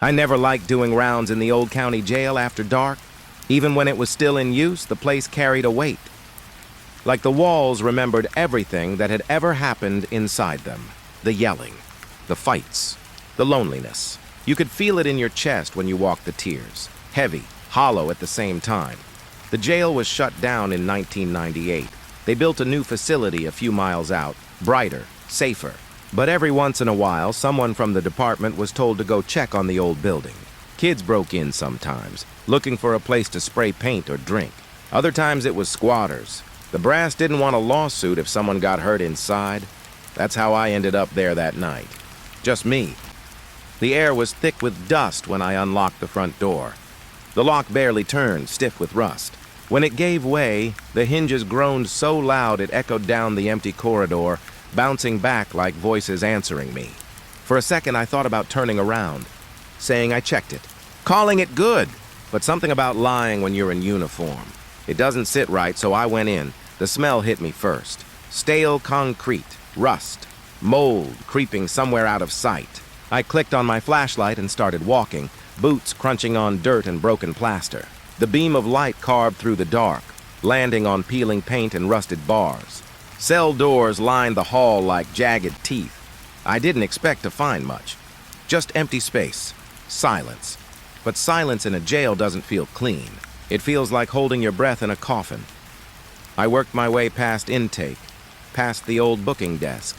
I never liked doing rounds in the old county jail after dark. Even when it was still in use, the place carried a weight. Like the walls remembered everything that had ever happened inside them. The yelling, the fights, the loneliness. You could feel it in your chest when you walked the tiers. Heavy, hollow at the same time. The jail was shut down in 1998. They built a new facility a few miles out, brighter, safer. But every once in a while, someone from the department was told to go check on the old building. Kids broke in sometimes, looking for a place to spray paint or drink. Other times it was squatters. The brass didn't want a lawsuit if someone got hurt inside. That's how I ended up there that night. Just me. The air was thick with dust when I unlocked the front door. The lock barely turned, stiff with rust. When it gave way, the hinges groaned so loud it echoed down the empty corridor, bouncing back like voices answering me. For a second, I thought about turning around, saying I checked it, calling it good, but something about lying when you're in uniform. It doesn't sit right, so I went in. The smell hit me first. Stale concrete, rust, mold creeping somewhere out of sight. I clicked on my flashlight and started walking, boots crunching on dirt and broken plaster. The beam of light carved through the dark, landing on peeling paint and rusted bars. Cell doors lined the hall like jagged teeth. I didn't expect to find much. Just empty space, silence. But silence in a jail doesn't feel clean. It feels like holding your breath in a coffin. I worked my way past intake, past the old booking desk,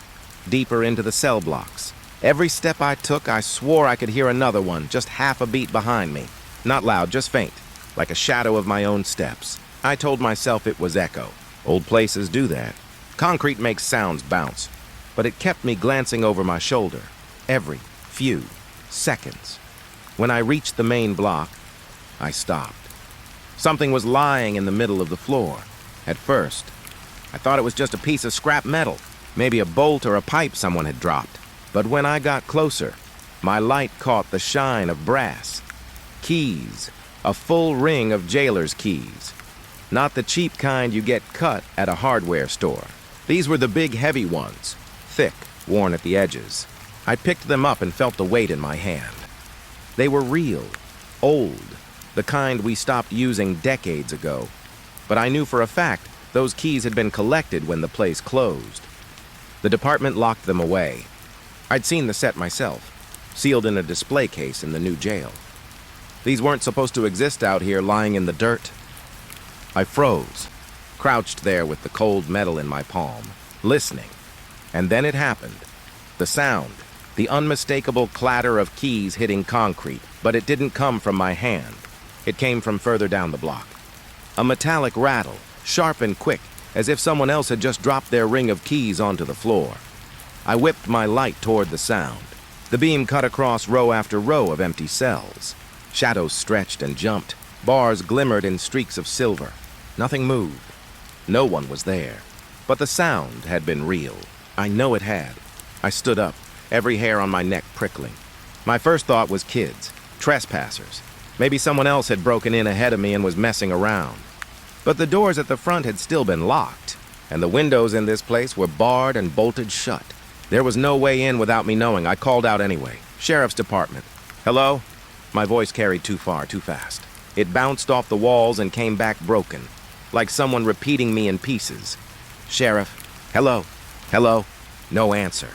deeper into the cell blocks. Every step I took, I swore I could hear another one, just half a beat behind me. Not loud, just faint, like a shadow of my own steps. I told myself it was echo. Old places do that. Concrete makes sounds bounce, but it kept me glancing over my shoulder every few seconds. When I reached the main block, I stopped. Something was lying in the middle of the floor. At first, I thought it was just a piece of scrap metal, maybe a bolt or a pipe someone had dropped. But when I got closer, my light caught the shine of brass. Keys, a full ring of jailer's keys. Not the cheap kind you get cut at a hardware store. These were the big heavy ones, thick, worn at the edges. I picked them up and felt the weight in my hand. They were real, old, the kind we stopped using decades ago. But I knew for a fact those keys had been collected when the place closed. The department locked them away. I'd seen the set myself, sealed in a display case in the new jail. These weren't supposed to exist out here lying in the dirt. I froze, crouched there with the cold metal in my palm, listening. And then it happened. The sound, the unmistakable clatter of keys hitting concrete, but it didn't come from my hand. It came from further down the block. A metallic rattle, sharp and quick, as if someone else had just dropped their ring of keys onto the floor. I whipped my light toward the sound. The beam cut across row after row of empty cells. Shadows stretched and jumped. Bars glimmered in streaks of silver. Nothing moved. No one was there. But the sound had been real. I know it had. I stood up, every hair on my neck prickling. My first thought was kids, trespassers. Maybe someone else had broken in ahead of me and was messing around. But the doors at the front had still been locked, and the windows in this place were barred and bolted shut. There was no way in without me knowing. I called out anyway. Sheriff's Department. Hello? My voice carried too far, too fast. It bounced off the walls and came back broken, like someone repeating me in pieces. Sheriff. Hello? Hello? No answer.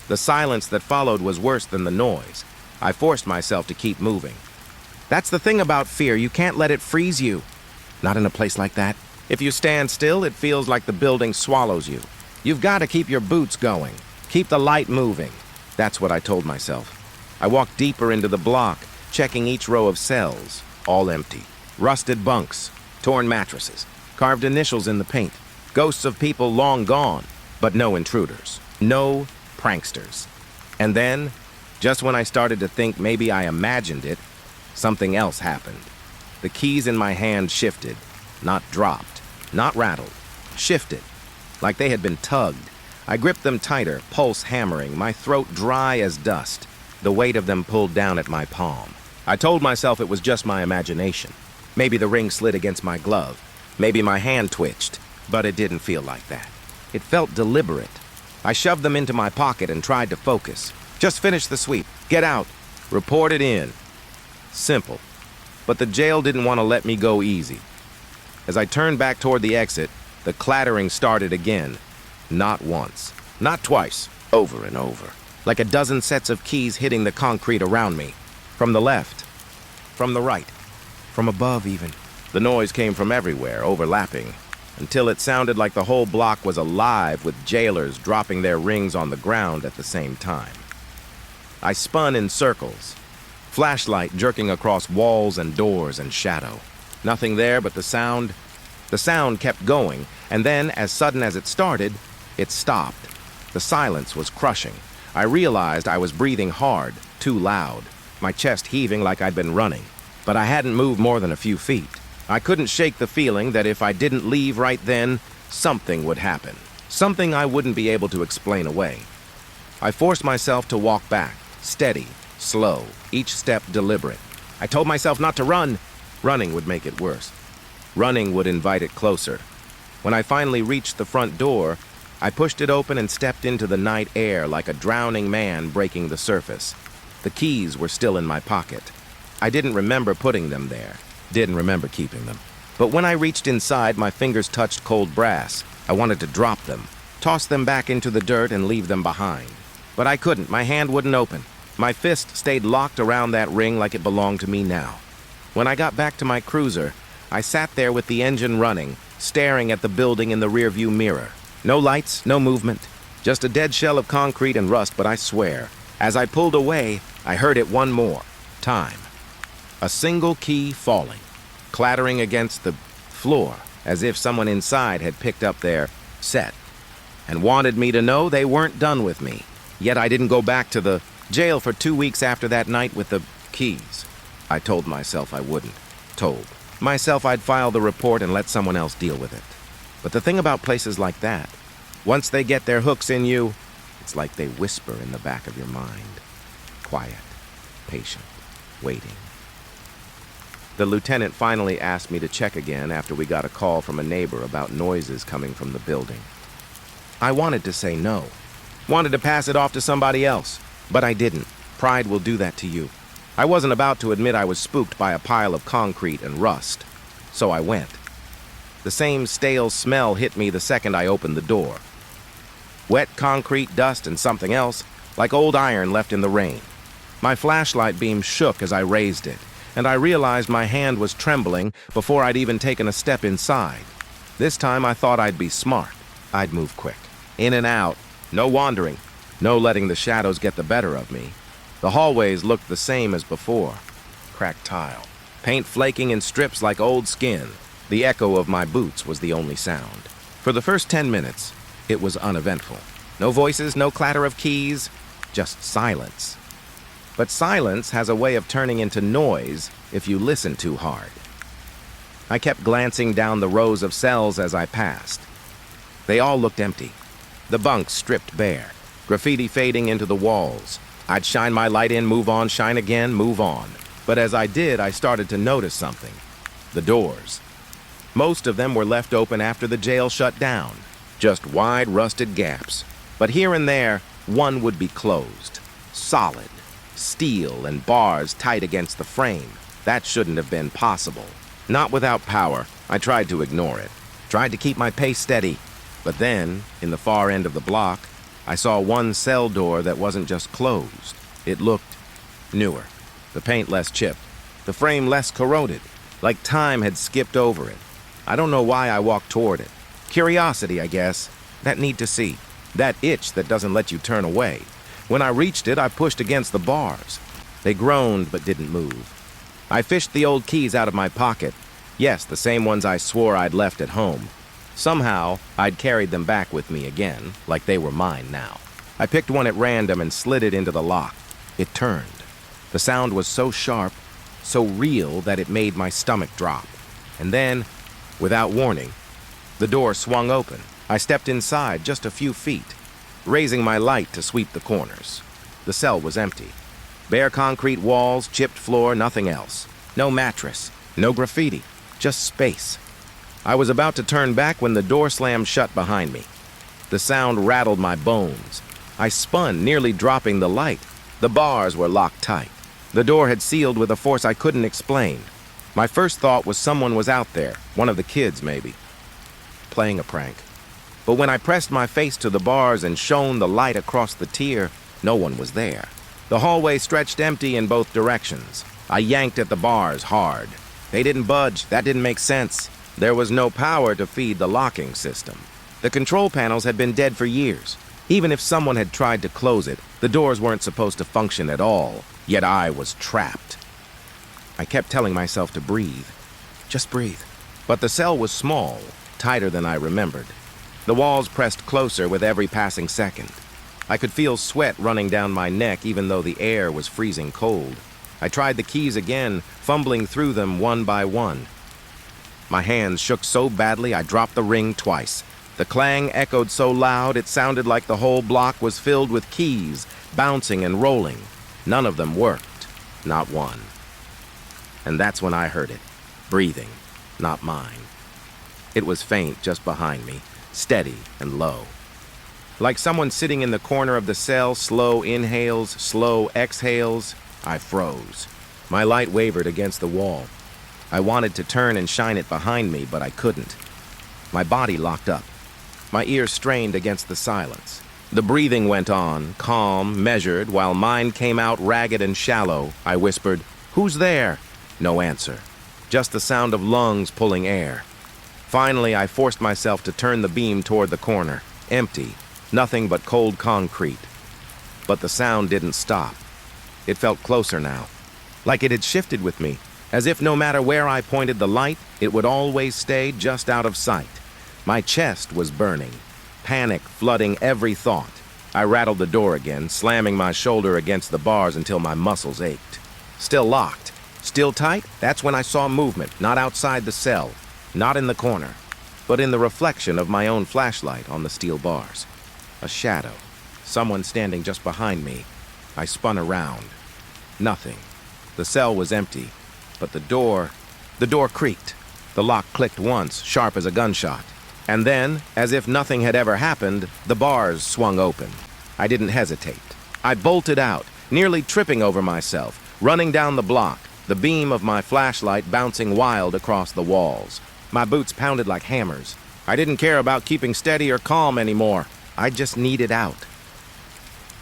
The silence that followed was worse than the noise. I forced myself to keep moving. That's the thing about fear. You can't let it freeze you. Not in a place like that. If you stand still, it feels like the building swallows you. You've got to keep your boots going. Keep the light moving. That's what I told myself. I walked deeper into the block, checking each row of cells, all empty. Rusted bunks, torn mattresses, carved initials in the paint, ghosts of people long gone, but no intruders, no pranksters. And then, just when I started to think maybe I imagined it, something else happened. The keys in my hand shifted, not dropped, not rattled, shifted, like they had been tugged. I gripped them tighter, pulse hammering, my throat dry as dust, the weight of them pulled down at my palm. I told myself it was just my imagination. Maybe the ring slid against my glove. Maybe my hand twitched, but it didn't feel like that. It felt deliberate. I shoved them into my pocket and tried to focus. Just finish the sweep. Get out. Report it in. Simple. But the jail didn't want to let me go easy. As I turned back toward the exit, the clattering started again. Not once, not twice, over and over, like a dozen sets of keys hitting the concrete around me. From the left, from the right, from above even. The noise came from everywhere, overlapping, until it sounded like the whole block was alive with jailers dropping their rings on the ground at the same time. I spun in circles, flashlight jerking across walls and doors and shadow. Nothing there but the sound. The sound kept going, and then, as sudden as it started, it stopped. The silence was crushing. I realized I was breathing hard, too loud, my chest heaving like I'd been running. But I hadn't moved more than a few feet. I couldn't shake the feeling that if I didn't leave right then, something would happen. Something I wouldn't be able to explain away. I forced myself to walk back, steady, slow, each step deliberate. I told myself not to run. Running would make it worse. Running would invite it closer. When I finally reached the front door, I pushed it open and stepped into the night air like a drowning man breaking the surface. The keys were still in my pocket. I didn't remember putting them there. Didn't remember keeping them. But when I reached inside, my fingers touched cold brass. I wanted to drop them, toss them back into the dirt and leave them behind. But I couldn't. My hand wouldn't open. My fist stayed locked around that ring like it belonged to me now. When I got back to my cruiser, I sat there with the engine running, staring at the building in the rearview mirror. No lights, no movement, just a dead shell of concrete and rust, but I swear, as I pulled away, I heard it one more time. A single key falling, clattering against the floor, as if someone inside had picked up their set and wanted me to know they weren't done with me. Yet I didn't go back to the jail for 2 weeks after that night with the keys. I told myself I wouldn't. Told myself I'd file the report and let someone else deal with it. But the thing about places like that, once they get their hooks in you, it's like they whisper in the back of your mind. Quiet, patient, waiting. The lieutenant finally asked me to check again after we got a call from a neighbor about noises coming from the building. I wanted to say no. Wanted to pass it off to somebody else, but I didn't. Pride will do that to you. I wasn't about to admit I was spooked by a pile of concrete and rust, so I went. The same stale smell hit me the second I opened the door. Wet concrete, dust, and something else, like old iron left in the rain. My flashlight beam shook as I raised it, and I realized my hand was trembling before I'd even taken a step inside. This time I thought I'd be smart. I'd move quick. In and out. No wandering. No letting the shadows get the better of me. The hallways looked the same as before. Cracked tile. Paint flaking in strips like old skin. The echo of my boots was the only sound. For the first 10 minutes, it was uneventful. No voices, no clatter of keys, just silence. But silence has a way of turning into noise if you listen too hard. I kept glancing down the rows of cells as I passed. They all looked empty. The bunks stripped bare, graffiti fading into the walls. I'd shine my light in, move on, shine again, move on. But as I did, I started to notice something. The doors. Most of them were left open after the jail shut down. Just wide, rusted gaps. But here and there, one would be closed. Solid. Steel and bars tight against the frame. That shouldn't have been possible. Not without power. I tried to ignore it. Tried to keep my pace steady. But then, in the far end of the block, I saw one cell door that wasn't just closed. It looked newer. The paint less chipped. The frame less corroded. Like time had skipped over it. I don't know why I walked toward it. Curiosity, I guess. That need to see. That itch that doesn't let you turn away. When I reached it, I pushed against the bars. They groaned but didn't move. I fished the old keys out of my pocket. Yes, the same ones I swore I'd left at home. Somehow, I'd carried them back with me again, like they were mine now. I picked one at random and slid it into the lock. It turned. The sound was so sharp, so real that it made my stomach drop. And then, without warning, the door swung open. I stepped inside just a few feet, raising my light to sweep the corners. The cell was empty. Bare concrete walls, chipped floor, nothing else. No mattress, no graffiti, just space. I was about to turn back when the door slammed shut behind me. The sound rattled my bones. I spun, nearly dropping the light. The bars were locked tight. The door had sealed with a force I couldn't explain. My first thought was someone was out there, one of the kids maybe, playing a prank. But when I pressed my face to the bars and shone the light across the tier, no one was there. The hallway stretched empty in both directions. I yanked at the bars hard. They didn't budge. That didn't make sense. There was no power to feed the locking system. The control panels had been dead for years. Even if someone had tried to close it, the doors weren't supposed to function at all. Yet I was trapped. I kept telling myself to breathe. Just breathe. But the cell was small, tighter than I remembered. The walls pressed closer with every passing second. I could feel sweat running down my neck even though the air was freezing cold. I tried the keys again, fumbling through them one by one. My hands shook so badly I dropped the ring twice. The clang echoed so loud it sounded like the whole block was filled with keys, bouncing and rolling. None of them worked, not one. And that's when I heard it, breathing, not mine. It was faint just behind me, steady and low. Like someone sitting in the corner of the cell, slow inhales, slow exhales. I froze. My light wavered against the wall. I wanted to turn and shine it behind me, but I couldn't. My body locked up. My ears strained against the silence. The breathing went on, calm, measured, while mine came out ragged and shallow. I whispered, "Who's there?" No answer. Just the sound of lungs pulling air. Finally, I forced myself to turn the beam toward the corner. Empty. Nothing but cold concrete. But the sound didn't stop. It felt closer now, like it had shifted with me, as if no matter where I pointed the light, it would always stay just out of sight. My chest was burning, panic flooding every thought. I rattled the door again, slamming my shoulder against the bars until my muscles ached. Still locked, still tight. That's when I saw movement, not outside the cell, not in the corner, but in the reflection of my own flashlight on the steel bars. A shadow, someone standing just behind me. I spun around. Nothing. The cell was empty, but the door creaked. The lock clicked once, sharp as a gunshot. And then, as if nothing had ever happened, the bars swung open. I didn't hesitate. I bolted out, nearly tripping over myself, running down the block, the beam of my flashlight bouncing wild across the walls. My boots pounded like hammers. I didn't care about keeping steady or calm anymore. I just needed out.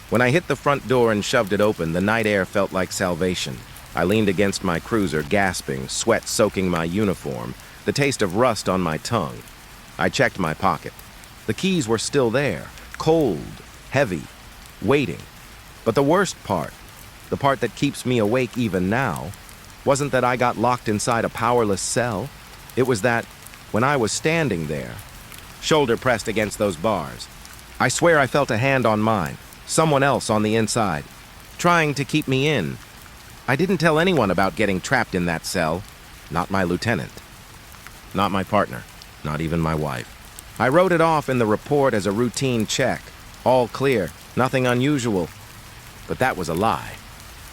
When I hit the front door and shoved it open, the night air felt like salvation. I leaned against my cruiser, gasping, sweat soaking my uniform, the taste of rust on my tongue. I checked my pocket. The keys were still there, cold, heavy, waiting. But the worst part, the part that keeps me awake even now, wasn't that I got locked inside a powerless cell. It was that, when I was standing there, shoulder pressed against those bars, I swear I felt a hand on mine, someone else on the inside, trying to keep me in. I didn't tell anyone about getting trapped in that cell. Not my lieutenant. Not my partner. Not even my wife. I wrote it off in the report as a routine check. All clear. Nothing unusual. But that was a lie.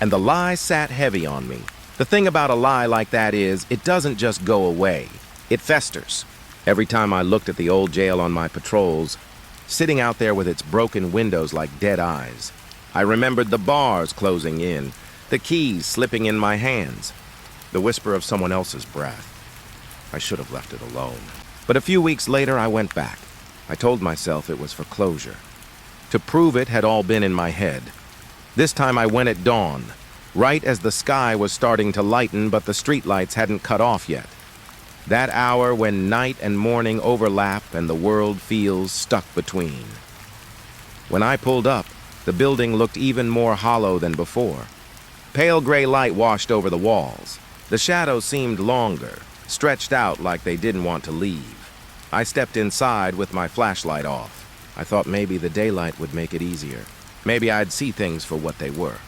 And the lie sat heavy on me. The thing about a lie like that is, it doesn't just go away. It festers. Every time I looked at the old jail on my patrols, sitting out there with its broken windows like dead eyes, I remembered the bars closing in, the keys slipping in my hands, the whisper of someone else's breath. I should have left it alone. But a few weeks later, I went back. I told myself it was for closure. To prove it had all been in my head. This time I went at dawn, right as the sky was starting to lighten, but the streetlights hadn't cut off yet. That hour when night and morning overlap and the world feels stuck between. When I pulled up, the building looked even more hollow than before. Pale gray light washed over the walls. The shadows seemed longer, stretched out like they didn't want to leave. I stepped inside with my flashlight off. I thought maybe the daylight would make it easier. Maybe I'd see things for what they were.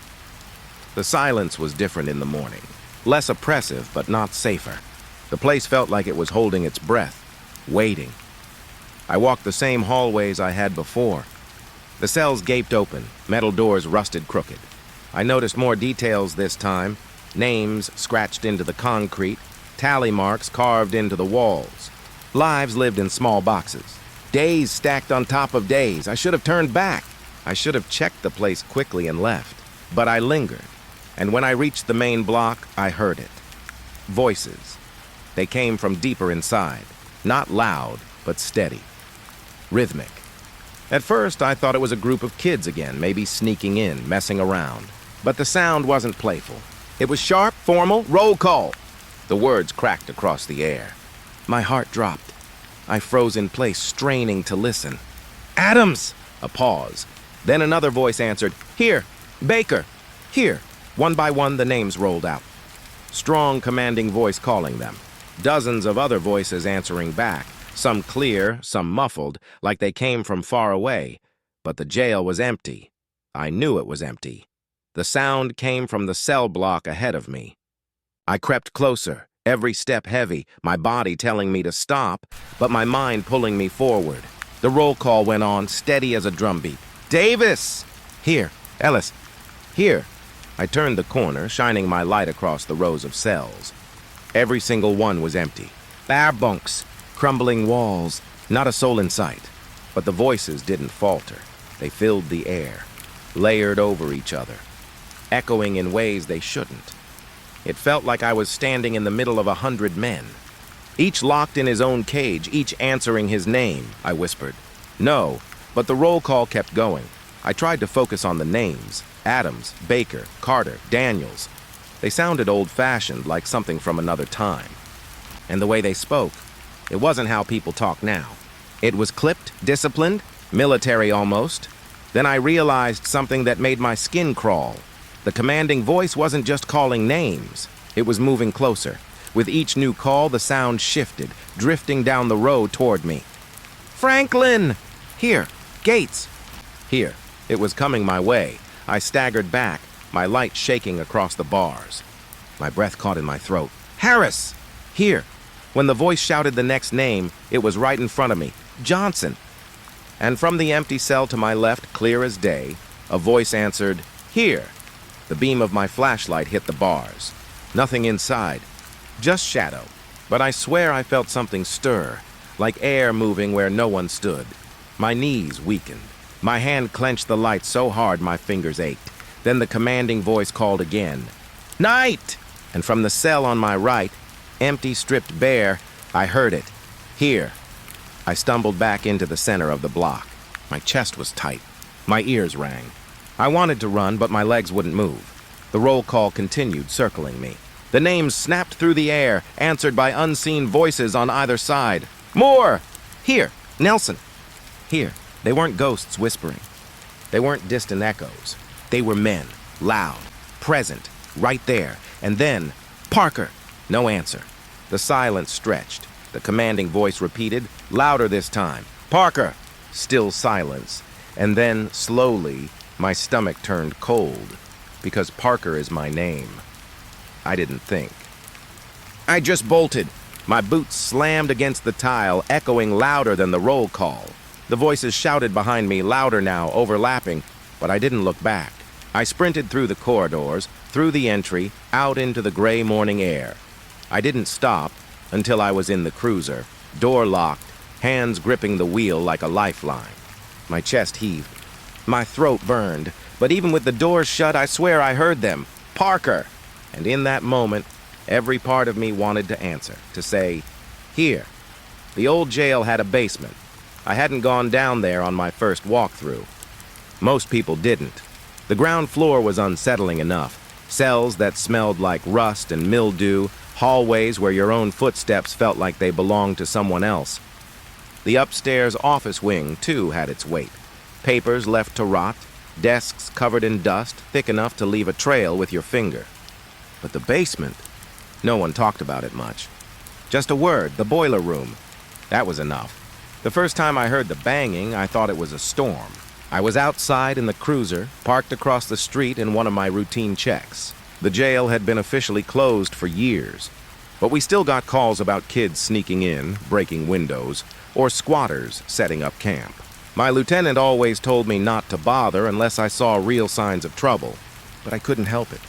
The silence was different in the morning. Less oppressive, but not safer. The place felt like it was holding its breath, waiting. I walked the same hallways I had before. The cells gaped open, metal doors rusted crooked. I noticed more details this time, names scratched into the concrete, tally marks carved into the walls. Lives lived in small boxes. Days stacked on top of days. I should have turned back. I should have checked the place quickly and left. But I lingered. And when I reached the main block, I heard it. Voices. They came from deeper inside. Not loud, but steady. Rhythmic. At first, I thought it was a group of kids again, maybe sneaking in, messing around. But the sound wasn't playful. It was sharp, formal, roll call. The words cracked across the air. My heart dropped. I froze in place, straining to listen. Adams! A pause. Then another voice answered, Here! Baker! Here! One by one, the names rolled out. Strong, commanding voice calling them. Dozens of other voices answering back, some clear, some muffled, like they came from far away. But the jail was empty. I knew it was empty. The sound came from the cell block ahead of me. I crept closer, every step heavy, my body telling me to stop, but my mind pulling me forward. The roll call went on, steady as a drumbeat. Davis! Here. Ellis. Here. I turned the corner, shining my light across the rows of cells. Every single one was empty. Bare bunks, crumbling walls, not a soul in sight. But the voices didn't falter. They filled the air, layered over each other, echoing in ways they shouldn't. It felt like I was standing in the middle of 100 men. Each locked in his own cage, each answering his name, I whispered. No, but the roll call kept going. I tried to focus on the names. Adams, Baker, Carter, Daniels. They sounded old-fashioned, like something from another time. And the way they spoke, it wasn't how people talk now. It was clipped, disciplined, military almost. Then I realized something that made my skin crawl. The commanding voice wasn't just calling names. It was moving closer. With each new call, the sound shifted, drifting down the road toward me. Franklin! Here. Gates! Here. It was coming my way. I staggered back, my light shaking across the bars. My breath caught in my throat. Harris! Here. When the voice shouted the next name, it was right in front of me. Johnson! And from the empty cell to my left, clear as day, a voice answered, Here! The beam of my flashlight hit the bars. Nothing inside. Just shadow. But I swear I felt something stir, like air moving where no one stood. My knees weakened. My hand clenched the light so hard my fingers ached. Then the commanding voice called again. Night! And from the cell on my right, empty, stripped bare, I heard it. Here. I stumbled back into the center of the block. My chest was tight. My ears rang. I wanted to run, but my legs wouldn't move. The roll call continued, circling me. The names snapped through the air, answered by unseen voices on either side. Moore! Here. Nelson! Here. They weren't ghosts whispering. They weren't distant echoes. They were men, loud, present, right there. And then, Parker! No answer. The silence stretched. The commanding voice repeated, louder this time. Parker! Still silence. And then, slowly, my stomach turned cold, because Parker is my name. I didn't think. I just bolted. My boots slammed against the tile, echoing louder than the roll call. The voices shouted behind me, louder now, overlapping, but I didn't look back. I sprinted through the corridors, through the entry, out into the gray morning air. I didn't stop until I was in the cruiser, door locked, hands gripping the wheel like a lifeline. My chest heaved. My throat burned, but even with the doors shut, I swear I heard them. Parker! And in that moment, every part of me wanted to answer, to say, Here. The old jail had a basement. I hadn't gone down there on my first walkthrough. Most people didn't. The ground floor was unsettling enough. Cells that smelled like rust and mildew, hallways where your own footsteps felt like they belonged to someone else. The upstairs office wing, too, had its weight. Papers left to rot, desks covered in dust, thick enough to leave a trail with your finger. But the basement, no one talked about it much. Just a word, the boiler room. That was enough. The first time I heard the banging, I thought it was a storm. I was outside in the cruiser, parked across the street in one of my routine checks. The jail had been officially closed for years, but we still got calls about kids sneaking in, breaking windows, or squatters setting up camp. My lieutenant always told me not to bother unless I saw real signs of trouble, but I couldn't help it.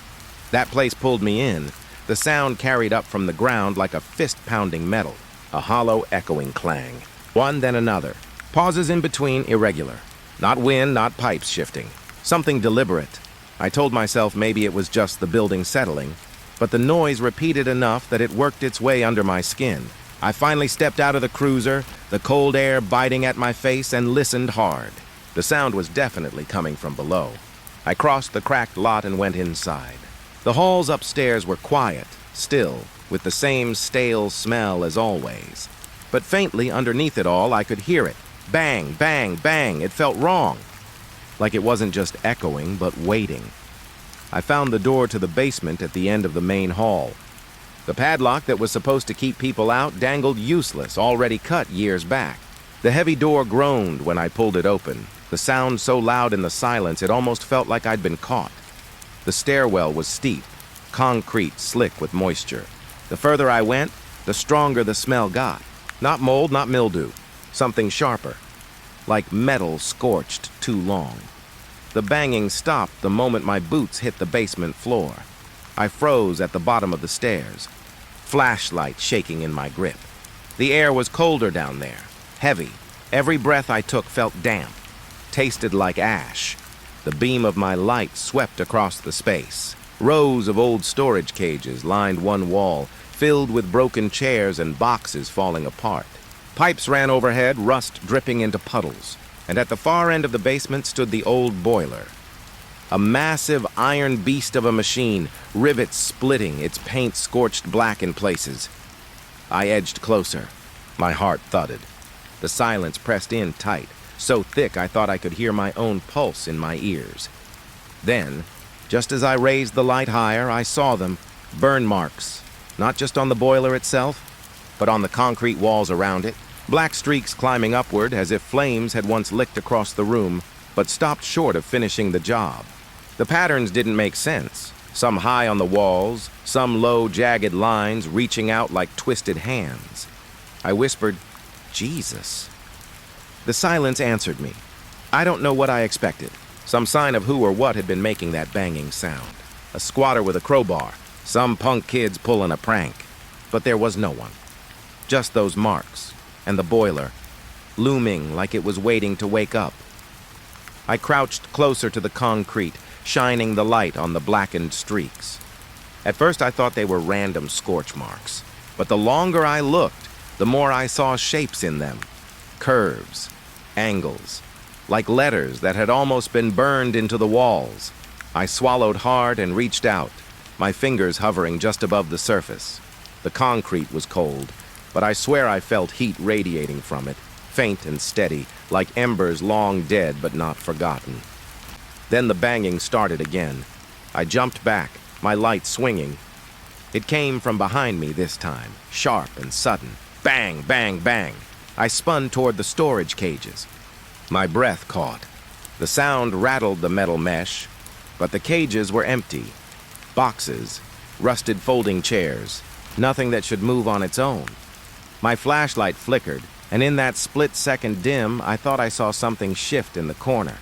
That place pulled me in. The sound carried up from the ground like a fist-pounding metal, a hollow, echoing clang. One, then another. Pauses in between, irregular. Not wind, not pipes shifting. Something deliberate. I told myself maybe it was just the building settling, but the noise repeated enough that it worked its way under my skin. I finally stepped out of the cruiser, the cold air biting at my face, and listened hard. The sound was definitely coming from below. I crossed the cracked lot and went inside. The halls upstairs were quiet, still, with the same stale smell as always. But faintly underneath it all, I could hear it. Bang, bang, bang. It felt wrong. Like it wasn't just echoing, but waiting. I found the door to the basement at the end of the main hall. The padlock that was supposed to keep people out dangled useless, already cut years back. The heavy door groaned when I pulled it open, the sound so loud in the silence it almost felt like I'd been caught. The stairwell was steep, concrete slick with moisture. The further I went, the stronger the smell got. Not mold, not mildew, something sharper, like metal scorched too long. The banging stopped the moment my boots hit the basement floor. I froze at the bottom of the stairs, flashlight shaking in my grip. The air was colder down there, heavy. Every breath I took felt damp, tasted like ash. The beam of my light swept across the space. Rows of old storage cages lined one wall, filled with broken chairs and boxes falling apart. Pipes ran overhead, rust dripping into puddles. And at the far end of the basement stood the old boiler. A massive iron beast of a machine, rivets splitting, its paint scorched black in places. I edged closer. My heart thudded. The silence pressed in tight, so thick I thought I could hear my own pulse in my ears. Then, just as I raised the light higher, I saw them, burn marks, not just on the boiler itself, but on the concrete walls around it. Black streaks climbing upward as if flames had once licked across the room, but stopped short of finishing the job. The patterns didn't make sense. Some high on the walls, some low, jagged lines reaching out like twisted hands. I whispered, "Jesus." The silence answered me. I don't know what I expected. Some sign of who or what had been making that banging sound. A squatter with a crowbar, some punk kids pulling a prank. But there was no one. Just those marks. And the boiler, looming like it was waiting to wake up. I crouched closer to the concrete, shining the light on the blackened streaks. At first I thought they were random scorch marks, but the longer I looked, the more I saw shapes in them. Curves, angles, like letters that had almost been burned into the walls. I swallowed hard and reached out, my fingers hovering just above the surface. The concrete was cold, but I swear I felt heat radiating from it, faint and steady, like embers long dead but not forgotten. Then the banging started again. I jumped back, my light swinging. It came from behind me this time, sharp and sudden. Bang, bang, bang. I spun toward the storage cages. My breath caught. The sound rattled the metal mesh, but the cages were empty. Boxes, rusted folding chairs, nothing that should move on its own. My flashlight flickered, and in that split-second dim, I thought I saw something shift in the corner.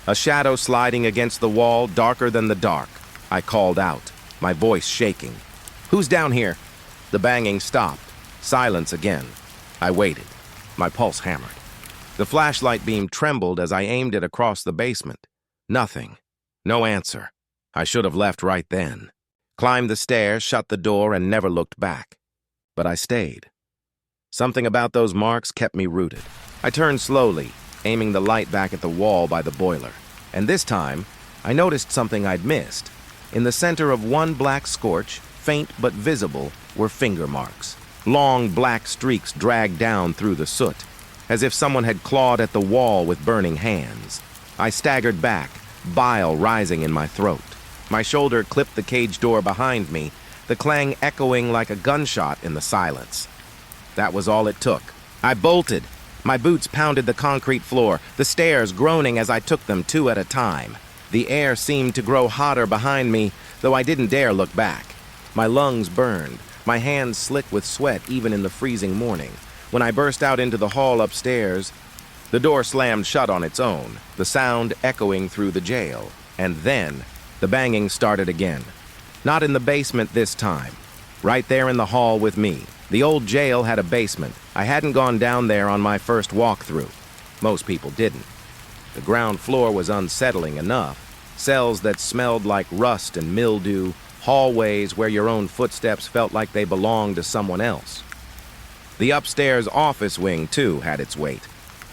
A shadow sliding against the wall, darker than the dark. I called out, my voice shaking. "Who's down here?" The banging stopped. Silence again. I waited. My pulse hammered. The flashlight beam trembled as I aimed it across the basement. Nothing. No answer. I should have left right then. Climbed the stairs, shut the door, and never looked back. But I stayed. Something about those marks kept me rooted. I turned slowly, aiming the light back at the wall by the boiler. And this time, I noticed something I'd missed. In the center of one black scorch, faint but visible, were finger marks. Long black streaks dragged down through the soot, as if someone had clawed at the wall with burning hands. I staggered back, bile rising in my throat. My shoulder clipped the cage door behind me, the clang echoing like a gunshot in the silence. That was all it took. I bolted. My boots pounded the concrete floor, the stairs groaning as I took them two at a time. The air seemed to grow hotter behind me, though I didn't dare look back. My lungs burned, my hands slick with sweat even in the freezing morning. When I burst out into the hall upstairs, the door slammed shut on its own, the sound echoing through the jail. And then, the banging started again. Not in the basement this time. Right there in the hall with me. The old jail had a basement. I hadn't gone down there on my first walkthrough. Most people didn't. The ground floor was unsettling enough, Cells that smelled like rust and mildew, hallways where your own footsteps felt like they belonged to someone else. The upstairs office wing, too, had its weight.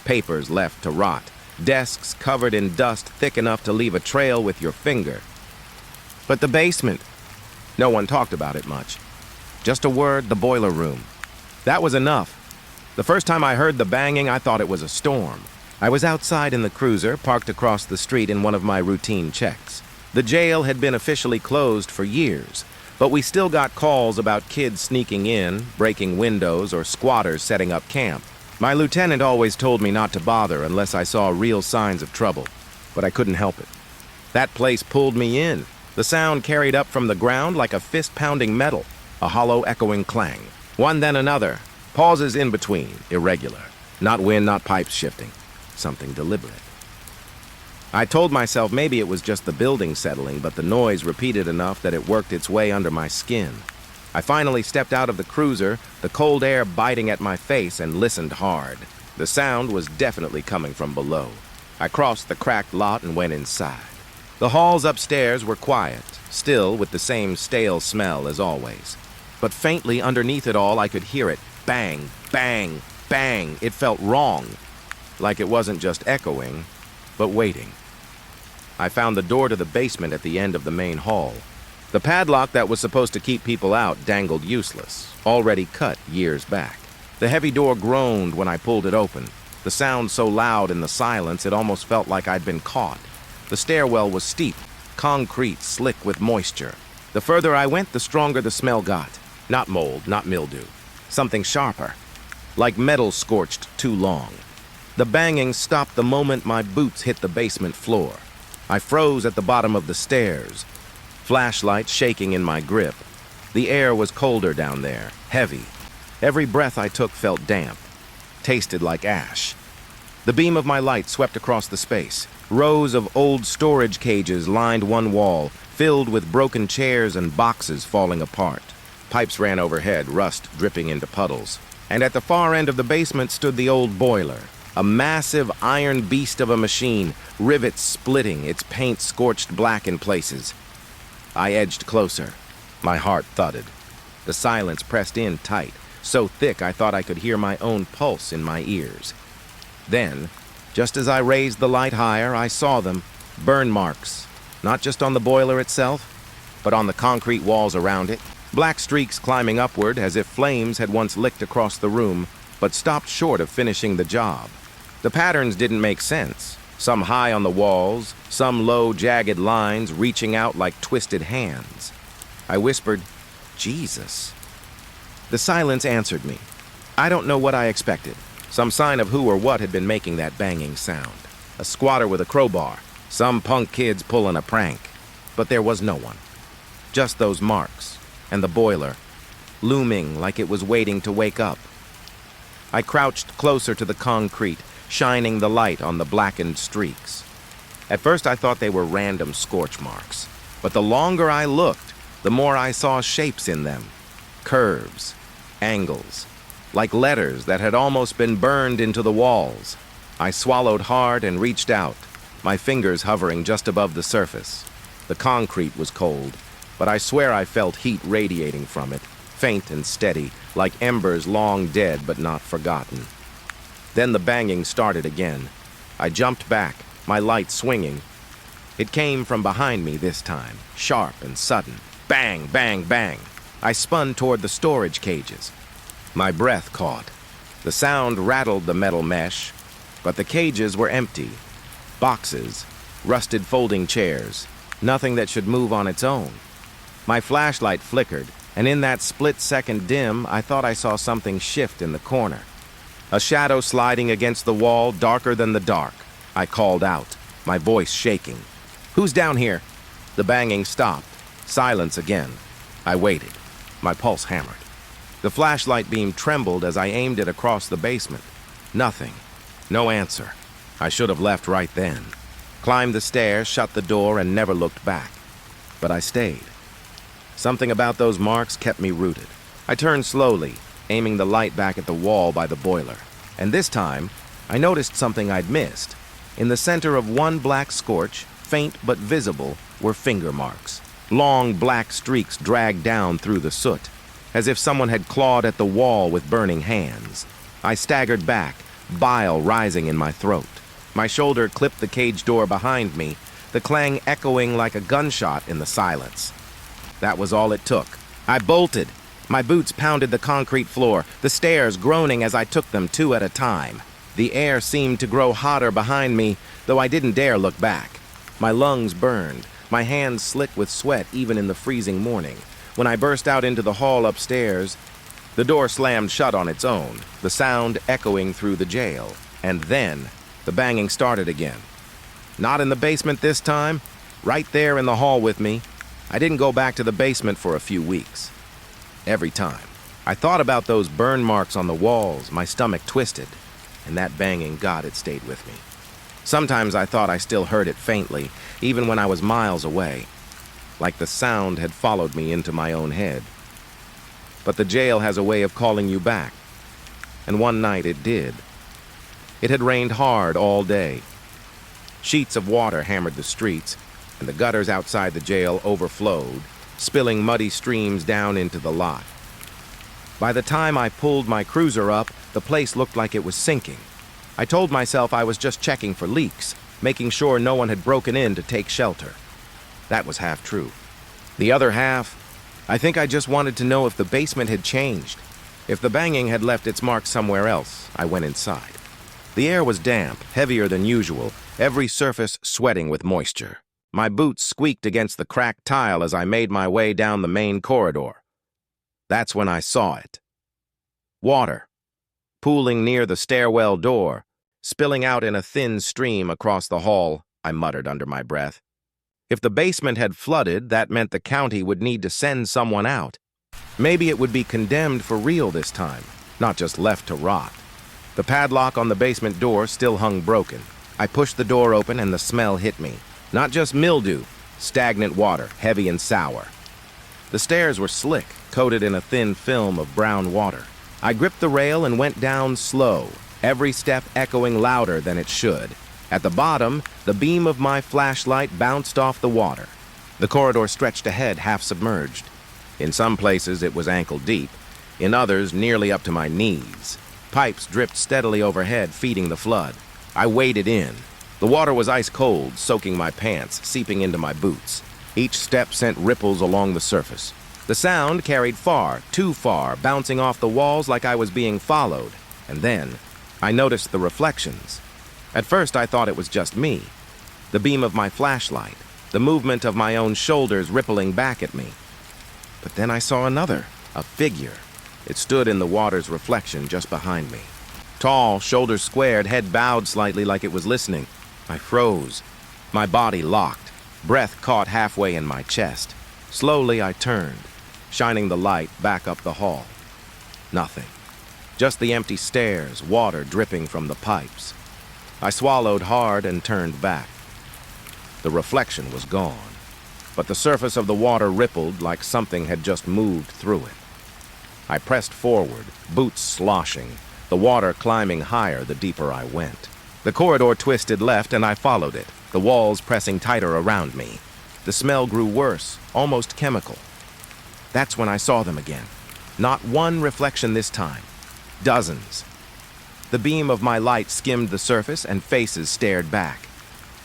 Papers left to rot, desks covered in dust thick enough to leave a trail with your finger. But the basement, no one talked about it much. Just a word, the boiler room. That was enough. The first time I heard the banging, I thought it was a storm. I was outside in the cruiser, parked across the street in one of my routine checks. The jail had been officially closed for years, but we still got calls about kids sneaking in, breaking windows, or squatters setting up camp. My lieutenant always told me not to bother unless I saw real signs of trouble, but I couldn't help it. That place pulled me in. The sound carried up from the ground like a fist-pounding metal, a hollow echoing clang. One then another, pauses in between, irregular. Not wind, not pipes shifting. Something deliberate. I told myself maybe it was just the building settling, but the noise repeated enough that it worked its way under my skin. I finally stepped out of the cruiser, the cold air biting at my face, and listened hard. The sound was definitely coming from below. I crossed the cracked lot and went inside. The halls upstairs were quiet, still with the same stale smell as always. But faintly underneath it all, I could hear it. Bang, bang, bang. It felt wrong. Like it wasn't just echoing, but waiting. I found the door to the basement at the end of the main hall. The padlock that was supposed to keep people out dangled useless, already cut years back. The heavy door groaned when I pulled it open, the sound so loud in the silence it almost felt like I'd been caught. The stairwell was steep, concrete slick with moisture. The further I went, the stronger the smell got. Not mold, not mildew. Something sharper, like metal scorched too long. The banging stopped the moment my boots hit the basement floor. I froze at the bottom of the stairs, flashlight shaking in my grip. The air was colder down there, heavy. Every breath I took felt damp, tasted like ash. The beam of my light swept across the space. Rows of old storage cages lined one wall, filled with broken chairs and boxes falling apart. Pipes ran overhead, rust dripping into puddles. And at the far end of the basement stood the old boiler, a massive iron beast of a machine, rivets splitting, its paint scorched black in places. I edged closer. My heart thudded. The silence pressed in tight, so thick I thought I could hear my own pulse in my ears. Then, just as I raised the light higher, I saw them, burn marks, not just on the boiler itself, but on the concrete walls around it. Black streaks climbing upward as if flames had once licked across the room, but stopped short of finishing the job. The patterns didn't make sense. Some high on the walls, some low, jagged lines reaching out like twisted hands. I whispered, "Jesus." The silence answered me. I don't know what I expected. Some sign of who or what had been making that banging sound. A squatter with a crowbar. Some punk kids pulling a prank. But there was no one. Just those marks. And the boiler, looming like it was waiting to wake up. I crouched closer to the concrete, shining the light on the blackened streaks. At first I thought they were random scorch marks, but the longer I looked, the more I saw shapes in them. Curves, angles, like letters that had almost been burned into the walls. I swallowed hard and reached out, my fingers hovering just above the surface. The concrete was cold, but I swear I felt heat radiating from it, faint and steady, like embers long dead but not forgotten. Then the banging started again. I jumped back, my light swinging. It came from behind me this time, sharp and sudden. Bang, bang, bang. I spun toward the storage cages. My breath caught. The sound rattled the metal mesh, but the cages were empty. Boxes, rusted folding chairs, nothing that should move on its own. My flashlight flickered, and in that split-second dim, I thought I saw something shift in the corner. A shadow sliding against the wall, darker than the dark. I called out, my voice shaking. "Who's down here?" The banging stopped. Silence again. I waited. My pulse hammered. The flashlight beam trembled as I aimed it across the basement. Nothing. No answer. I should have left right then. Climbed the stairs, shut the door, and never looked back. But I stayed. Something about those marks kept me rooted. I turned slowly, aiming the light back at the wall by the boiler. And this time, I noticed something I'd missed. In the center of one black scorch, faint but visible, were finger marks. Long black streaks dragged down through the soot, as if someone had clawed at the wall with burning hands. I staggered back, bile rising in my throat. My shoulder clipped the cage door behind me, the clang echoing like a gunshot in the silence. That was all it took. I bolted. My boots pounded the concrete floor, the stairs groaning as I took them 2 at a time. The air seemed to grow hotter behind me, though I didn't dare look back. My lungs burned, my hands slick with sweat even in the freezing morning. When I burst out into the hall upstairs, the door slammed shut on its own, the sound echoing through the jail. And then, the banging started again. Not in the basement this time, right there in the hall with me. I didn't go back to the basement for a few weeks. Every time I thought about those burn marks on the walls, my stomach twisted, and that banging, God, it stayed with me. Sometimes I thought I still heard it faintly, even when I was miles away, like the sound had followed me into my own head. But the jail has a way of calling you back, and one night it did. It had rained hard all day. Sheets of water hammered the streets, and the gutters outside the jail overflowed, spilling muddy streams down into the lot. By the time I pulled my cruiser up, the place looked like it was sinking. I told myself I was just checking for leaks, making sure no one had broken in to take shelter. That was half true. The other half, I think I just wanted to know if the basement had changed. If the banging had left its mark somewhere else, I went inside. The air was damp, heavier than usual, every surface sweating with moisture. My boots squeaked against the cracked tile as I made my way down the main corridor. That's when I saw it. Water, pooling near the stairwell door, spilling out in a thin stream across the hall, I muttered under my breath. If the basement had flooded, that meant the county would need to send someone out. Maybe it would be condemned for real this time, not just left to rot. The padlock on the basement door still hung broken. I pushed the door open and the smell hit me. Not just mildew, stagnant water, heavy and sour. The stairs were slick, coated in a thin film of brown water. I gripped the rail and went down slow, every step echoing louder than it should. At the bottom, the beam of my flashlight bounced off the water. The corridor stretched ahead, half submerged. In some places, it was ankle deep. In others, nearly up to my knees. Pipes dripped steadily overhead, feeding the flood. I waded in. The water was ice cold, soaking my pants, seeping into my boots. Each step sent ripples along the surface. The sound carried far, too far, bouncing off the walls like I was being followed. And then, I noticed the reflections. At first, I thought it was just me. The beam of my flashlight, the movement of my own shoulders rippling back at me. But then I saw another, a figure. It stood in the water's reflection just behind me. Tall, shoulders squared, head bowed slightly like it was listening. I froze. My body locked, breath caught halfway in my chest. Slowly, I turned, shining the light back up the hall. Nothing. Just the empty stairs, water dripping from the pipes. I swallowed hard and turned back. The reflection was gone, but the surface of the water rippled like something had just moved through it. I pressed forward, boots sloshing, the water climbing higher the deeper I went. The corridor twisted left and I followed it, the walls pressing tighter around me. The smell grew worse, almost chemical. That's when I saw them again. Not one reflection this time. Dozens. The beam of my light skimmed the surface and faces stared back.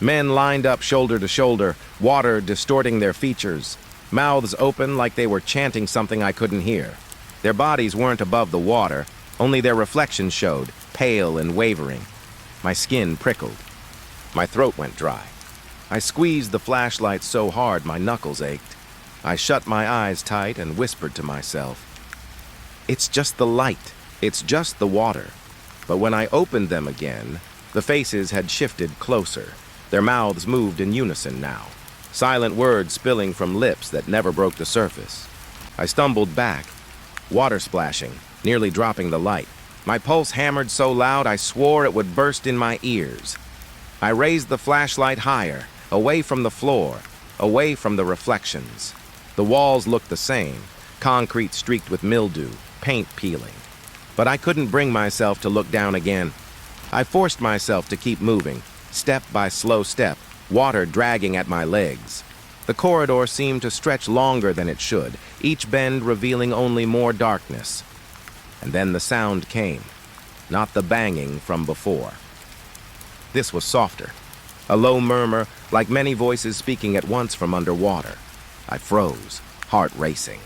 Men lined up shoulder to shoulder, water distorting their features, mouths open like they were chanting something I couldn't hear. Their bodies weren't above the water, only their reflections showed, pale and wavering. My skin prickled. My throat went dry. I squeezed the flashlight so hard my knuckles ached. I shut my eyes tight and whispered to myself, "It's just the light. It's just the water." But when I opened them again, the faces had shifted closer. Their mouths moved in unison now, silent words spilling from lips that never broke the surface. I stumbled back, water splashing, nearly dropping the light. My pulse hammered so loud I swore it would burst in my ears. I raised the flashlight higher, away from the floor, away from the reflections. The walls looked the same, concrete streaked with mildew, paint peeling. But I couldn't bring myself to look down again. I forced myself to keep moving, step by slow step, water dragging at my legs. The corridor seemed to stretch longer than it should, each bend revealing only more darkness. And then the sound came, not the banging from before. This was softer, a low murmur like many voices speaking at once from underwater. I froze, heart racing.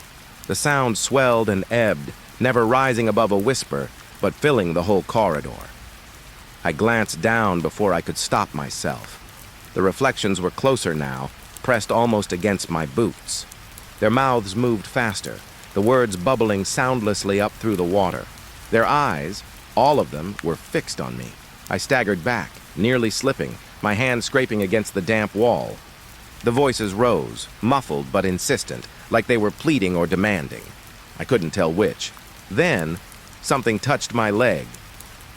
The sound swelled and ebbed, never rising above a whisper, but filling the whole corridor. I glanced down before I could stop myself. The reflections were closer now, pressed almost against my boots. Their mouths moved faster, the words bubbling soundlessly up through the water. Their eyes, all of them, were fixed on me. I staggered back, nearly slipping, my hand scraping against the damp wall. The voices rose, muffled but insistent, like they were pleading or demanding. I couldn't tell which. Then, something touched my leg.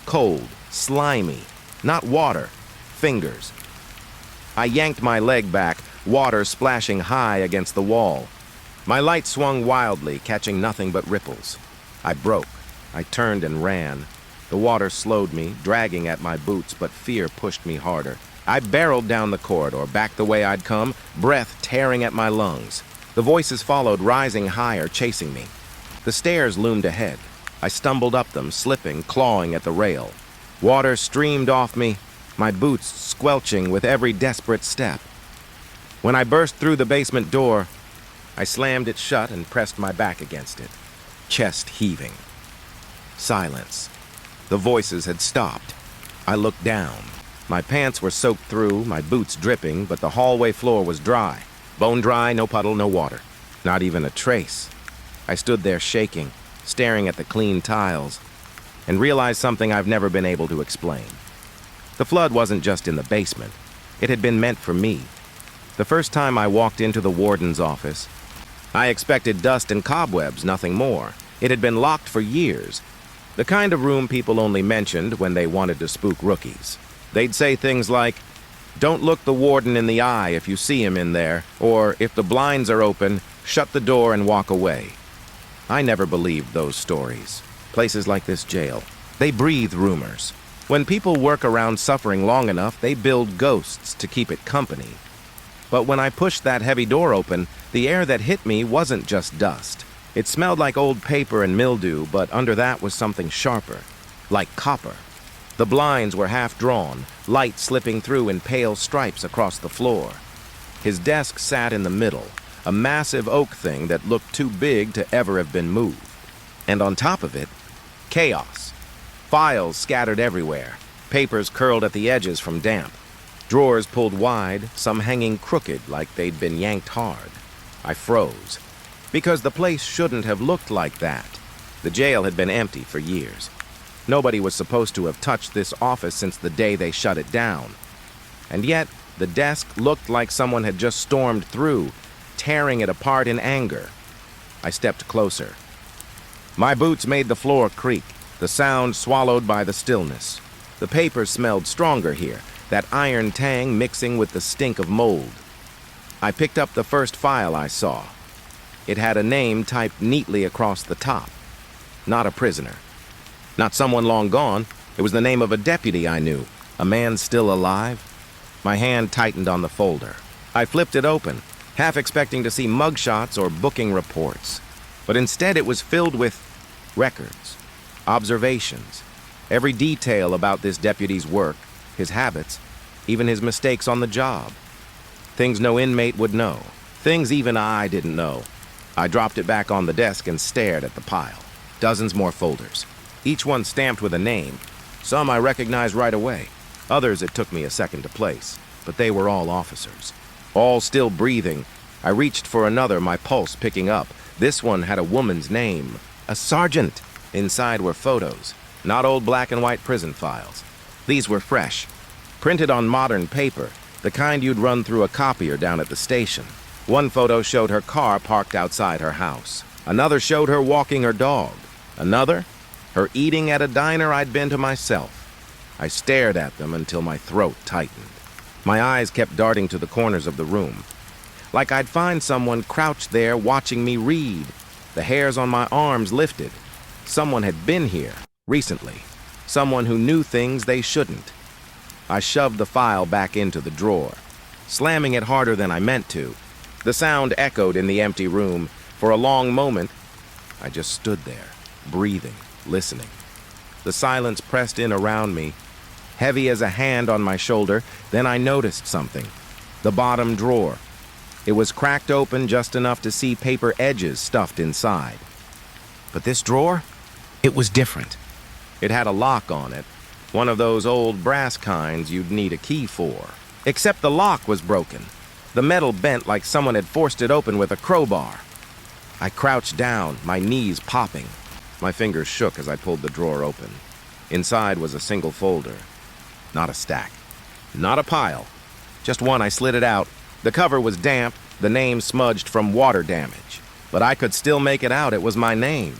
Cold, slimy, not water, fingers. I yanked my leg back, water splashing high against the wall. My light swung wildly, catching nothing but ripples. I broke. I turned and ran. The water slowed me, dragging at my boots, but fear pushed me harder. I barreled down the corridor, back the way I'd come, breath tearing at my lungs. The voices followed, rising higher, chasing me. The stairs loomed ahead. I stumbled up them, slipping, clawing at the rail. Water streamed off me, my boots squelching with every desperate step. When I burst through the basement door, I slammed it shut and pressed my back against it, chest heaving. Silence. The voices had stopped. I looked down. My pants were soaked through, my boots dripping, but the hallway floor was dry. Bone dry, no puddle, no water. Not even a trace. I stood there shaking, staring at the clean tiles, and realized something I've never been able to explain. The flood wasn't just in the basement. It had been meant for me. The first time I walked into the warden's office, I expected dust and cobwebs, nothing more. It had been locked for years. The kind of room people only mentioned when they wanted to spook rookies. They'd say things like, "Don't look the warden in the eye if you see him in there," or "If the blinds are open, shut the door and walk away." I never believed those stories. Places like this jail, they breathe rumors. When people work around suffering long enough, they build ghosts to keep it company. But when I pushed that heavy door open, the air that hit me wasn't just dust. It smelled like old paper and mildew, but under that was something sharper, like copper. The blinds were half drawn, light slipping through in pale stripes across the floor. His desk sat in the middle, a massive oak thing that looked too big to ever have been moved. And on top of it, chaos. Files scattered everywhere, papers curled at the edges from damp. Drawers pulled wide, some hanging crooked like they'd been yanked hard. I froze, because the place shouldn't have looked like that. The jail had been empty for years. Nobody was supposed to have touched this office since the day they shut it down. And yet, the desk looked like someone had just stormed through, tearing it apart in anger. I stepped closer. My boots made the floor creak, the sound swallowed by the stillness. The paper smelled stronger here, that iron tang mixing with the stink of mold. I picked up the first file I saw. It had a name typed neatly across the top. Not a prisoner. Not someone long gone. It was the name of a deputy I knew. A man still alive? My hand tightened on the folder. I flipped it open, half expecting to see mugshots or booking reports. But instead it was filled with records, observations, every detail about this deputy's work, his habits, even his mistakes on the job. Things no inmate would know. Things even I didn't know. I dropped it back on the desk and stared at the pile. Dozens more folders, each one stamped with a name. Some I recognized right away. Others it took me a second to place, but they were all officers. All still breathing. I reached for another, my pulse picking up. This one had a woman's name. A sergeant. Inside were photos, not old black and white prison files. These were fresh, printed on modern paper, the kind you'd run through a copier down at the station. One photo showed her car parked outside her house. Another showed her walking her dog. Another, her eating at a diner I'd been to myself. I stared at them until my throat tightened. My eyes kept darting to the corners of the room, like I'd find someone crouched there watching me read. The hairs on my arms lifted. Someone had been here, recently. Someone who knew things they shouldn't. I shoved the file back into the drawer. slamming it harder than I meant to. The sound echoed in the empty room. For a long moment, I just stood there, breathing, listening. The silence pressed in around me, heavy as a hand on my shoulder. Then I noticed something. The bottom drawer. It was cracked open just enough to see paper edges stuffed inside. But this drawer? It was different. It had a lock on it, one of those old brass kinds you'd need a key for. Except the lock was broken. The metal bent like someone had forced it open with a crowbar. I crouched down, my knees popping. My fingers shook as I pulled the drawer open. Inside was a single folder. Not a stack. Not a pile. Just one. I slid it out. The cover was damp, the name smudged from water damage. But I could still make it out. It was my name.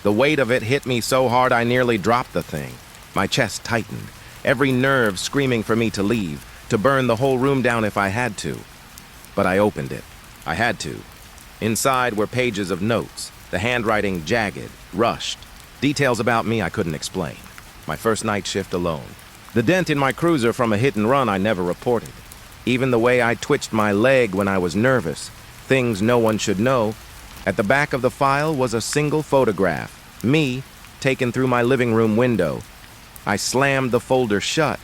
The weight of it hit me so hard I nearly dropped the thing. My chest tightened, every nerve screaming for me to leave, to burn the whole room down if I had to. But I opened it. I had to. Inside were pages of notes, the handwriting jagged, rushed. Details about me I couldn't explain. My first night shift alone. The dent in my cruiser from a hit and run I never reported. Even the way I twitched my leg when I was nervous. Things no one should know. At the back of the file was a single photograph. Me, taken through my living room window. I slammed the folder shut,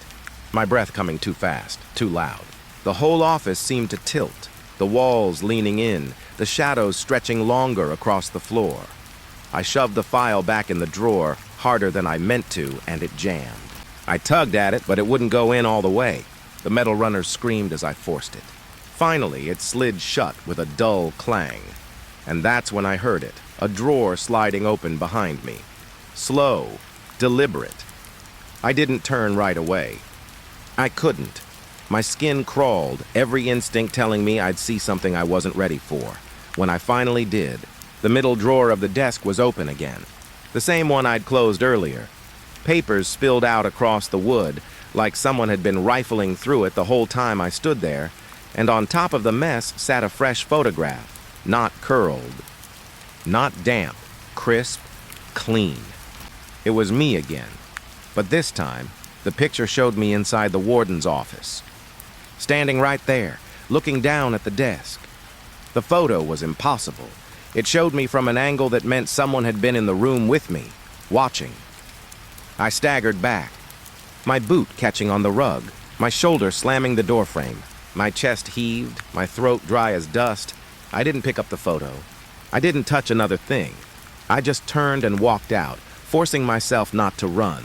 my breath coming too fast, too loud. The whole office seemed to tilt, the walls leaning in, the shadows stretching longer across the floor. I shoved the file back in the drawer, harder than I meant to, and it jammed. I tugged at it, but it wouldn't go in all the way. The metal runners screamed as I forced it. Finally, it slid shut with a dull clang. And that's when I heard it, a drawer sliding open behind me. Slow, deliberate. I didn't turn right away. I couldn't. My skin crawled, every instinct telling me I'd see something I wasn't ready for. When I finally did, the middle drawer of the desk was open again. The same one I'd closed earlier. Papers spilled out across the wood, like someone had been rifling through it the whole time I stood there, and on top of the mess sat a fresh photograph, not curled, not damp, crisp, clean. It was me again, but this time, the picture showed me inside the warden's office. Standing right there, looking down at the desk. The photo was impossible. It showed me from an angle that meant someone had been in the room with me, watching. I staggered back, my boot catching on the rug, my shoulder slamming the doorframe. My chest heaved, my throat dry as dust. I didn't pick up the photo. I didn't touch another thing. I just turned and walked out, forcing myself not to run,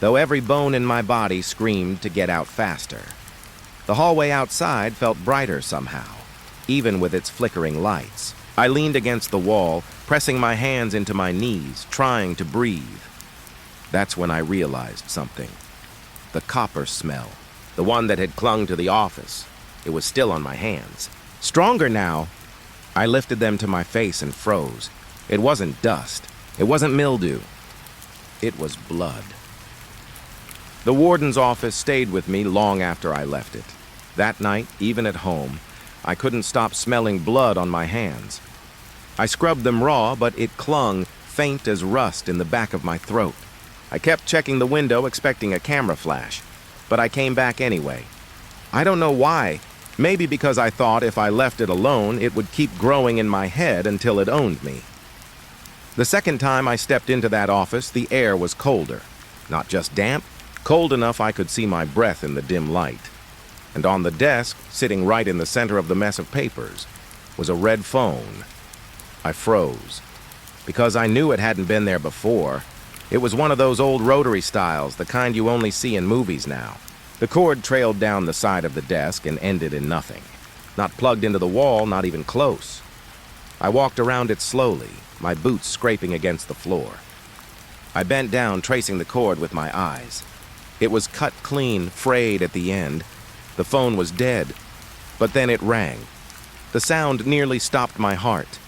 though every bone in my body screamed to get out faster. The hallway outside felt brighter somehow, even with its flickering lights. I leaned against the wall, pressing my hands into my knees, trying to breathe. That's when I realized something. The copper smell, the one that had clung to the office. It was still on my hands. Stronger now. I lifted them to my face and froze. It wasn't dust. It wasn't mildew. It was blood. The warden's office stayed with me long after I left it. That night, even at home, I couldn't stop smelling blood on my hands. I scrubbed them raw, but it clung, faint as rust, in the back of my throat. I kept checking the window, expecting a camera flash, but I came back anyway. I don't know why. Maybe because I thought if I left it alone, it would keep growing in my head until it owned me. The second time I stepped into that office, the air was colder. Not just damp, cold enough I could see my breath in the dim light. And on the desk, sitting right in the center of the mess of papers, was a red phone. I froze, because I knew it hadn't been there before. It was one of those old rotary styles, the kind you only see in movies now. The cord trailed down the side of the desk and ended in nothing. Not plugged into the wall, not even close. I walked around it slowly, my boots scraping against the floor. I bent down, tracing the cord with my eyes. It was cut clean, frayed at the end. The phone was dead, but then it rang. The sound nearly stopped my heart.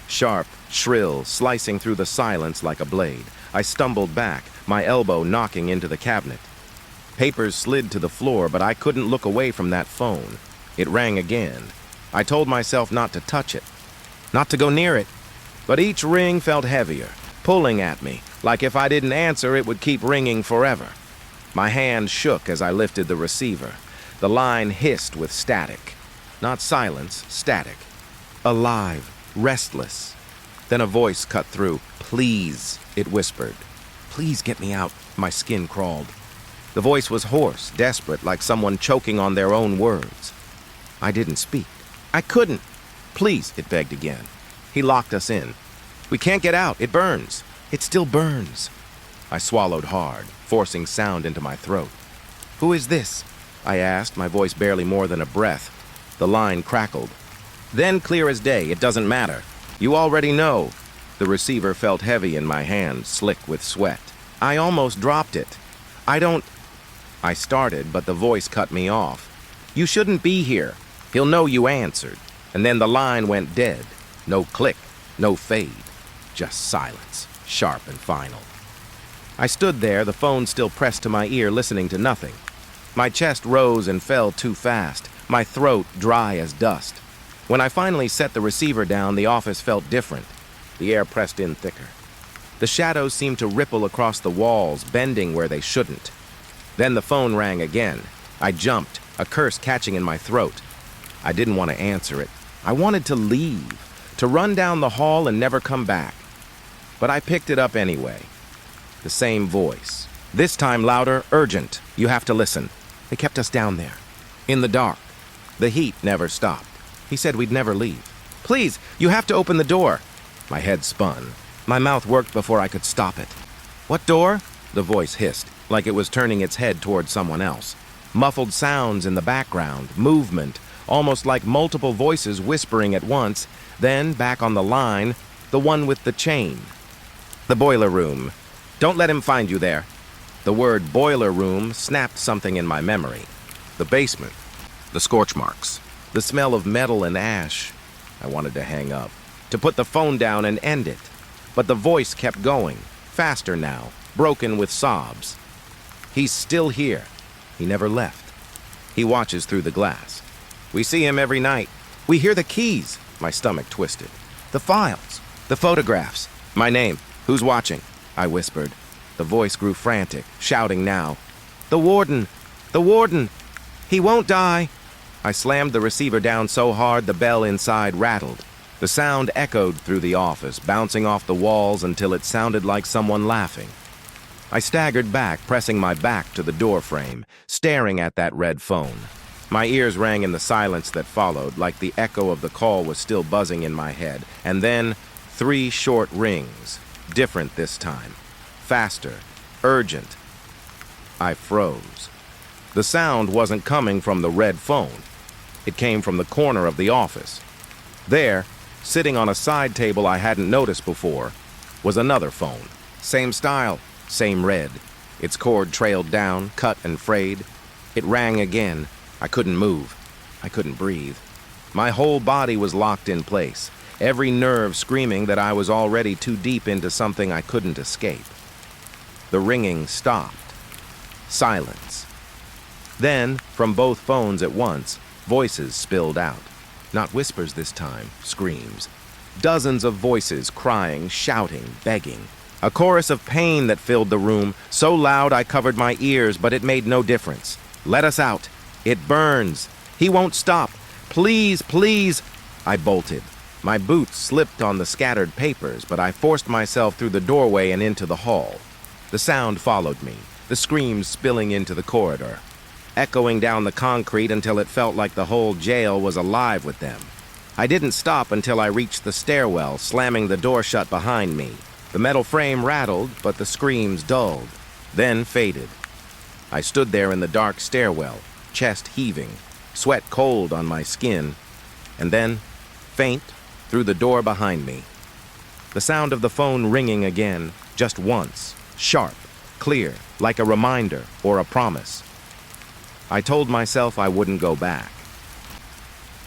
Sharp, shrill, slicing through the silence like a blade. I stumbled back, my elbow knocking into the cabinet. Papers slid to the floor, but I couldn't look away from that phone. It rang again. I told myself not to touch it, not to go near it, but each ring felt heavier, pulling at me, like if I didn't answer, it would keep ringing forever. My hand shook as I lifted the receiver. The The line hissed with static. Not silence, static. Alive, restless. Then a voice cut through. "Please," it whispered. "Please get me out." My skin crawled. The voice was hoarse, desperate, like someone choking on their own words. I didn't speak. I couldn't. "Please," it begged again. He locked us in. "We can't get out. It burns. It still burns." I swallowed hard, forcing sound into my throat. "Who is this?" I asked, my voice barely more than a breath. The line crackled. Then, clear as day, "It doesn't matter. You already know." The receiver felt heavy in my hand, slick with sweat. I almost dropped it. I started, but the voice cut me off. "You shouldn't be here. He'll know you answered." And then the line went dead. No click, no fade. Just silence, sharp and final. I stood there, the phone still pressed to my ear, listening to nothing. My chest rose and fell too fast, my throat dry as dust. When I finally set the receiver down, the office felt different. The air pressed in thicker. The shadows seemed to ripple across the walls, bending where they shouldn't. Then the phone rang again. I jumped, a curse catching in my throat. I didn't want to answer it. I wanted to leave, to run down the hall and never come back. But I picked it up anyway. The same voice. This time louder, urgent. "You have to listen." They kept us down there, in the dark. The heat never stopped. He said we'd never leave. "Please, you have to open the door." My head spun. My mouth worked before I could stop it. "What door?" The voice hissed, like it was turning its head toward someone else. Muffled sounds in the background, movement, almost like multiple voices whispering at once. Then, back on the line, the one with the chain. "The boiler room. Don't let him find you there." The word boiler room snapped something in my memory. The basement. The scorch marks. The smell of metal and ash. I wanted to hang up, to put the phone down and end it. But the voice kept going, faster now, broken with sobs. "He's still here. He never left. He watches through the glass. We see him every night. We hear the keys." My stomach twisted. "The files. The photographs. My name. Who's watching?" I whispered. The voice grew frantic, shouting now. "The warden! The warden! He won't die!" I slammed the receiver down so hard the bell inside rattled. The sound echoed through the office, bouncing off the walls until it sounded like someone laughing. I staggered back, pressing my back to the door frame, staring at that red phone. My ears rang in the silence that followed, like the echo of the call was still buzzing in my head. And then 3 short rings, different this time. Faster, urgent. I froze. The sound wasn't coming from the red phone. It came from the corner of the office. There, sitting on a side table I hadn't noticed before, was another phone. Same style, same red. Its cord trailed down, cut and frayed. It rang again. I couldn't move. I couldn't breathe. My whole body was locked in place, every nerve screaming that I was already too deep into something I couldn't escape. The ringing stopped. Silence. Then, from both phones at once, voices spilled out. Not whispers this time, screams. Dozens of voices crying, shouting, begging. A chorus of pain that filled the room, so loud I covered my ears, but it made no difference. "Let us out. It burns. He won't stop. Please, please." I bolted. My boots slipped on the scattered papers, but I forced myself through the doorway and into the hall. The sound followed me, the screams spilling into the corridor, echoing down the concrete until it felt like the whole jail was alive with them. I didn't stop until I reached the stairwell, slamming the door shut behind me. The metal frame rattled, but the screams dulled, then faded. I stood there in the dark stairwell, chest heaving, sweat cold on my skin, and then, faint, through the door behind me. The sound of the phone ringing again, just once, sharp, clear, like a reminder or a promise. I told myself I wouldn't go back.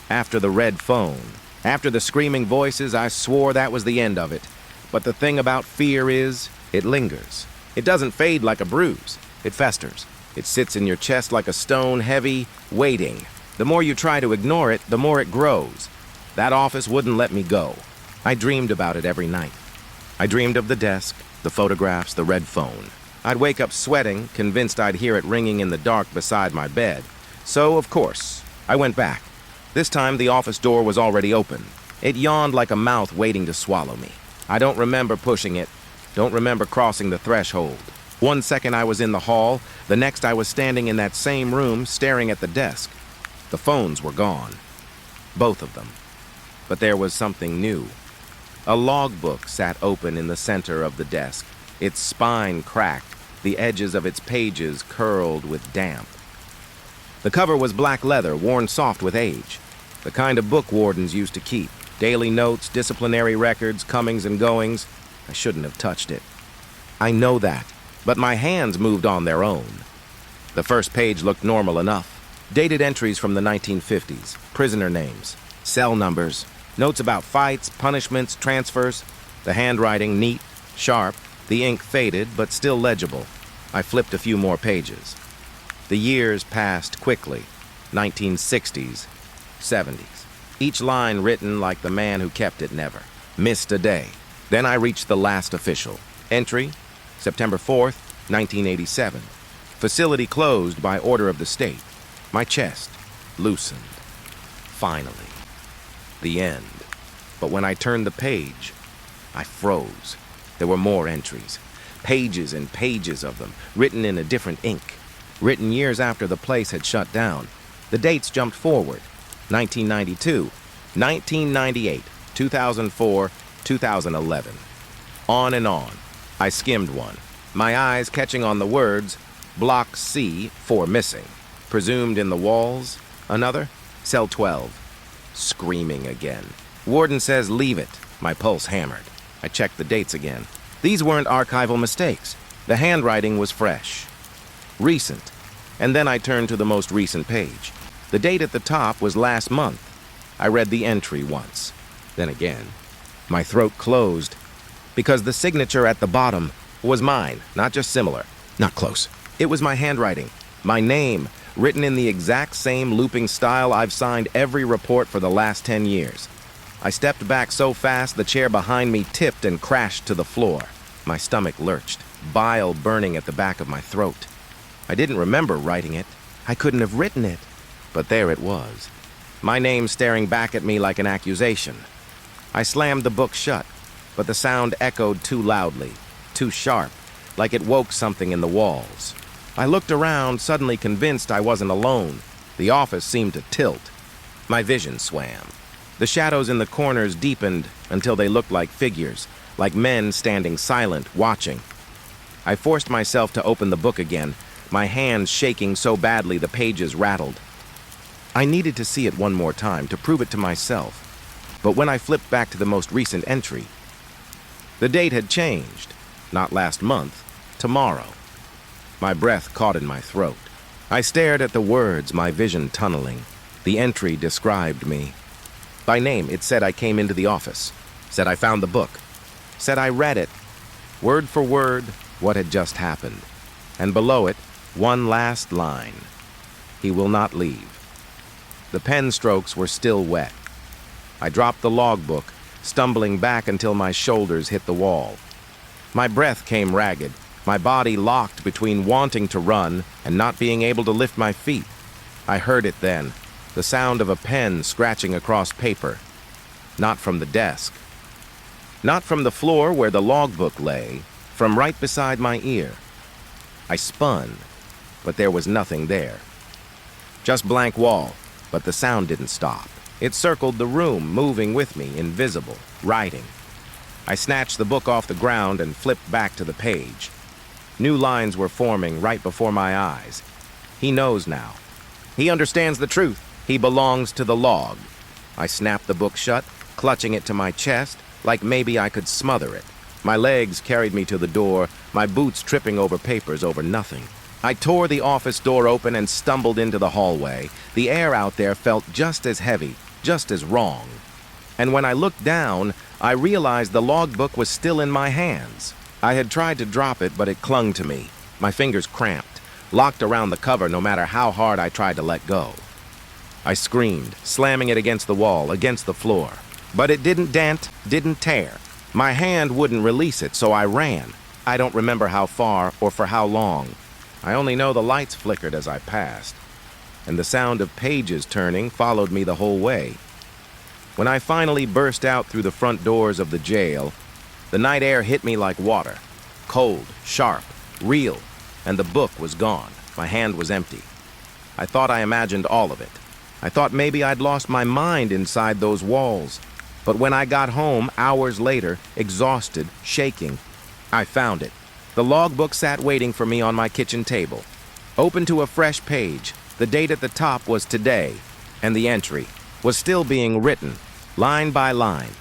After the red phone, after the screaming voices, I swore that was the end of it. But the thing about fear is, it lingers. It doesn't fade like a bruise. It festers. It sits in your chest like a stone, heavy, waiting. The more you try to ignore it, the more it grows. That office wouldn't let me go. I dreamed about it every night. I dreamed of the desk, the photographs, the red phone. I'd wake up sweating, convinced I'd hear it ringing in the dark beside my bed. So, of course, I went back. This time, the office door was already open. It yawned like a mouth waiting to swallow me. I don't remember pushing it, don't remember crossing the threshold. 1 second I was in the hall, the next I was standing in that same room staring at the desk. The phones were gone. Both of them. But there was something new. A logbook sat open in the center of the desk, its spine cracked, the edges of its pages curled with damp. The cover was black leather, worn soft with age, the kind of book wardens used to keep. Daily notes, disciplinary records, comings and goings. I shouldn't have touched it. I know that, but my hands moved on their own. The first page looked normal enough. Dated entries from the 1950s, prisoner names, cell numbers, notes about fights, punishments, transfers. The handwriting neat, sharp, the ink faded but still legible. I flipped a few more pages. The years passed quickly. 1960s, 70s. Each line written like the man who kept it never. Missed a day. Then I reached the last official. Entry, September 4th, 1987. Facility closed by order of the state. My chest loosened. Finally. The end. But when I turned the page, I froze. There were more entries. Pages and pages of them, written in a different ink. Written years after the place had shut down. The dates jumped forward. 1992, 1998, 2004, 2011. On and on. I skimmed one, my eyes catching on the words, Block C, 4 missing. Presumed in the walls. Another, Cell 12. Screaming again. Warden says leave it. My pulse hammered. I checked the dates again. These weren't archival mistakes. The handwriting was fresh. Recent. And then I turned to the most recent page. The date at the top was last month. I read the entry once. Then again. My throat closed because the signature at the bottom was mine, not just similar. Not close. It was my handwriting. My name, written in the exact same looping style I've signed every report for the last 10 years. I stepped back so fast the chair behind me tipped and crashed to the floor. My stomach lurched, bile burning at the back of my throat. I didn't remember writing it. I couldn't have written it. But there it was. My name staring back at me like an accusation. I slammed the book shut, but the sound echoed too loudly, too sharp, like it woke something in the walls. I looked around, suddenly convinced I wasn't alone. The office seemed to tilt. My vision swam. The shadows in the corners deepened until they looked like figures, like men standing silent, watching. I forced myself to open the book again, my hands shaking so badly the pages rattled. I needed to see it one more time to prove it to myself. But when I flipped back to the most recent entry, the date had changed. Not last month, tomorrow. My breath caught in my throat. I stared at the words, my vision tunneling. The entry described me. By name, it said I came into the office. Said I found the book. Said I read it. Word for word, what had just happened. And below it, one last line. He will not leave. The pen strokes were still wet. I dropped the logbook, stumbling back until my shoulders hit the wall. My breath came ragged, my body locked between wanting to run and not being able to lift my feet. I heard it then, the sound of a pen scratching across paper. Not from the desk. Not from the floor where the logbook lay, from right beside my ear. I spun, but there was nothing there. Just blank wall, but the sound didn't stop. It circled the room, moving with me, invisible, writing. I snatched the book off the ground and flipped back to the page. New lines were forming right before my eyes. He knows now. He understands the truth. He belongs to the log. I snapped the book shut, clutching it to my chest, like maybe I could smother it. My legs carried me to the door, my boots tripping over papers over nothing. I tore the office door open and stumbled into the hallway. The air out there felt just as heavy, just as wrong. And when I looked down, I realized the logbook was still in my hands. I had tried to drop it, but it clung to me. My fingers cramped, locked around the cover no matter how hard I tried to let go. I screamed, slamming it against the wall, against the floor. But it didn't dent, didn't tear. My hand wouldn't release it, so I ran. I don't remember how far or for how long. I only know the lights flickered as I passed. and the sound of pages turning followed me the whole way. When I finally burst out through the front doors of the jail, the night air hit me like water. Cold, sharp, real, and the book was gone. My hand was empty. I thought I imagined all of it. I thought maybe I'd lost my mind inside those walls. But when I got home, hours later, exhausted, shaking, I found it. The logbook sat waiting for me on my kitchen table. Open to a fresh page, the date at the top was today, and the entry was still being written, line by line,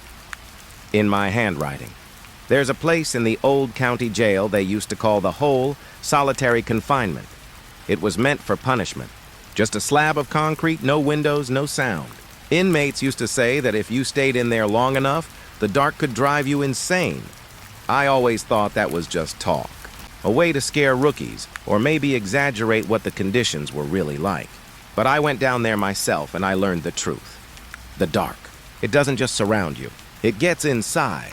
in my handwriting. There's a place in the old county jail they used to call the hole solitary confinement. It was meant for punishment. Just a slab of concrete, no windows, no sound. Inmates used to say that if you stayed in there long enough, the dark could drive you insane. I always thought that was just talk, a way to scare rookies, or maybe exaggerate what the conditions were really like. But I went down there myself and I learned the truth. The dark. It doesn't just surround you. It gets inside.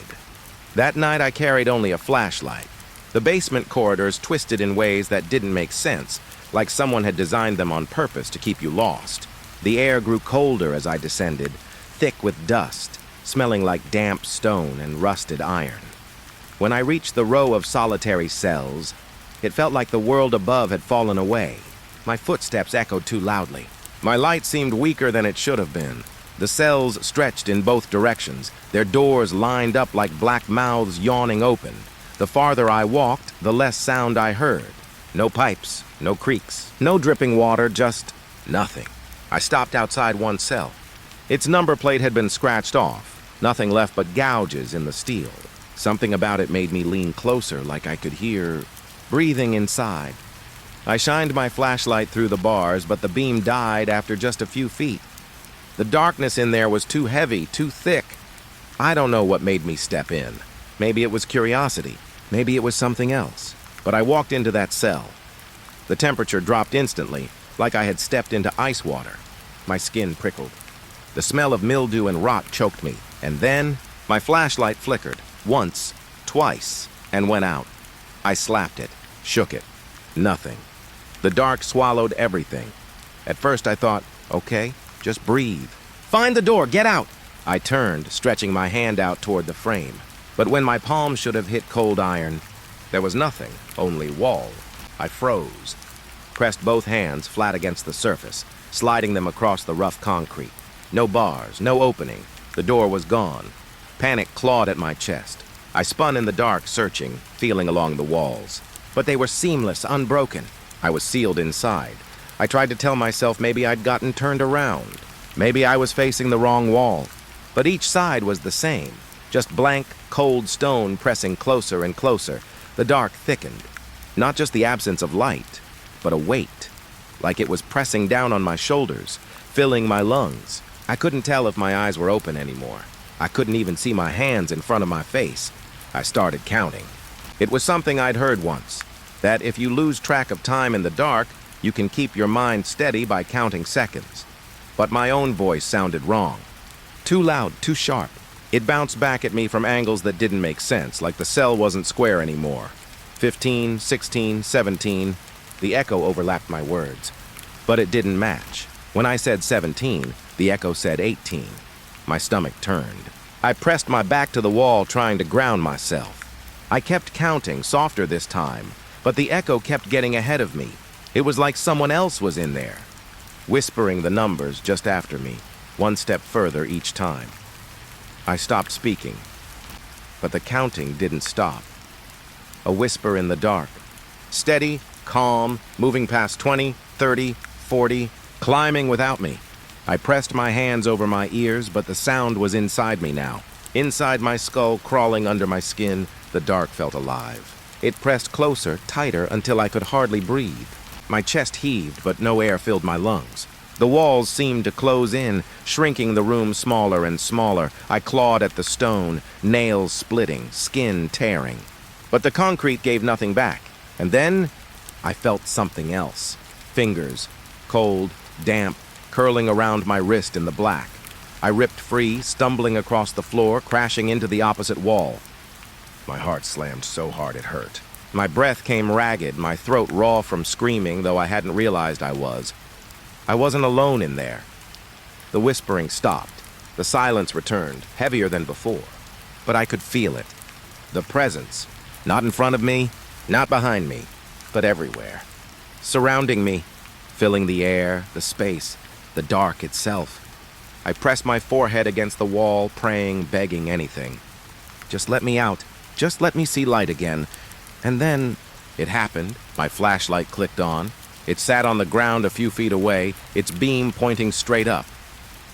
That night I carried only a flashlight. The basement corridors twisted in ways that didn't make sense, like someone had designed them on purpose to keep you lost. The air grew colder as I descended, thick with dust, smelling like damp stone and rusted iron. When I reached the row of solitary cells, it felt like the world above had fallen away. My footsteps echoed too loudly. My light seemed weaker than it should have been. The cells stretched in both directions, their doors lined up like black mouths yawning open. The farther I walked, the less sound I heard. No pipes, no creaks, no dripping water, just nothing. I stopped outside one cell. Its number plate had been scratched off, nothing left but gouges in the steel. Something about it made me lean closer, like I could hear breathing inside. I shined my flashlight through the bars, but the beam died after just a few feet. The darkness in there was too heavy, too thick. I don't know what made me step in. Maybe it was curiosity. Maybe it was something else. But I walked into that cell. The temperature dropped instantly, like I had stepped into ice water. My skin prickled. The smell of mildew and rot choked me. And then my flashlight flickered. Once, twice, and went out. I slapped it, shook it. Nothing. The dark swallowed everything. At first I thought, okay, just breathe. Find the door, get out! I turned, stretching my hand out toward the frame. But when my palm should have hit cold iron, there was nothing, only wall. I froze, pressed both hands flat against the surface, sliding them across the rough concrete. No bars, no opening. The door was gone. Panic clawed at my chest. I spun in the dark, searching, feeling along the walls. But they were seamless, unbroken. I was sealed inside. I tried to tell myself maybe I'd gotten turned around. Maybe I was facing the wrong wall. But each side was the same. Just blank, cold stone pressing closer and closer. The dark thickened. Not just the absence of light, but a weight. Like it was pressing down on my shoulders, filling my lungs. I couldn't tell if my eyes were open anymore. I couldn't even see my hands in front of my face. I started counting. It was something I'd heard once, that if you lose track of time in the dark, you can keep your mind steady by counting seconds. But my own voice sounded wrong. Too loud, too sharp. It bounced back at me from angles that didn't make sense, like the cell wasn't square anymore. 15, 16, 17. The echo overlapped my words. But it didn't match. When I said 17, the echo said 18. My stomach turned. I pressed my back to the wall, trying to ground myself. I kept counting, softer this time, but the echo kept getting ahead of me. It was like someone else was in there, whispering the numbers just after me, one step further each time. I stopped speaking, but the counting didn't stop. A whisper in the dark. Steady, calm, moving past 20, 30, 40, climbing without me. I pressed my hands over my ears, but the sound was inside me now. Inside my skull, crawling under my skin, the dark felt alive. It pressed closer, tighter, until I could hardly breathe. My chest heaved, but no air filled my lungs. The walls seemed to close in, shrinking the room smaller and smaller. I clawed at the stone, nails splitting, skin tearing. But the concrete gave nothing back. And then I felt something else. Fingers, cold, damp, curling around my wrist in the black. I ripped free, stumbling across the floor, crashing into the opposite wall. My heart slammed so hard it hurt. My breath came ragged, my throat raw from screaming, though I hadn't realized I was. I wasn't alone in there. The whispering stopped. The silence returned, heavier than before. But I could feel it. The presence. Not in front of me, not behind me, but everywhere. Surrounding me, filling the air, the space, the dark itself. I pressed my forehead against the wall, praying, begging anything. Just let me out. Just let me see light again. And then it happened. My flashlight clicked on. It sat on the ground a few feet away, its beam pointing straight up.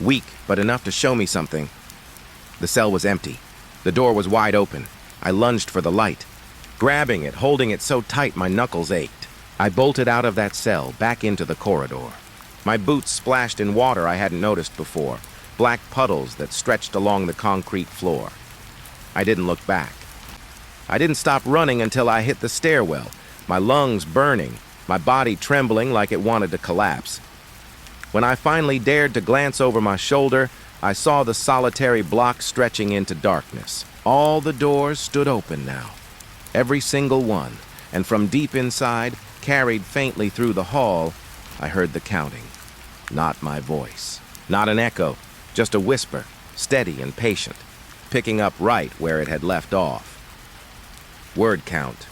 Weak, but enough to show me something. The cell was empty. The door was wide open. I lunged for the light. Grabbing it, holding it so tight my knuckles ached. I bolted out of that cell, back into the corridor. My boots splashed in water I hadn't noticed before, black puddles that stretched along the concrete floor. I didn't look back. I didn't stop running until I hit the stairwell, my lungs burning, my body trembling like it wanted to collapse. When I finally dared to glance over my shoulder, I saw the solitary block stretching into darkness. All the doors stood open now, every single one, and from deep inside, carried faintly through the hall, I heard the counting. Not my voice, not an echo, just a whisper, steady and patient, picking up right where it had left off. Word count,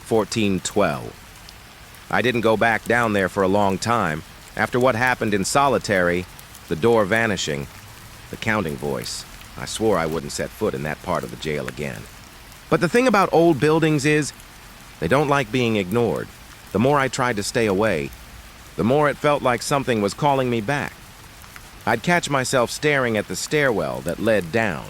1412. I didn't go back down there for a long time. After what happened in solitary, the door vanishing, the counting voice, I swore I wouldn't set foot in that part of the jail again. But the thing about old buildings is, they don't like being ignored. The more I tried to stay away, the more it felt like something was calling me back. I'd catch myself staring at the stairwell that led down,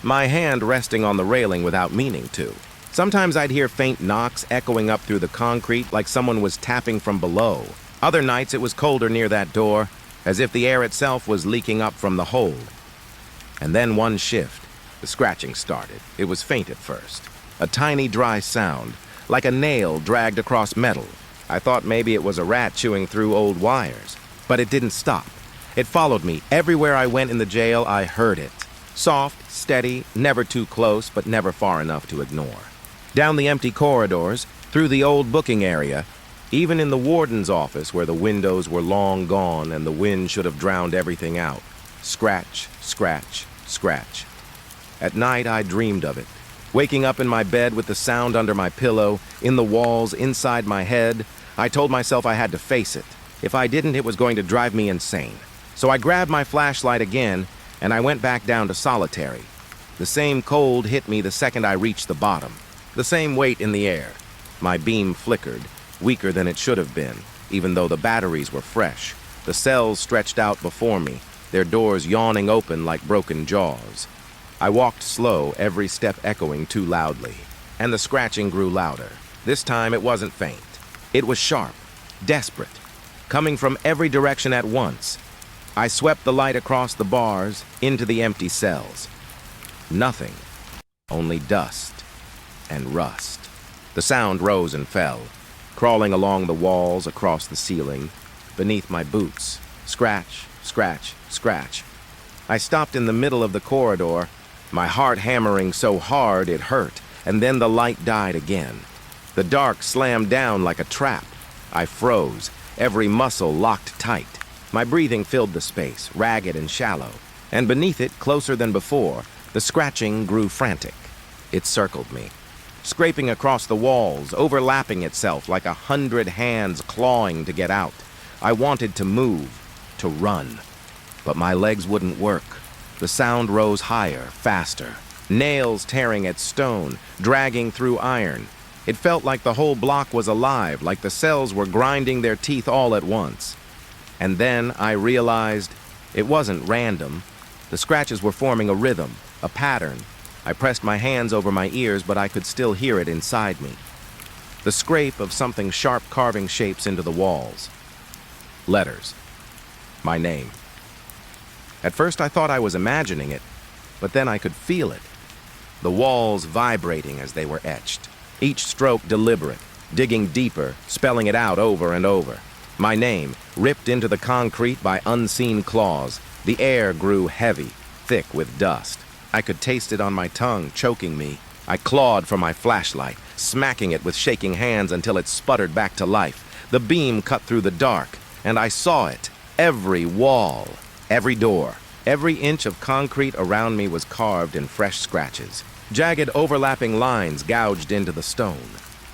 my hand resting on the railing without meaning to. Sometimes I'd hear faint knocks echoing up through the concrete like someone was tapping from below. Other nights it was colder near that door, as if the air itself was leaking up from the hold. And then one shift, the scratching started. It was faint at first, a tiny dry sound, like a nail dragged across metal. I thought maybe it was a rat chewing through old wires, but it didn't stop. It followed me. Everywhere I went in the jail, I heard it. Soft, steady, never too close, but never far enough to ignore. Down the empty corridors, through the old booking area, even in the warden's office where the windows were long gone and the wind should have drowned everything out. Scratch, scratch, scratch. At night, I dreamed of it. Waking up in my bed with the sound under my pillow, in the walls, inside my head, I told myself I had to face it. If I didn't, it was going to drive me insane. So I grabbed my flashlight again, and I went back down to solitary. The same cold hit me the second I reached the bottom. The same weight in the air. My beam flickered, weaker than it should have been, even though the batteries were fresh. The cells stretched out before me, their doors yawning open like broken jaws. I walked slow, every step echoing too loudly, and the scratching grew louder. This time it wasn't faint. It was sharp, desperate, coming from every direction at once. I swept the light across the bars, into the empty cells. Nothing, only dust and rust. The sound rose and fell, crawling along the walls, across the ceiling, beneath my boots. Scratch, scratch, scratch. I stopped in the middle of the corridor, my heart hammering so hard it hurt, and then the light died again. The dark slammed down like a trap. I froze, every muscle locked tight. My breathing filled the space, ragged and shallow, and beneath it, closer than before, the scratching grew frantic. It circled me, scraping across the walls, overlapping itself like 100 hands clawing to get out. I wanted to move, to run, but my legs wouldn't work. The sound rose higher, faster, nails tearing at stone, dragging through iron. It felt like the whole block was alive, like the cells were grinding their teeth all at once. And then I realized it wasn't random. The scratches were forming a rhythm, a pattern. I pressed my hands over my ears, but I could still hear it inside me. The scrape of something sharp carving shapes into the walls. Letters. My name. At first I thought I was imagining it, but then I could feel it. The walls vibrating as they were etched. Each stroke deliberate, digging deeper, spelling it out over and over. My name, ripped into the concrete by unseen claws. The air grew heavy, thick with dust. I could taste it on my tongue, choking me. I clawed for my flashlight, smacking it with shaking hands until it sputtered back to life. The beam cut through the dark, and I saw it. Every wall, every door, every inch of concrete around me was carved in fresh scratches. Jagged overlapping lines gouged into the stone.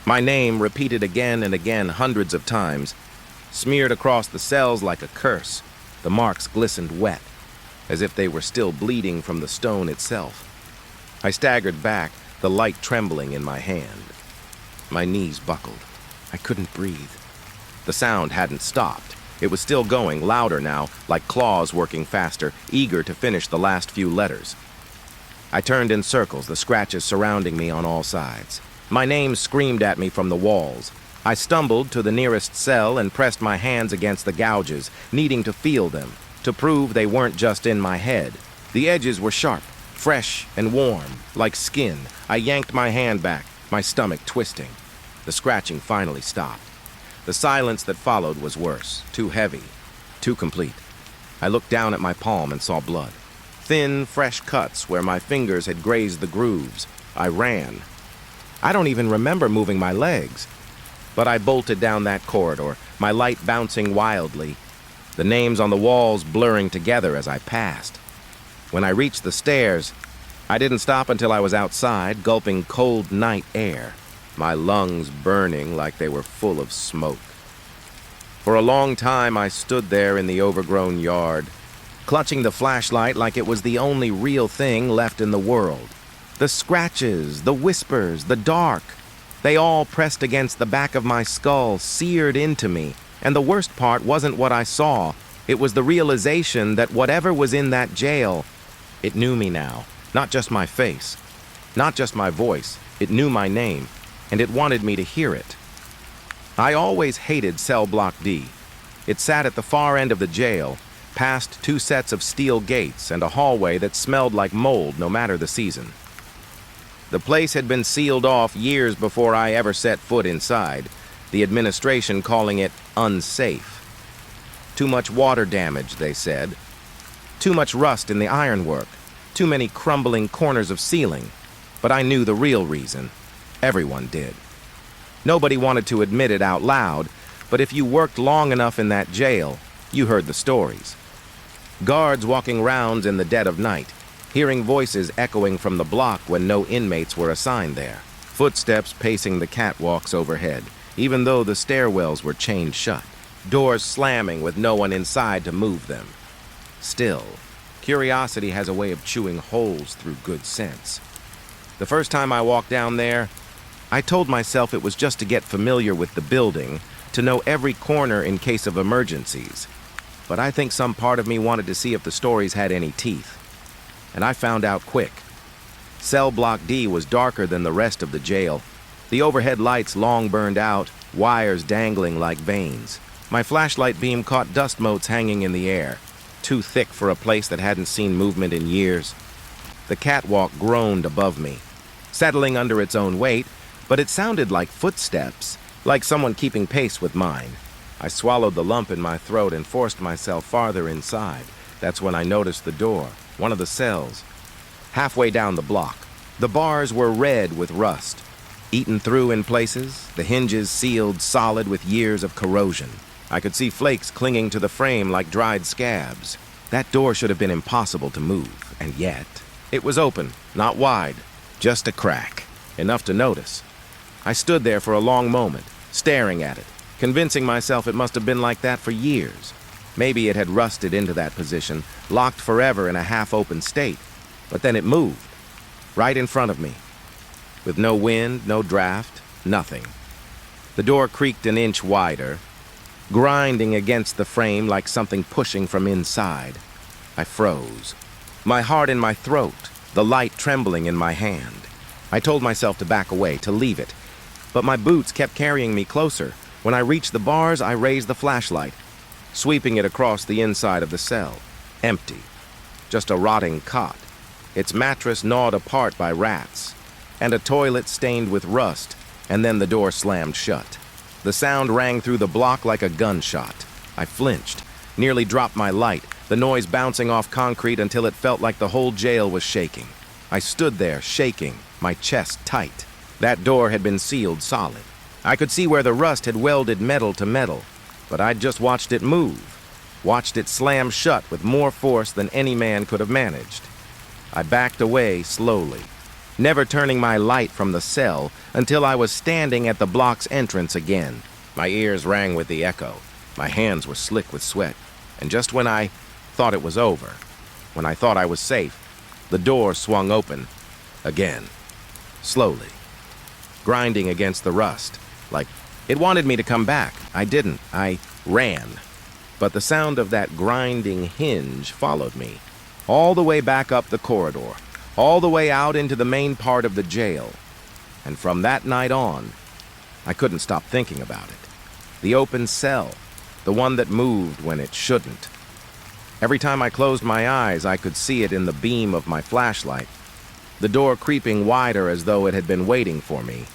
My name, repeated again and again hundreds of times, smeared across the cells like a curse. The marks glistened wet, as if they were still bleeding from the stone itself. I staggered back, the light trembling in my hand. My knees buckled. I couldn't breathe. The sound hadn't stopped. It was still going, louder now, like claws working faster, eager to finish the last few letters. I turned in circles, the scratches surrounding me on all sides. My name screamed at me from the walls. I stumbled to the nearest cell and pressed my hands against the gouges, needing to feel them, to prove they weren't just in my head. The edges were sharp, fresh and warm, like skin. I yanked my hand back, my stomach twisting. The scratching finally stopped. The silence that followed was worse, too heavy, too complete. I looked down at my palm and saw blood. Thin, fresh cuts where my fingers had grazed the grooves. I ran. I don't even remember moving my legs. But I bolted down that corridor, my light bouncing wildly, the names on the walls blurring together as I passed. When I reached the stairs, I didn't stop until I was outside, gulping cold night air, my lungs burning like they were full of smoke. For a long time, I stood there in the overgrown yard, clutching the flashlight like it was the only real thing left in the world. The scratches, the whispers, the dark, they all pressed against the back of my skull, seared into me. And the worst part wasn't what I saw. It was the realization that whatever was in that jail, it knew me now. Not just my face, not just my voice. It knew my name, and it wanted me to hear it. I always hated Cell Block D. It sat at the far end of the jail, past 2 sets of steel gates and a hallway that smelled like mold no matter the season. The place had been sealed off years before I ever set foot inside, the administration calling it unsafe. Too much water damage, they said. Too much rust in the ironwork. Too many crumbling corners of ceiling. But I knew the real reason. Everyone did. Nobody wanted to admit it out loud, but if you worked long enough in that jail, you heard the stories. Guards walking rounds in the dead of night, hearing voices echoing from the block when no inmates were assigned there. Footsteps pacing the catwalks overhead, even though the stairwells were chained shut. Doors slamming with no one inside to move them. Still, curiosity has a way of chewing holes through good sense. The first time I walked down there, I told myself it was just to get familiar with the building, to know every corner in case of emergencies. But I think some part of me wanted to see if the stories had any teeth. And I found out quick. Cell Block D was darker than the rest of the jail. The overhead lights long burned out, wires dangling like veins. My flashlight beam caught dust motes hanging in the air, too thick for a place that hadn't seen movement in years. The catwalk groaned above me, settling under its own weight, but it sounded like footsteps, like someone keeping pace with mine. I swallowed the lump in my throat and forced myself farther inside. That's when I noticed the door, one of the cells, halfway down the block. The bars were red with rust, eaten through in places, the hinges sealed solid with years of corrosion. I could see flakes clinging to the frame like dried scabs. That door should have been impossible to move, and yet it was open, not wide, just a crack, enough to notice. I stood there for a long moment, staring at it, convincing myself it must have been like that for years. Maybe it had rusted into that position, locked forever in a half-open state. But then it moved, right in front of me. With no wind, no draft, nothing. The door creaked an inch wider, grinding against the frame like something pushing from inside. I froze, my heart in my throat, the light trembling in my hand. I told myself to back away, to leave it. But my boots kept carrying me closer. When I reached the bars, I raised the flashlight, sweeping it across the inside of the cell. Empty. Just a rotting cot, its mattress gnawed apart by rats, and a toilet stained with rust, and then the door slammed shut. The sound rang through the block like a gunshot. I flinched, nearly dropped my light, the noise bouncing off concrete until it felt like the whole jail was shaking. I stood there, shaking, my chest tight. That door had been sealed solid. I could see where the rust had welded metal to metal, but I'd just watched it move. watched it slam shut with more force than any man could have managed. I backed away slowly, never turning my light from the cell until I was standing at the block's entrance again. My ears rang with the echo. My hands were slick with sweat. And just when I thought it was over, when I thought I was safe, the door swung open again, slowly, grinding against the rust, like it wanted me to come back. I didn't. I ran. But the sound of that grinding hinge followed me, all the way back up the corridor, all the way out into the main part of the jail. And from that night on, I couldn't stop thinking about it. The open cell, the one that moved when it shouldn't. Every time I closed my eyes, I could see it in the beam of my flashlight, the door creeping wider as though it had been waiting for me,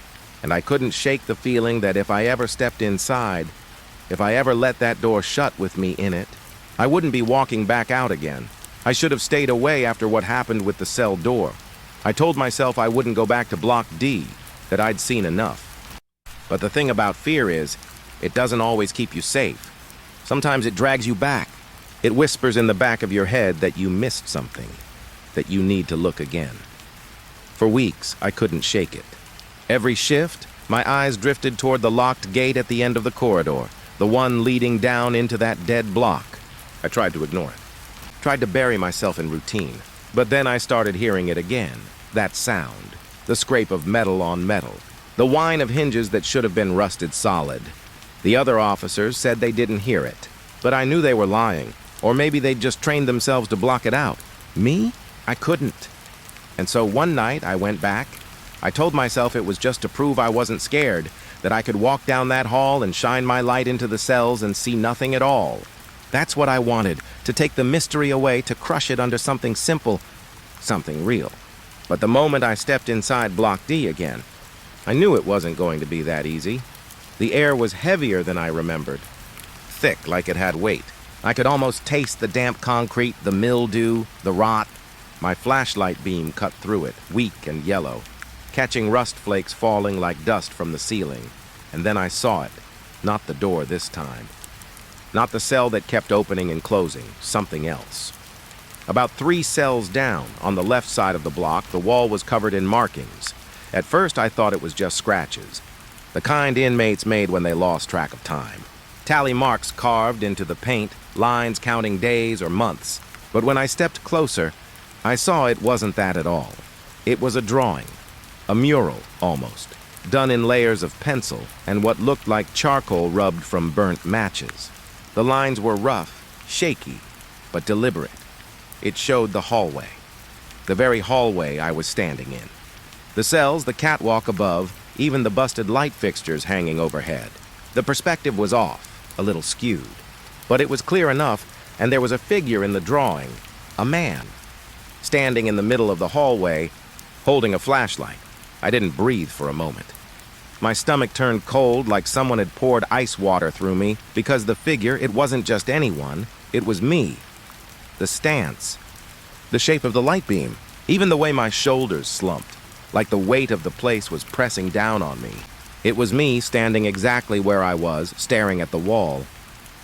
and I couldn't shake the feeling that if I ever stepped inside, if I ever let that door shut with me in it, I wouldn't be walking back out again. I should have stayed away after what happened with the cell door. I told myself I wouldn't go back to Block D, that I'd seen enough. But the thing about fear is, it doesn't always keep you safe. Sometimes it drags you back. It whispers in the back of your head that you missed something, that you need to look again. For weeks, I couldn't shake it. Every shift, my eyes drifted toward the locked gate at the end of the corridor, the one leading down into that dead block. I tried to ignore it, tried to bury myself in routine. But then I started hearing it again, that sound, the scrape of metal on metal, the whine of hinges that should have been rusted solid. The other officers said they didn't hear it, but I knew they were lying, or maybe they'd just trained themselves to block it out. Me? I couldn't. And so one night I went back. I told myself it was just to prove I wasn't scared, that I could walk down that hall and shine my light into the cells and see nothing at all. That's what I wanted, to take the mystery away, to crush it under something simple, something real. But the moment I stepped inside Block D again, I knew it wasn't going to be that easy. The air was heavier than I remembered, thick like it had weight. I could almost taste the damp concrete, the mildew, the rot. My flashlight beam cut through it, weak and yellow, catching rust flakes falling like dust from the ceiling. And then I saw it, not the door this time. Not the cell that kept opening and closing, something else. About 3 cells down, on the left side of the block, the wall was covered in markings. At first I thought it was just scratches, the kind inmates made when they lost track of time. Tally marks carved into the paint, lines counting days or months. But when I stepped closer, I saw it wasn't that at all. It was a drawing, a mural almost, done in layers of pencil and what looked like charcoal rubbed from burnt matches. The lines were rough, shaky, but deliberate. It showed the hallway, the very hallway I was standing in. The cells, the catwalk above, even the busted light fixtures hanging overhead. The perspective was off, a little skewed, but it was clear enough, and there was a figure in the drawing, a man, standing in the middle of the hallway, holding a flashlight. I didn't breathe for a moment. My stomach turned cold like someone had poured ice water through me, because the figure, it wasn't just anyone, it was me. The stance, the shape of the light beam, even the way my shoulders slumped, like the weight of the place was pressing down on me. It was me standing exactly where I was, staring at the wall.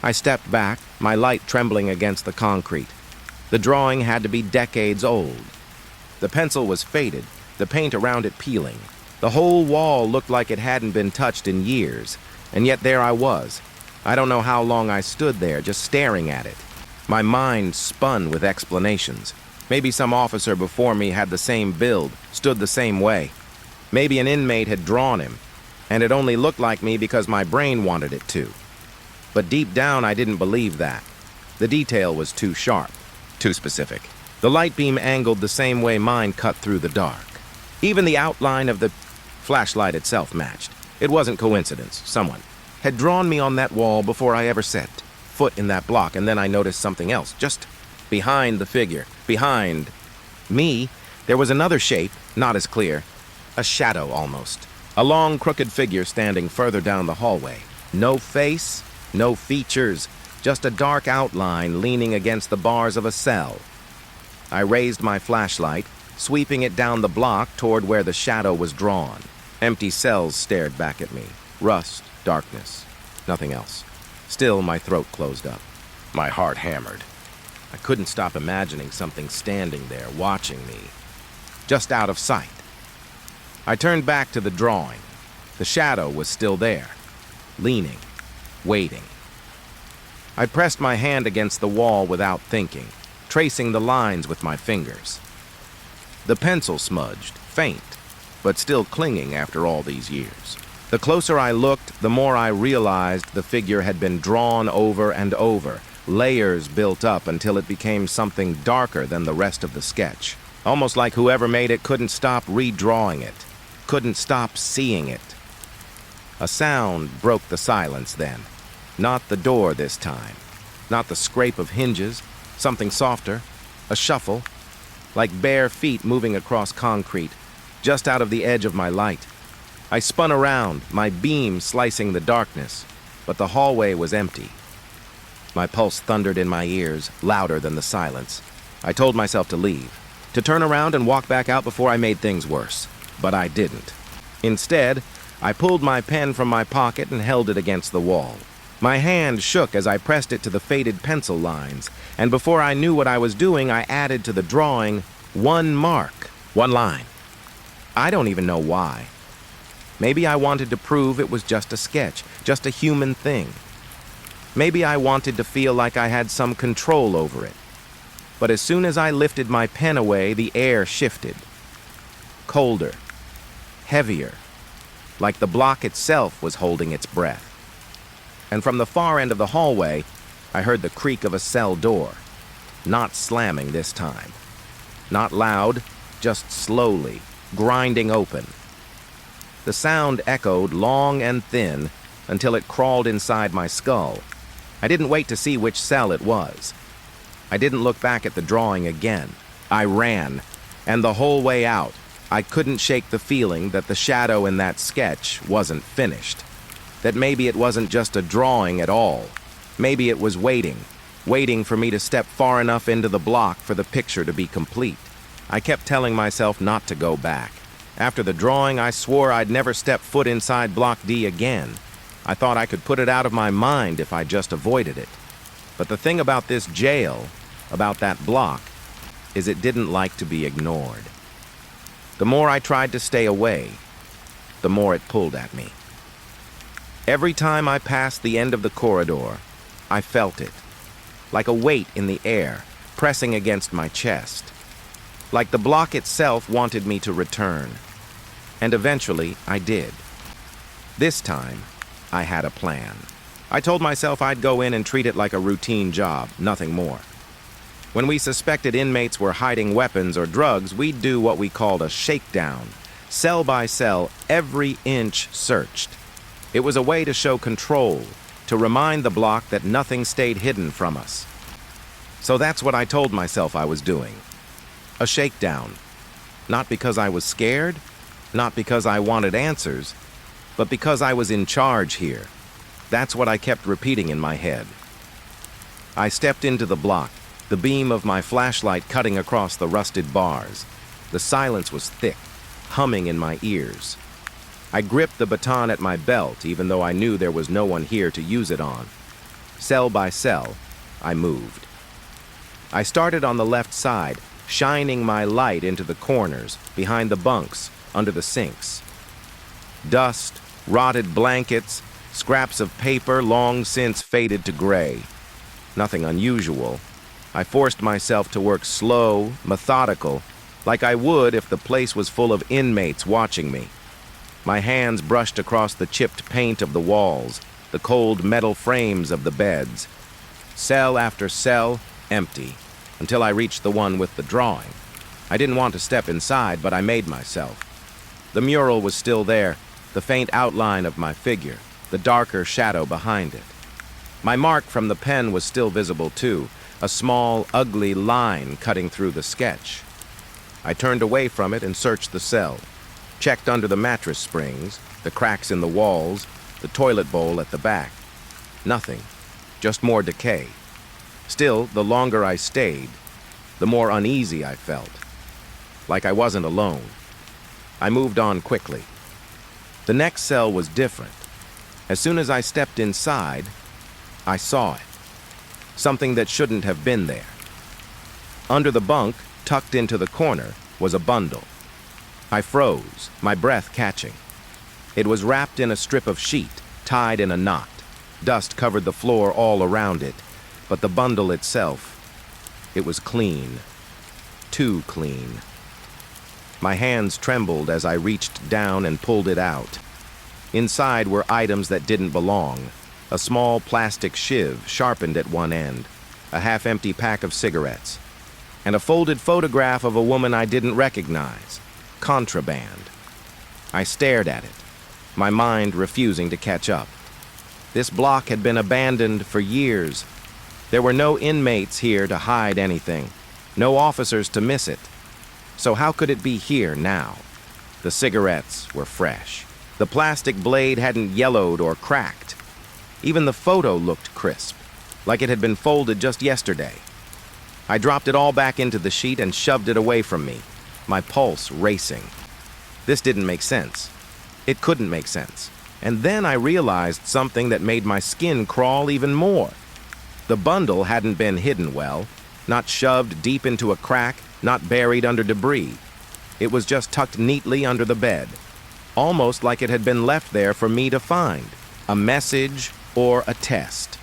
I stepped back, my light trembling against the concrete. The drawing had to be decades old. The pencil was faded, the paint around it peeling. The whole wall looked like it hadn't been touched in years, and yet there I was. I don't know how long I stood there, just staring at it. My mind spun with explanations. Maybe some officer before me had the same build, stood the same way. Maybe an inmate had drawn him, and it only looked like me because my brain wanted it to. But deep down, I didn't believe that. The detail was too sharp, too specific. The light beam angled the same way mine cut through the dark. Even the outline of the flashlight itself matched. It wasn't coincidence. Someone had drawn me on that wall before I ever set foot in that block, and then I noticed something else, just behind the figure, behind me, there was another shape, not as clear, a shadow almost. A long, crooked figure standing further down the hallway. No face, no features, just a dark outline leaning against the bars of a cell. I raised my flashlight, sweeping it down the block toward where the shadow was drawn. Empty cells stared back at me. Rust, darkness, nothing else. Still, my throat closed up. My heart hammered. I couldn't stop imagining something standing there, watching me, just out of sight. I turned back to the drawing. The shadow was still there, leaning, waiting. I pressed my hand against the wall without thinking, tracing the lines with my fingers. The pencil smudged, faint, but still clinging after all these years. The closer I looked, the more I realized the figure had been drawn over and over, layers built up until it became something darker than the rest of the sketch. Almost like whoever made it couldn't stop redrawing it, couldn't stop seeing it. A sound broke the silence then. Not the door this time. Not the scrape of hinges. Something softer. A shuffle. Like bare feet moving across concrete, just out of the edge of my light. I spun around, my beam slicing the darkness, but the hallway was empty. My pulse thundered in my ears, louder than the silence. I told myself to leave, to turn around and walk back out before I made things worse. But I didn't. Instead, I pulled my pen from my pocket and held it against the wall. My hand shook as I pressed it to the faded pencil lines, and before I knew what I was doing, I added to the drawing one mark, one line. I don't even know why. Maybe I wanted to prove it was just a sketch, just a human thing. Maybe I wanted to feel like I had some control over it. But as soon as I lifted my pen away, the air shifted. Colder, heavier, like the block itself was holding its breath. And from the far end of the hallway, I heard the creak of a cell door, not slamming this time. Not loud, just slowly, grinding open. The sound echoed long and thin until it crawled inside my skull. I didn't wait to see which cell it was. I didn't look back at the drawing again. I ran, and the whole way out, I couldn't shake the feeling that the shadow in that sketch wasn't finished. That maybe it wasn't just a drawing at all. Maybe it was waiting for me to step far enough into the block for the picture to be complete. I kept telling myself not to go back. After the drawing, I swore I'd never step foot inside Block D again. I thought I could put it out of my mind if I just avoided it. But the thing about this jail, about that block, is it didn't like to be ignored. The more I tried to stay away, the more it pulled at me. Every time I passed the end of the corridor, I felt it, like a weight in the air, pressing against my chest. Like the block itself wanted me to return. And eventually, I did. This time, I had a plan. I told myself I'd go in and treat it like a routine job, nothing more. When we suspected inmates were hiding weapons or drugs, we'd do what we called a shakedown. Cell by cell, every inch searched. It was a way to show control, to remind the block that nothing stayed hidden from us. So that's what I told myself I was doing. A shakedown. Not because I was scared, not because I wanted answers, but because I was in charge here. That's what I kept repeating in my head. I stepped into the block, the beam of my flashlight cutting across the rusted bars. The silence was thick, humming in my ears. I gripped the baton at my belt, even though I knew there was no one here to use it on. Cell by cell, I moved. I started on the left side, shining my light into the corners, behind the bunks, under the sinks. Dust, rotted blankets, scraps of paper long since faded to gray. Nothing unusual. I forced myself to work slow, methodical, like I would if the place was full of inmates watching me. My hands brushed across the chipped paint of the walls, the cold metal frames of the beds. Cell after cell, empty, until I reached the one with the drawing. I didn't want to step inside, but I made myself. The mural was still there, the faint outline of my figure, the darker shadow behind it. My mark from the pen was still visible too, a small, ugly line cutting through the sketch. I turned away from it and searched the cell. Checked under the mattress springs, the cracks in the walls, the toilet bowl at the back. Nothing, just more decay. Still, the longer I stayed, the more uneasy I felt. Like I wasn't alone. I moved on quickly. The next cell was different. As soon as I stepped inside, I saw it. something that shouldn't have been there. Under the bunk, tucked into the corner, was a bundle. I froze, my breath catching. It was wrapped in a strip of sheet, tied in a knot. Dust covered the floor all around it, but the bundle itself, it was clean. Too clean. My hands trembled as I reached down and pulled it out. Inside were items that didn't belong. A small plastic shiv sharpened at one end, a half-empty pack of cigarettes, and a folded photograph of a woman I didn't recognize. Contraband. I stared at it, my mind refusing to catch up. This block had been abandoned for years. There were no inmates here to hide anything, no officers to miss it. So how could it be here now? The cigarettes were fresh. The plastic blade hadn't yellowed or cracked. Even the photo looked crisp, like it had been folded just yesterday. I dropped it all back into the sheet and shoved it away from me, my pulse racing. This didn't make sense. It couldn't make sense. And then I realized something that made my skin crawl even more. The bundle hadn't been hidden well, not shoved deep into a crack, not buried under debris. It was just tucked neatly under the bed, almost like it had been left there for me to find. A message or a test.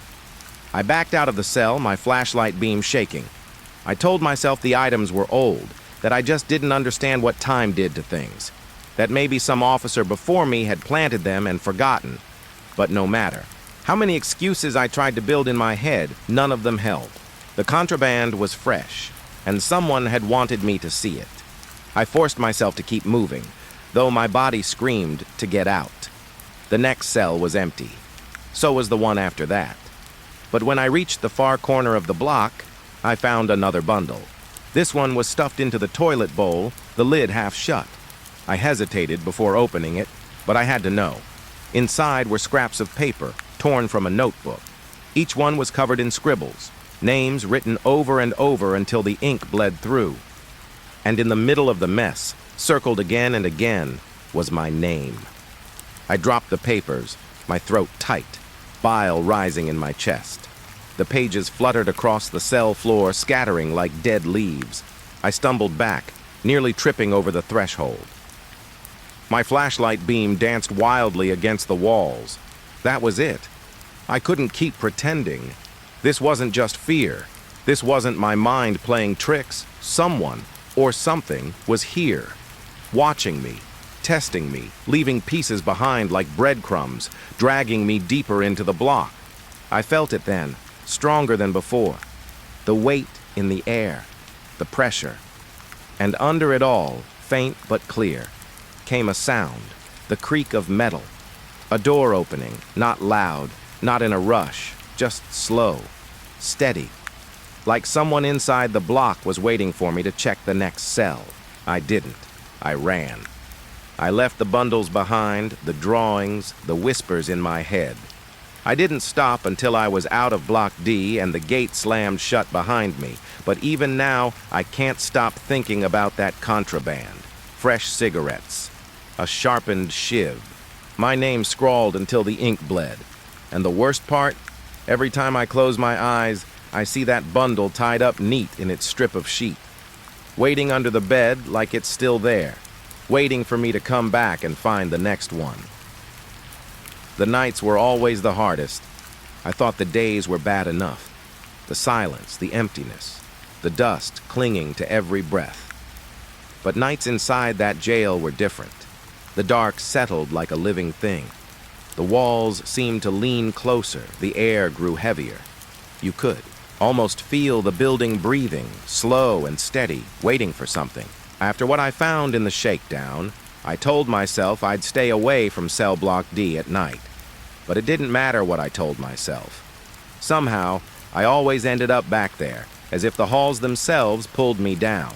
I backed out of the cell, my flashlight beam shaking. I told myself the items were old, that I just didn't understand what time did to things, that maybe some officer before me had planted them and forgotten. But no matter. How many excuses I tried to build in my head, none of them held. The contraband was fresh, and someone had wanted me to see it. I forced myself to keep moving, though my body screamed to get out. The next cell was empty. So was the one after that. But when I reached the far corner of the block, I found another bundle. This one was stuffed into the toilet bowl, the lid half shut. I hesitated before opening it, but I had to know. Inside were scraps of paper, torn from a notebook. Each one was covered in scribbles, names written over and over until the ink bled through. And in the middle of the mess, circled again and again, was my name. I dropped the papers, my throat tight, bile rising in my chest. The pages fluttered across the cell floor, scattering like dead leaves. I stumbled back, nearly tripping over the threshold. My flashlight beam danced wildly against the walls. That was it. I couldn't keep pretending. This wasn't just fear. This wasn't my mind playing tricks. Someone, or something, was here, watching me, testing me, leaving pieces behind like breadcrumbs, dragging me deeper into the block. I felt it then, stronger than before. The weight in the air, the pressure. And under it all, faint but clear, came a sound, the creak of metal. A door opening, not loud, not in a rush, just slow, steady. Like someone inside the block was waiting for me to check the next cell. I didn't. I ran. I left the bundles behind, the drawings, the whispers in my head. I didn't stop until I was out of Block D and the gate slammed shut behind me. But even now, I can't stop thinking about that contraband. Fresh cigarettes. A sharpened shiv. My name scrawled until the ink bled. And the worst part? Every time I close my eyes, I see that bundle tied up neat in its strip of sheet. Waiting under the bed like it's still there. Waiting for me to come back and find the next one. The nights were always the hardest. I thought the days were bad enough. The silence, the emptiness, the dust clinging to every breath. But nights inside that jail were different. The dark settled like a living thing. The walls seemed to lean closer, the air grew heavier. You could almost feel the building breathing, slow and steady, waiting for something. After what I found in the shakedown, I told myself I'd stay away from cell block D at night. But it didn't matter what I told myself. Somehow, I always ended up back there, as if the halls themselves pulled me down.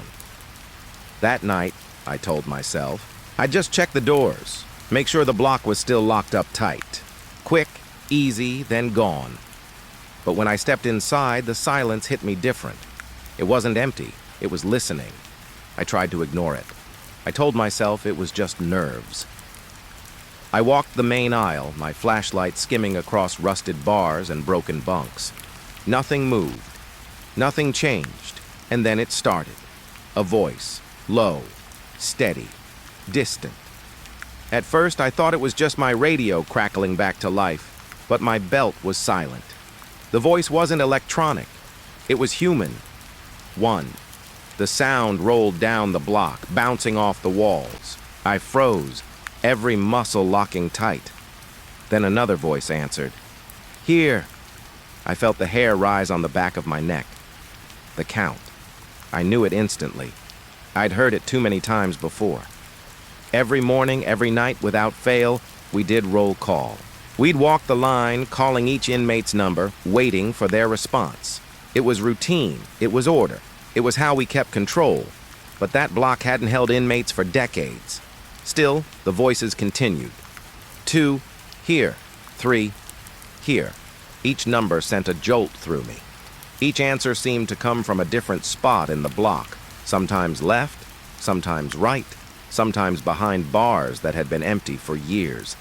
That night, I told myself, I'd just check the doors, make sure the block was still locked up tight. Quick, easy, then gone. But when I stepped inside, the silence hit me different. It wasn't empty, it was listening. I tried to ignore it. I told myself it was just nerves. I walked the main aisle, my flashlight skimming across rusted bars and broken bunks. Nothing moved. Nothing changed. And then it started. A voice. Low. Steady. Distant. At first, I thought it was just my radio crackling back to life, but my belt was silent. The voice wasn't electronic. It was human. 1. The sound rolled down the block, bouncing off the walls. I froze, every muscle locking tight. Then another voice answered. Here. I felt the hair rise on the back of my neck. The count. I knew it instantly. I'd heard it too many times before. Every morning, every night, without fail, we did roll call. We'd walk the line, calling each inmate's number, waiting for their response. It was routine. It was order. It was how we kept control. But that block hadn't held inmates for decades. Still, the voices continued. 2, here. 3, here. Each number sent a jolt through me. Each answer seemed to come from a different spot in the block, sometimes left, sometimes right, sometimes behind bars that had been empty for years.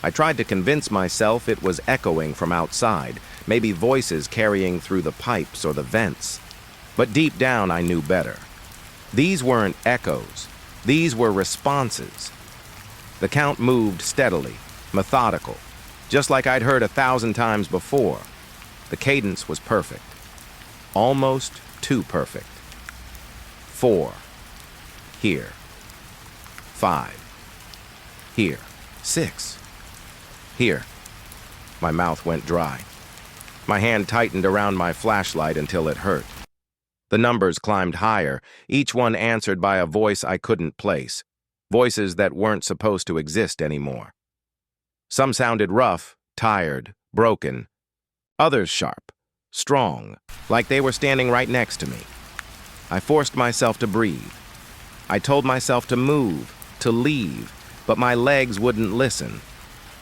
I tried to convince myself it was echoing from outside, maybe voices carrying through the pipes or the vents. But deep down, I knew better. These weren't echoes. These were responses. The count moved steadily, methodical, just like I'd heard 1,000 times before. The cadence was perfect. Almost too perfect. 4. Here. 5. Here. 6. Here. My mouth went dry. My hand tightened around my flashlight until it hurt. The numbers climbed higher, each one answered by a voice I couldn't place, voices that weren't supposed to exist anymore. Some sounded rough, tired, broken. Others sharp, strong, like they were standing right next to me. I forced myself to breathe. I told myself to move, to leave, but my legs wouldn't listen.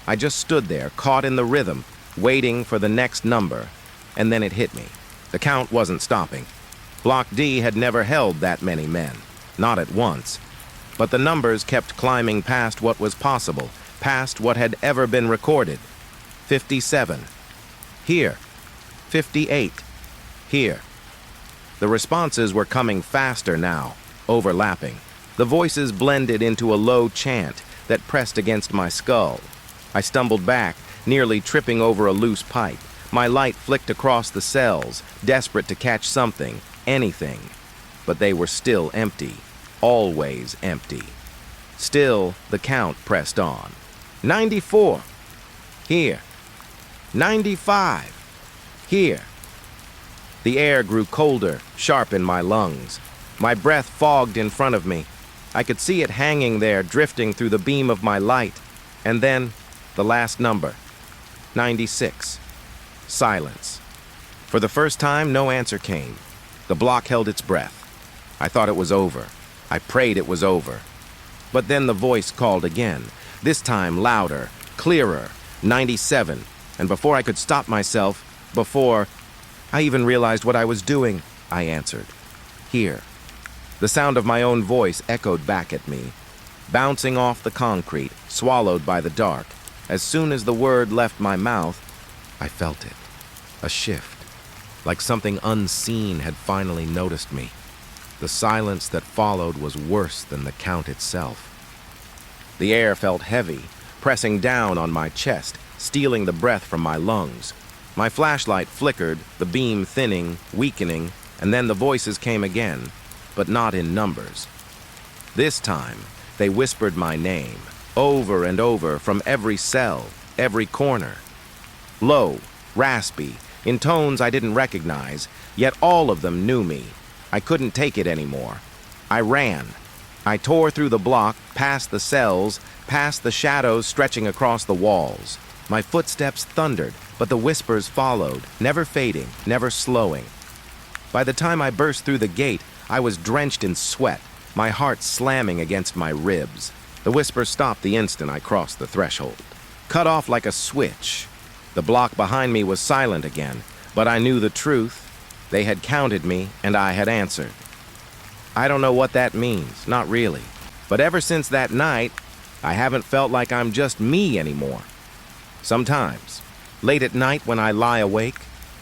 I just stood there, caught in the rhythm, waiting for the next number, and then it hit me. The count wasn't stopping. Block D had never held that many men, not at once. But the numbers kept climbing past what was possible, past what had ever been recorded. 57. Here. 58. Here. The responses were coming faster now, overlapping. The voices blended into a low chant that pressed against my skull. I stumbled back, nearly tripping over a loose pipe. My light flicked across the cells, desperate to catch something, anything. But they were still empty, always empty. Still, the count pressed on. 94. Here. 95. Here. The air grew colder, sharp in my lungs. My breath fogged in front of me. I could see it hanging there, drifting through the beam of my light. And then, the last number. 96. Silence. For the first time, no answer came. The block held its breath. I thought it was over. I prayed it was over. But then the voice called again, this time louder, clearer, 97. And before I could stop myself, before I even realized what I was doing, I answered. Here. The sound of my own voice echoed back at me, bouncing off the concrete, swallowed by the dark. As soon as the word left my mouth, I felt it. A shift. Like something unseen had finally noticed me. The silence that followed was worse than the count itself. The air felt heavy, pressing down on my chest, stealing the breath from my lungs. My flashlight flickered, the beam thinning, weakening, and then the voices came again, but not in numbers. This time, they whispered my name, over and over from every cell, every corner. Low, raspy, in tones I didn't recognize, yet all of them knew me. I couldn't take it anymore. I ran. I tore through the block, past the cells, past the shadows stretching across the walls. My footsteps thundered, but the whispers followed, never fading, never slowing. By the time I burst through the gate, I was drenched in sweat, my heart slamming against my ribs. The whispers stopped the instant I crossed the threshold. Cut off like a switch. The block behind me was silent again, but I knew the truth. They had counted me, and I had answered. I don't know what that means, not really. But ever since that night, I haven't felt like I'm just me anymore. Sometimes, late at night when I lie awake,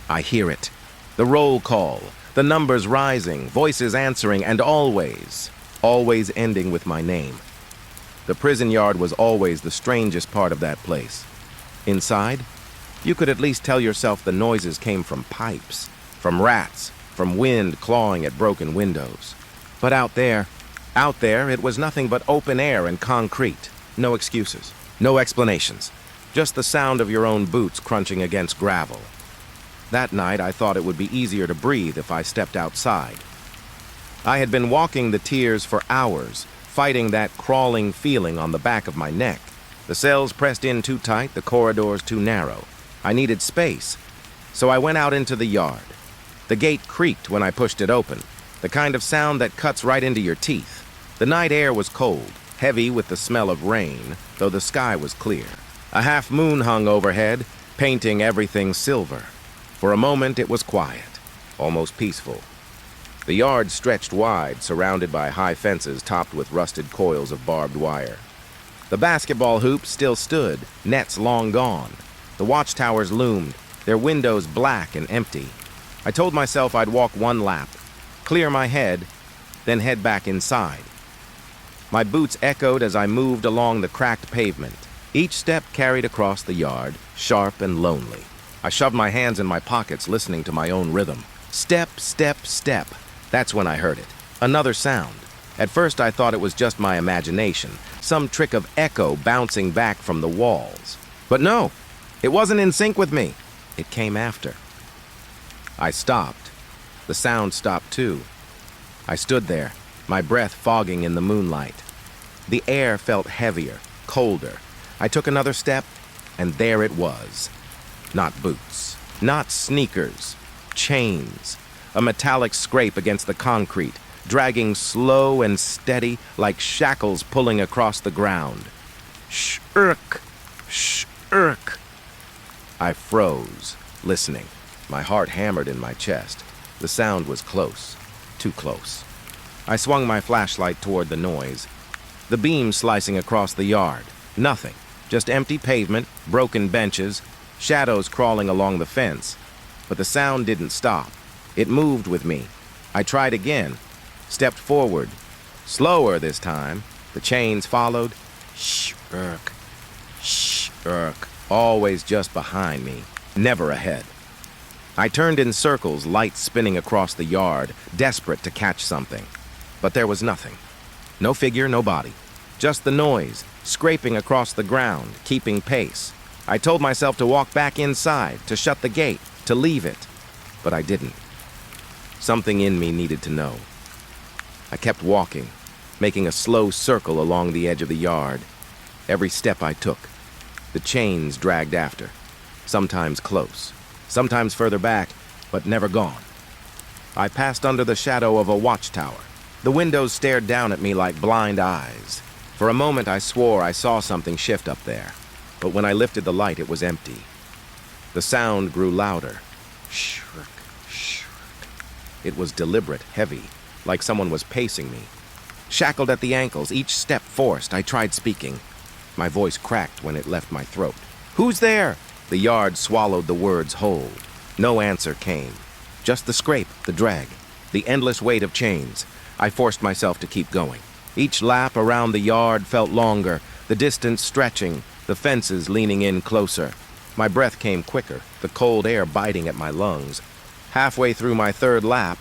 I hear it. The roll call, the numbers rising, voices answering, and always ending with my name. The prison yard was always the strangest part of that place. Inside, you could at least tell yourself the noises came from pipes, from rats, from wind clawing at broken windows. But out there, it was nothing but open air and concrete. No excuses, no explanations. Just the sound of your own boots crunching against gravel. That night, I thought it would be easier to breathe if I stepped outside. I had been walking the tiers for hours, fighting that crawling feeling on the back of my neck. The cells pressed in too tight, the corridors too narrow. I needed space, so I went out into the yard. The gate creaked when I pushed it open, the kind of sound that cuts right into your teeth. The night air was cold, heavy with the smell of rain, though the sky was clear. A half moon hung overhead, painting everything silver. For a moment, it was quiet, almost peaceful. The yard stretched wide, surrounded by high fences topped with rusted coils of barbed wire. The basketball hoops still stood, nets long gone. The watchtowers loomed, their windows black and empty. I told myself I'd walk one lap, clear my head, then head back inside. My boots echoed as I moved along the cracked pavement. Each step carried across the yard, sharp and lonely. I shoved my hands in my pockets, listening to my own rhythm. Step, step, step. That's when I heard it. Another sound. At first, I thought it was just my imagination, some trick of echo bouncing back from the walls. But no, it wasn't in sync with me. It came after. I stopped. The sound stopped too. I stood there, my breath fogging in the moonlight. The air felt heavier, colder. I took another step, and there it was. Not boots, not sneakers, chains. A metallic scrape against the concrete, dragging slow and steady like shackles pulling across the ground. Shirk, shirk. I froze, listening. My heart hammered in my chest. The sound was close, too close. I swung my flashlight toward the noise. The beam slicing across the yard. Nothing, just empty pavement, broken benches, shadows crawling along the fence. But the sound didn't stop. It moved with me. I tried again, stepped forward. Slower this time. The chains followed. Shirk, shirk. Always just behind me, never ahead. I turned in circles, lights spinning across the yard, desperate to catch something. But there was nothing. No figure, no body. Just the noise, scraping across the ground, keeping pace. I told myself to walk back inside, to shut the gate, to leave it. But I didn't. Something in me needed to know. I kept walking, making a slow circle along the edge of the yard. Every step I took, the chains dragged after, sometimes close, sometimes further back, but never gone. I passed under the shadow of a watchtower. The windows stared down at me like blind eyes. For a moment I swore I saw something shift up there, but when I lifted the light it was empty. The sound grew louder. Shriek, shriek. It was deliberate, heavy, like someone was pacing me. Shackled at the ankles, each step forced, I tried speaking. My voice cracked when it left my throat. "Who's there?" The yard swallowed the words whole. No answer came. Just the scrape, the drag, the endless weight of chains. I forced myself to keep going. Each lap around the yard felt longer, the distance stretching, the fences leaning in closer. My breath came quicker, the cold air biting at my lungs. Halfway through my third lap,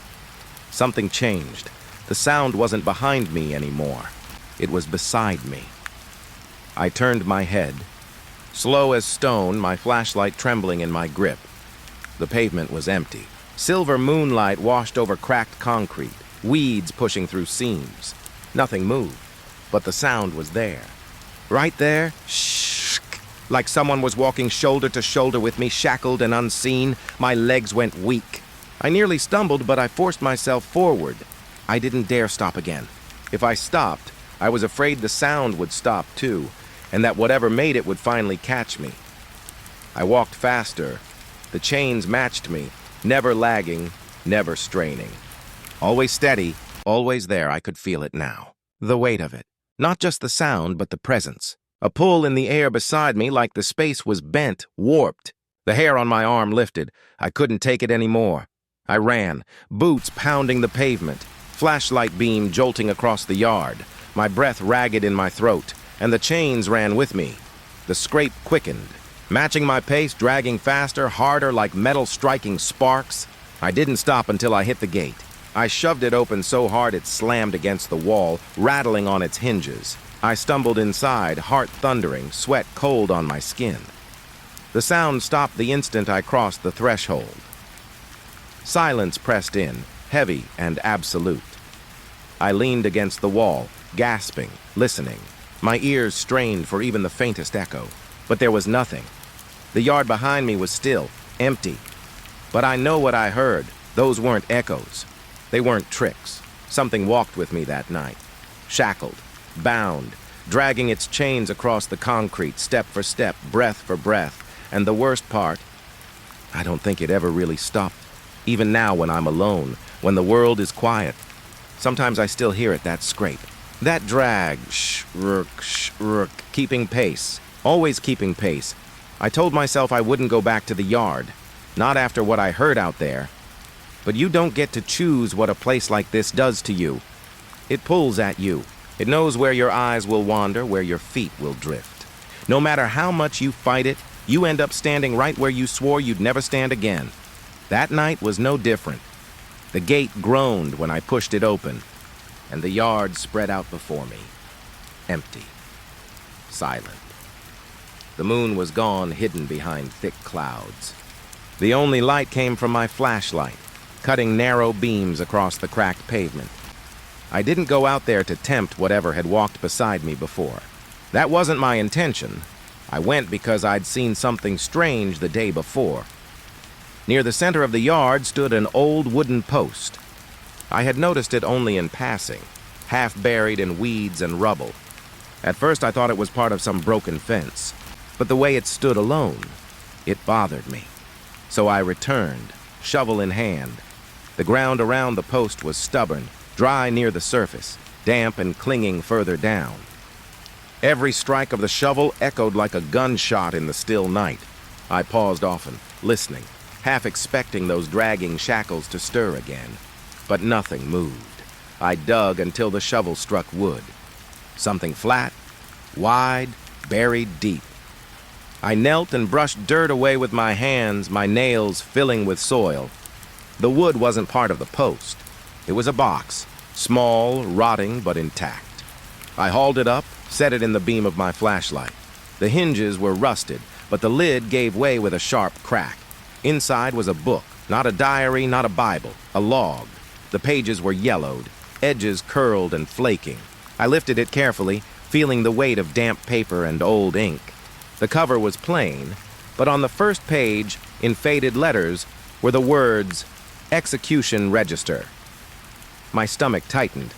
something changed. The sound wasn't behind me anymore. It was beside me. I turned my head. Slow as stone, my flashlight trembling in my grip. The pavement was empty. Silver moonlight washed over cracked concrete, weeds pushing through seams. Nothing moved, but the sound was there. Right there, shh, like someone was walking shoulder to shoulder with me, shackled and unseen. My legs went weak. I nearly stumbled, but I forced myself forward. I didn't dare stop again. If I stopped, I was afraid the sound would stop too, and that whatever made it would finally catch me. I walked faster. The chains matched me, never lagging, never straining. Always steady, always there. I could feel it now. The weight of it. Not just the sound, but the presence. A pull in the air beside me like the space was bent, warped. The hair on my arm lifted. I couldn't take it anymore. I ran, boots pounding the pavement, flashlight beam jolting across the yard, my breath ragged in my throat, and the chains ran with me. The scrape quickened, matching my pace, dragging faster, harder, like metal striking sparks. I didn't stop until I hit the gate. I shoved it open so hard it slammed against the wall, rattling on its hinges. I stumbled inside, heart thundering, sweat cold on my skin. The sound stopped the instant I crossed the threshold. Silence pressed in, heavy and absolute. I leaned against the wall, gasping, listening, my ears strained for even the faintest echo. But there was nothing. The yard behind me was still, empty. But I know what I heard. Those weren't echoes. They weren't tricks. Something walked with me that night, shackled, bound, dragging its chains across the concrete, step for step, breath for breath. And the worst part, I don't think it ever really stopped. Even now when I'm alone, when the world is quiet, sometimes I still hear it, that scrape. That drag, sh-rook, keeping pace, always keeping pace. I told myself I wouldn't go back to the yard, not after what I heard out there. But you don't get to choose what a place like this does to you. It pulls at you. It knows where your eyes will wander, where your feet will drift. No matter how much you fight it, you end up standing right where you swore you'd never stand again. That night was no different. The gate groaned when I pushed it open, and the yard spread out before me, empty, silent. The moon was gone, hidden behind thick clouds. The only light came from my flashlight, cutting narrow beams across the cracked pavement. I didn't go out there to tempt whatever had walked beside me before. That wasn't my intention. I went because I'd seen something strange the day before. Near the center of the yard stood an old wooden post. I had noticed it only in passing, half buried in weeds and rubble. At first I thought it was part of some broken fence, but the way it stood alone, it bothered me. So I returned, shovel in hand. The ground around the post was stubborn, dry near the surface, damp and clinging further down. Every strike of the shovel echoed like a gunshot in the still night. I paused often, listening, half expecting those dragging shackles to stir again. But nothing moved. I dug until the shovel struck wood. Something flat, wide, buried deep. I knelt and brushed dirt away with my hands, my nails filling with soil. The wood wasn't part of the post. It was a box, small, rotting, but intact. I hauled it up, set it in the beam of my flashlight. The hinges were rusted, but the lid gave way with a sharp crack. Inside was a book, not a diary, not a Bible, a log. The pages were yellowed, edges curled and flaking. I lifted it carefully, feeling the weight of damp paper and old ink. The cover was plain, but on the first page, in faded letters, were the words, "Execution Register." My stomach tightened.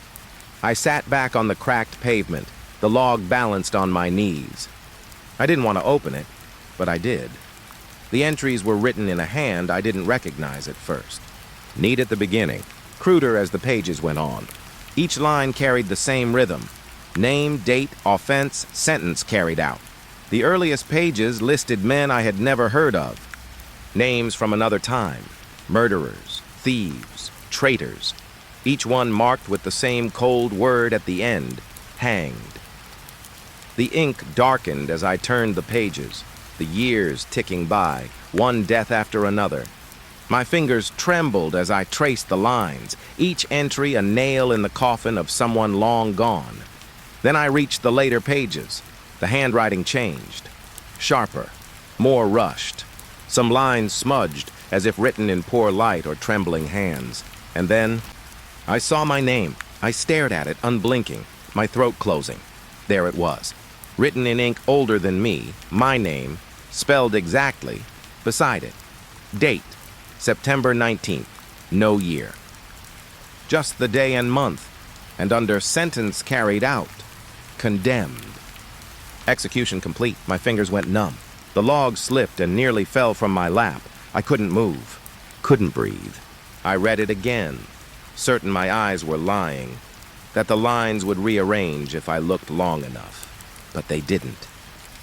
I sat back on the cracked pavement, the log balanced on my knees. I didn't want to open it, but I did. The entries were written in a hand I didn't recognize at first. Neat at the beginning, cruder as the pages went on. Each line carried the same rhythm. Name, date, offense, sentence carried out. The earliest pages listed men I had never heard of. Names from another time. Murderers, thieves, traitors. Each one marked with the same cold word at the end, hanged. The ink darkened as I turned the pages, the years ticking by, one death after another. My fingers trembled as I traced the lines, each entry a nail in the coffin of someone long gone. Then I reached the later pages. The handwriting changed. Sharper, more rushed. Some lines smudged, as if written in poor light or trembling hands. And then I saw my name. I stared at it, unblinking, my throat closing. There it was, written in ink older than me, my name, spelled exactly, beside it. Date, September 19th, no year. Just the day and month, and under sentence carried out, condemned. Execution complete, my fingers went numb. The log slipped and nearly fell from my lap. I couldn't move, couldn't breathe. I read it again, certain my eyes were lying, that the lines would rearrange if I looked long enough. But they didn't.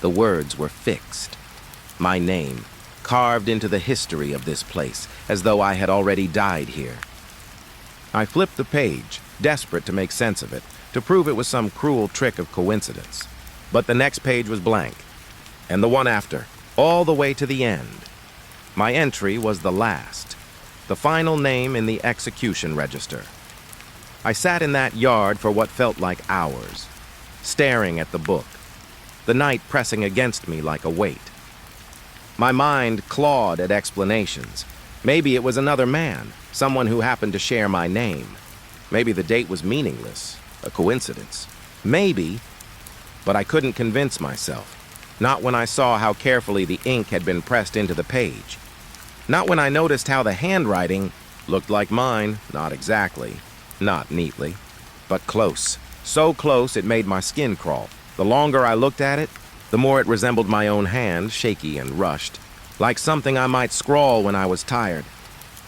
The words were fixed. My name, carved into the history of this place, as though I had already died here. I flipped the page, desperate to make sense of it, to prove it was some cruel trick of coincidence. But the next page was blank, and the one after, all the way to the end. My entry was the last, the final name in the execution register. I sat in that yard for what felt like hours, staring at the book, the night pressing against me like a weight. My mind clawed at explanations. Maybe it was another man, someone who happened to share my name. Maybe the date was meaningless, a coincidence. Maybe, but I couldn't convince myself. Not when I saw how carefully the ink had been pressed into the page. Not when I noticed how the handwriting looked like mine, not exactly, not neatly, but close. So close it made my skin crawl. The longer I looked at it, the more it resembled my own hand, shaky and rushed, like something I might scrawl when I was tired.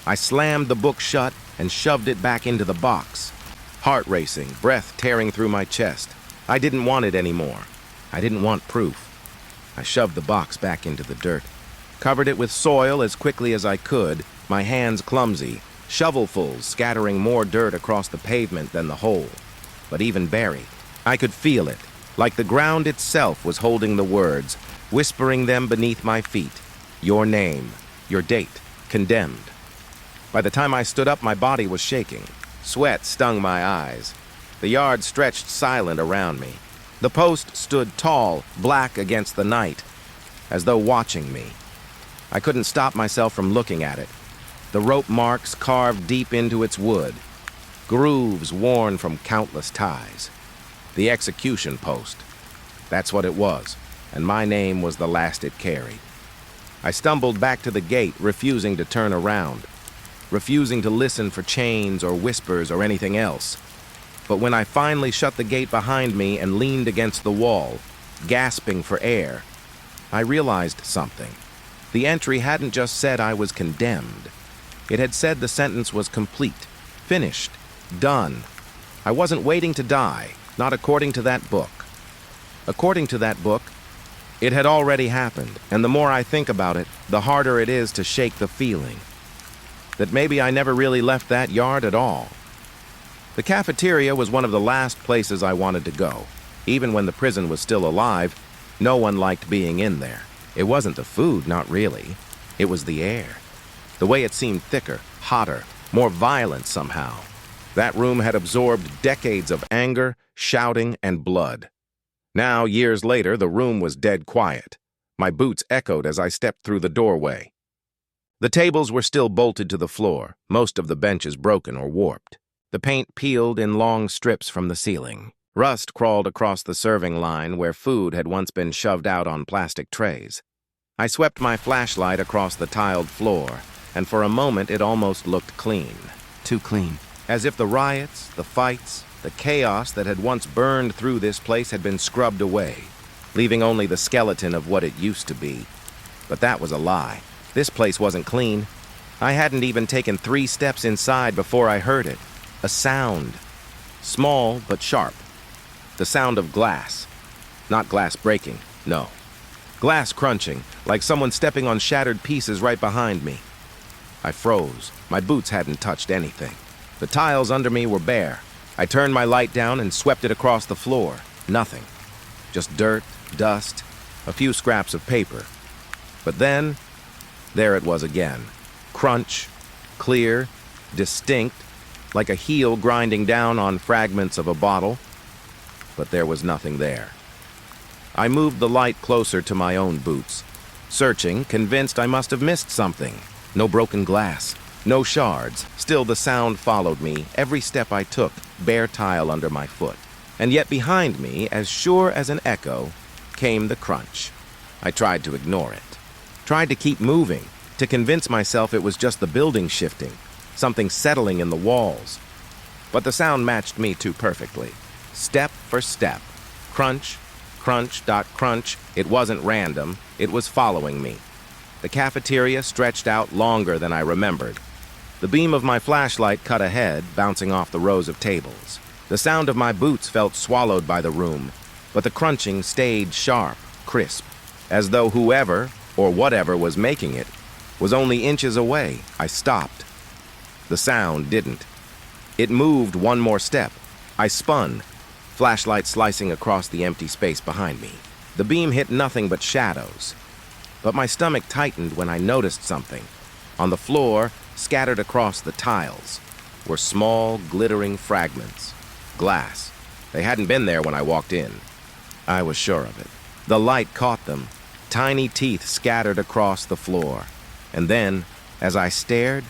I slammed the book shut and shoved it back into the box. Heart racing, breath tearing through my chest. I didn't want it anymore. I didn't want proof. I shoved the box back into the dirt, covered it with soil as quickly as I could, my hands clumsy, shovelfuls scattering more dirt across the pavement than the hole. But even buried, I could feel it, like the ground itself was holding the words, whispering them beneath my feet. Your name, your date, condemned. By the time I stood up, my body was shaking. Sweat stung my eyes. The yard stretched silent around me. The post stood tall, black against the night, as though watching me. I couldn't stop myself from looking at it. The rope marks carved deep into its wood, grooves worn from countless ties. The execution post. That's what it was, and my name was the last it carried. I stumbled back to the gate, refusing to turn around, refusing to listen for chains or whispers or anything else. But when I finally shut the gate behind me and leaned against the wall, gasping for air, I realized something. The entry hadn't just said I was condemned. It had said the sentence was complete, finished, done. I wasn't waiting to die, not according to that book. According to that book, it had already happened, and the more I think about it, the harder it is to shake the feeling that maybe I never really left that yard at all. The cafeteria was one of the last places I wanted to go. Even when the prison was still alive, no one liked being in there. It wasn't the food, not really. It was the air. The way it seemed thicker, hotter, more violent somehow. That room had absorbed decades of anger, shouting, and blood. Now, years later, the room was dead quiet. My boots echoed as I stepped through the doorway. The tables were still bolted to the floor, most of the benches broken or warped. The paint peeled in long strips from the ceiling. Rust crawled across the serving line where food had once been shoved out on plastic trays. I swept my flashlight across the tiled floor, and for a moment it almost looked clean. Too clean. As if the riots, the fights, the chaos that had once burned through this place had been scrubbed away, leaving only the skeleton of what it used to be. But that was a lie. This place wasn't clean. I hadn't even taken 3 steps inside before I heard it. A sound. Small but sharp. The sound of glass. Not glass breaking, no. Glass crunching, like someone stepping on shattered pieces right behind me. I froze. My boots hadn't touched anything. The tiles under me were bare. I turned my light down and swept it across the floor. Nothing. Just dirt, dust, a few scraps of paper. But then, there it was again. Crunch, clear, distinct, like a heel grinding down on fragments of a bottle. But there was nothing there. I moved the light closer to my own boots, searching, convinced I must have missed something. No broken glass, no shards. Still the sound followed me every step I took, bare tile under my foot. And yet behind me, as sure as an echo, came the crunch. I tried to ignore it. Tried to keep moving, to convince myself it was just the building shifting, something settling in the walls. But the sound matched me too perfectly. Step for step. Crunch, crunch, dot crunch. It wasn't random. It was following me. The cafeteria stretched out longer than I remembered. The beam of my flashlight cut ahead, bouncing off the rows of tables. The sound of my boots felt swallowed by the room, but the crunching stayed sharp, crisp, as though whoever, or whatever was making it, was only inches away. I stopped. The sound didn't. It moved one more step. I spun, flashlight slicing across the empty space behind me. The beam hit nothing but shadows. But my stomach tightened when I noticed something. On the floor, scattered across the tiles, were small, glittering fragments. Glass. They hadn't been there when I walked in. I was sure of it. The light caught them, tiny teeth scattered across the floor. And then, as I stared,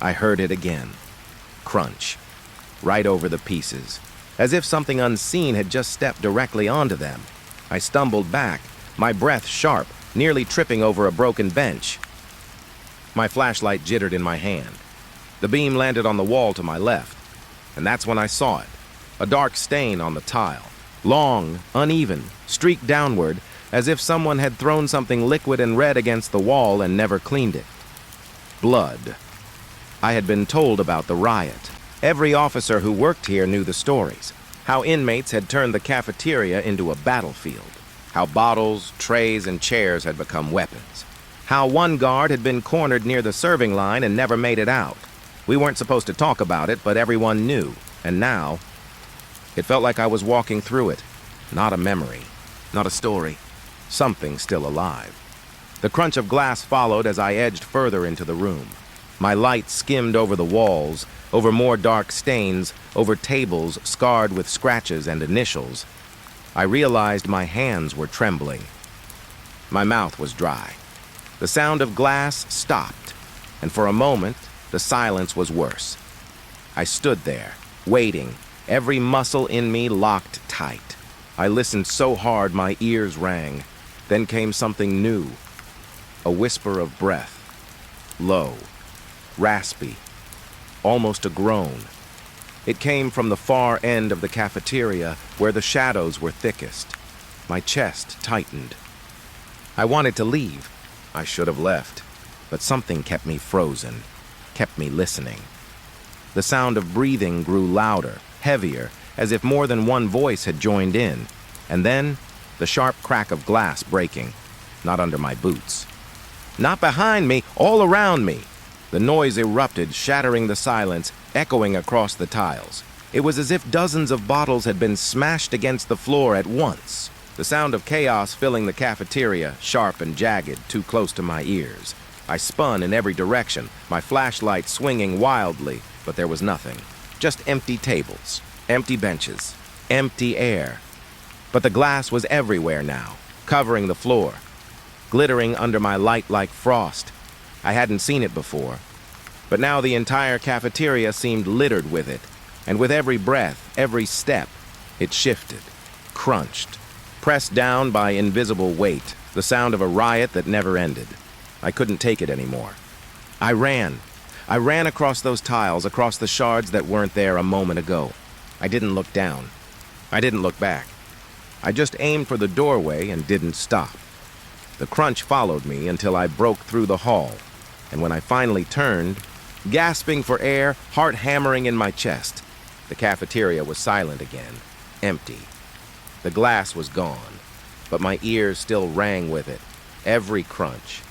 I heard it again. Crunch. Right over the pieces, as if something unseen had just stepped directly onto them. I stumbled back, my breath sharp, nearly tripping over a broken bench. My flashlight jittered in my hand. The beam landed on the wall to my left, and that's when I saw it. A dark stain on the tile. Long, uneven, streaked downward, as if someone had thrown something liquid and red against the wall and never cleaned it. Blood. I had been told about the riot. Every officer who worked here knew the stories. How inmates had turned the cafeteria into a battlefield. How bottles, trays, and chairs had become weapons. How one guard had been cornered near the serving line and never made it out. We weren't supposed to talk about it, but everyone knew. And now, it felt like I was walking through it. Not a memory. Not a story. Something still alive. The crunch of glass followed as I edged further into the room. My light skimmed over the walls, over more dark stains, over tables scarred with scratches and initials. I realized my hands were trembling. My mouth was dry. The sound of glass stopped, and for a moment, the silence was worse. I stood there, waiting, every muscle in me locked tight. I listened so hard my ears rang. Then came something new. A whisper of breath. Low, raspy, almost a groan. It came from the far end of the cafeteria where the shadows were thickest. My chest tightened. I wanted to leave. I should have left, but something kept me frozen, kept me listening. The sound of breathing grew louder, heavier, as if more than one voice had joined in, and then the sharp crack of glass breaking, not under my boots. Not behind me, all around me. The noise erupted, shattering the silence, echoing across the tiles. It was as if dozens of bottles had been smashed against the floor at once. The sound of chaos filling the cafeteria, sharp and jagged, too close to my ears. I spun in every direction, my flashlight swinging wildly, but there was nothing. Just empty tables, empty benches, empty air. But the glass was everywhere now, covering the floor, glittering under my light like frost. I hadn't seen it before, but now the entire cafeteria seemed littered with it, and with every breath, every step, it shifted, crunched, pressed down by invisible weight, the sound of a riot that never ended. I couldn't take it anymore. I ran. I ran across those tiles, across the shards that weren't there a moment ago. I didn't look down. I didn't look back. I just aimed for the doorway and didn't stop. The crunch followed me until I broke through the hall, and when I finally turned, gasping for air, heart hammering in my chest, the cafeteria was silent again, empty. The glass was gone, but my ears still rang with it. Every crunch,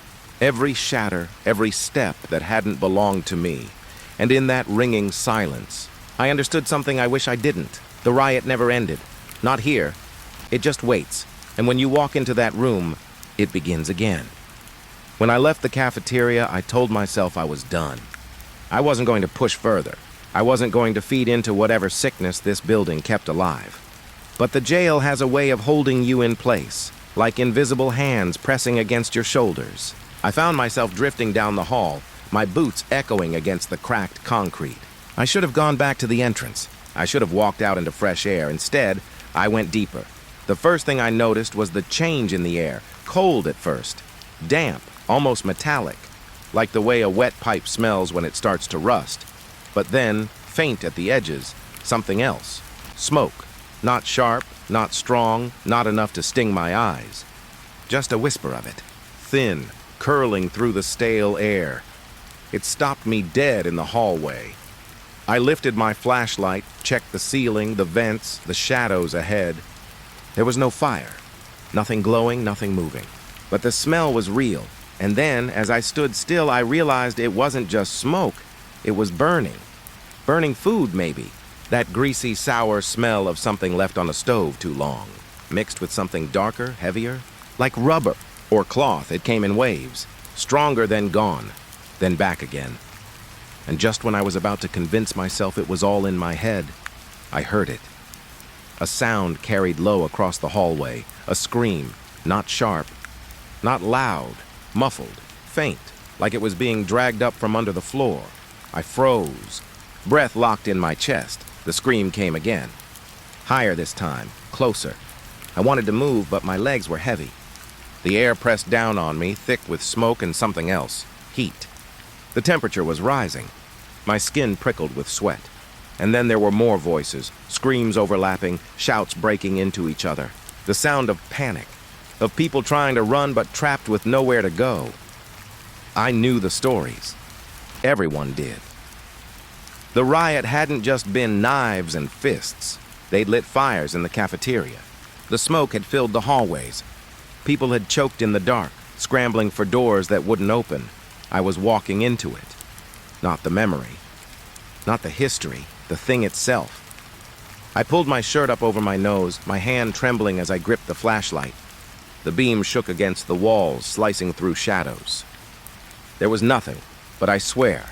every shatter, every step that hadn't belonged to me. And in that ringing silence, I understood something I wish I didn't. The riot never ended. Not here. It just waits. And when you walk into that room, it begins again. When I left the cafeteria, I told myself I was done. I wasn't going to push further. I wasn't going to feed into whatever sickness this building kept alive. But the jail has a way of holding you in place, like invisible hands pressing against your shoulders. I found myself drifting down the hall, my boots echoing against the cracked concrete. I should have gone back to the entrance. I should have walked out into fresh air. Instead, I went deeper. The first thing I noticed was the change in the air. Cold at first. Damp, almost metallic, like the way a wet pipe smells when it starts to rust. But then, faint at the edges, something else. Smoke. Not sharp, not strong, not enough to sting my eyes. Just a whisper of it. Thin, curling through the stale air. It stopped me dead in the hallway. I lifted my flashlight, checked the ceiling, the vents, the shadows ahead. There was no fire. Nothing glowing, nothing moving. But the smell was real, and then, as I stood still, I realized it wasn't just smoke. It was burning. Burning food, maybe. That greasy, sour smell of something left on a stove too long, mixed with something darker, heavier. Like rubber or cloth, it came in waves, stronger, then gone, then back again. And just when I was about to convince myself it was all in my head, I heard it. A sound carried low across the hallway, a scream, not sharp, not loud, muffled, faint, like it was being dragged up from under the floor. I froze, breath locked in my chest. The scream came again. Higher this time, closer. I wanted to move, but my legs were heavy. The air pressed down on me, thick with smoke and something else, heat. The temperature was rising. My skin prickled with sweat. And then there were more voices, screams overlapping, shouts breaking into each other. The sound of panic, of people trying to run but trapped with nowhere to go. I knew the stories. Everyone did. The riot hadn't just been knives and fists. They'd lit fires in the cafeteria. The smoke had filled the hallways. People had choked in the dark, scrambling for doors that wouldn't open. I was walking into it. Not the memory. Not the history. The thing itself. I pulled my shirt up over my nose, my hand trembling as I gripped the flashlight. The beam shook against the walls, slicing through shadows. There was nothing, but I swear,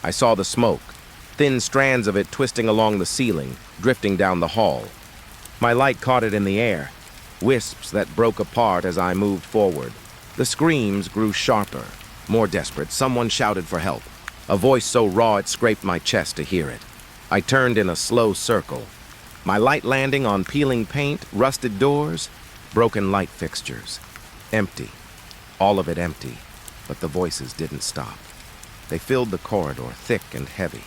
I saw the smoke, thin strands of it twisting along the ceiling, drifting down the hall. My light caught it in the air, wisps that broke apart as I moved forward. The screams grew sharper, more desperate. Someone shouted for help, a voice so raw it scraped my chest to hear it. I turned in a slow circle, my light landing on peeling paint, rusted doors, broken light fixtures. Empty, all of it empty, but the voices didn't stop. They filled the corridor, thick and heavy.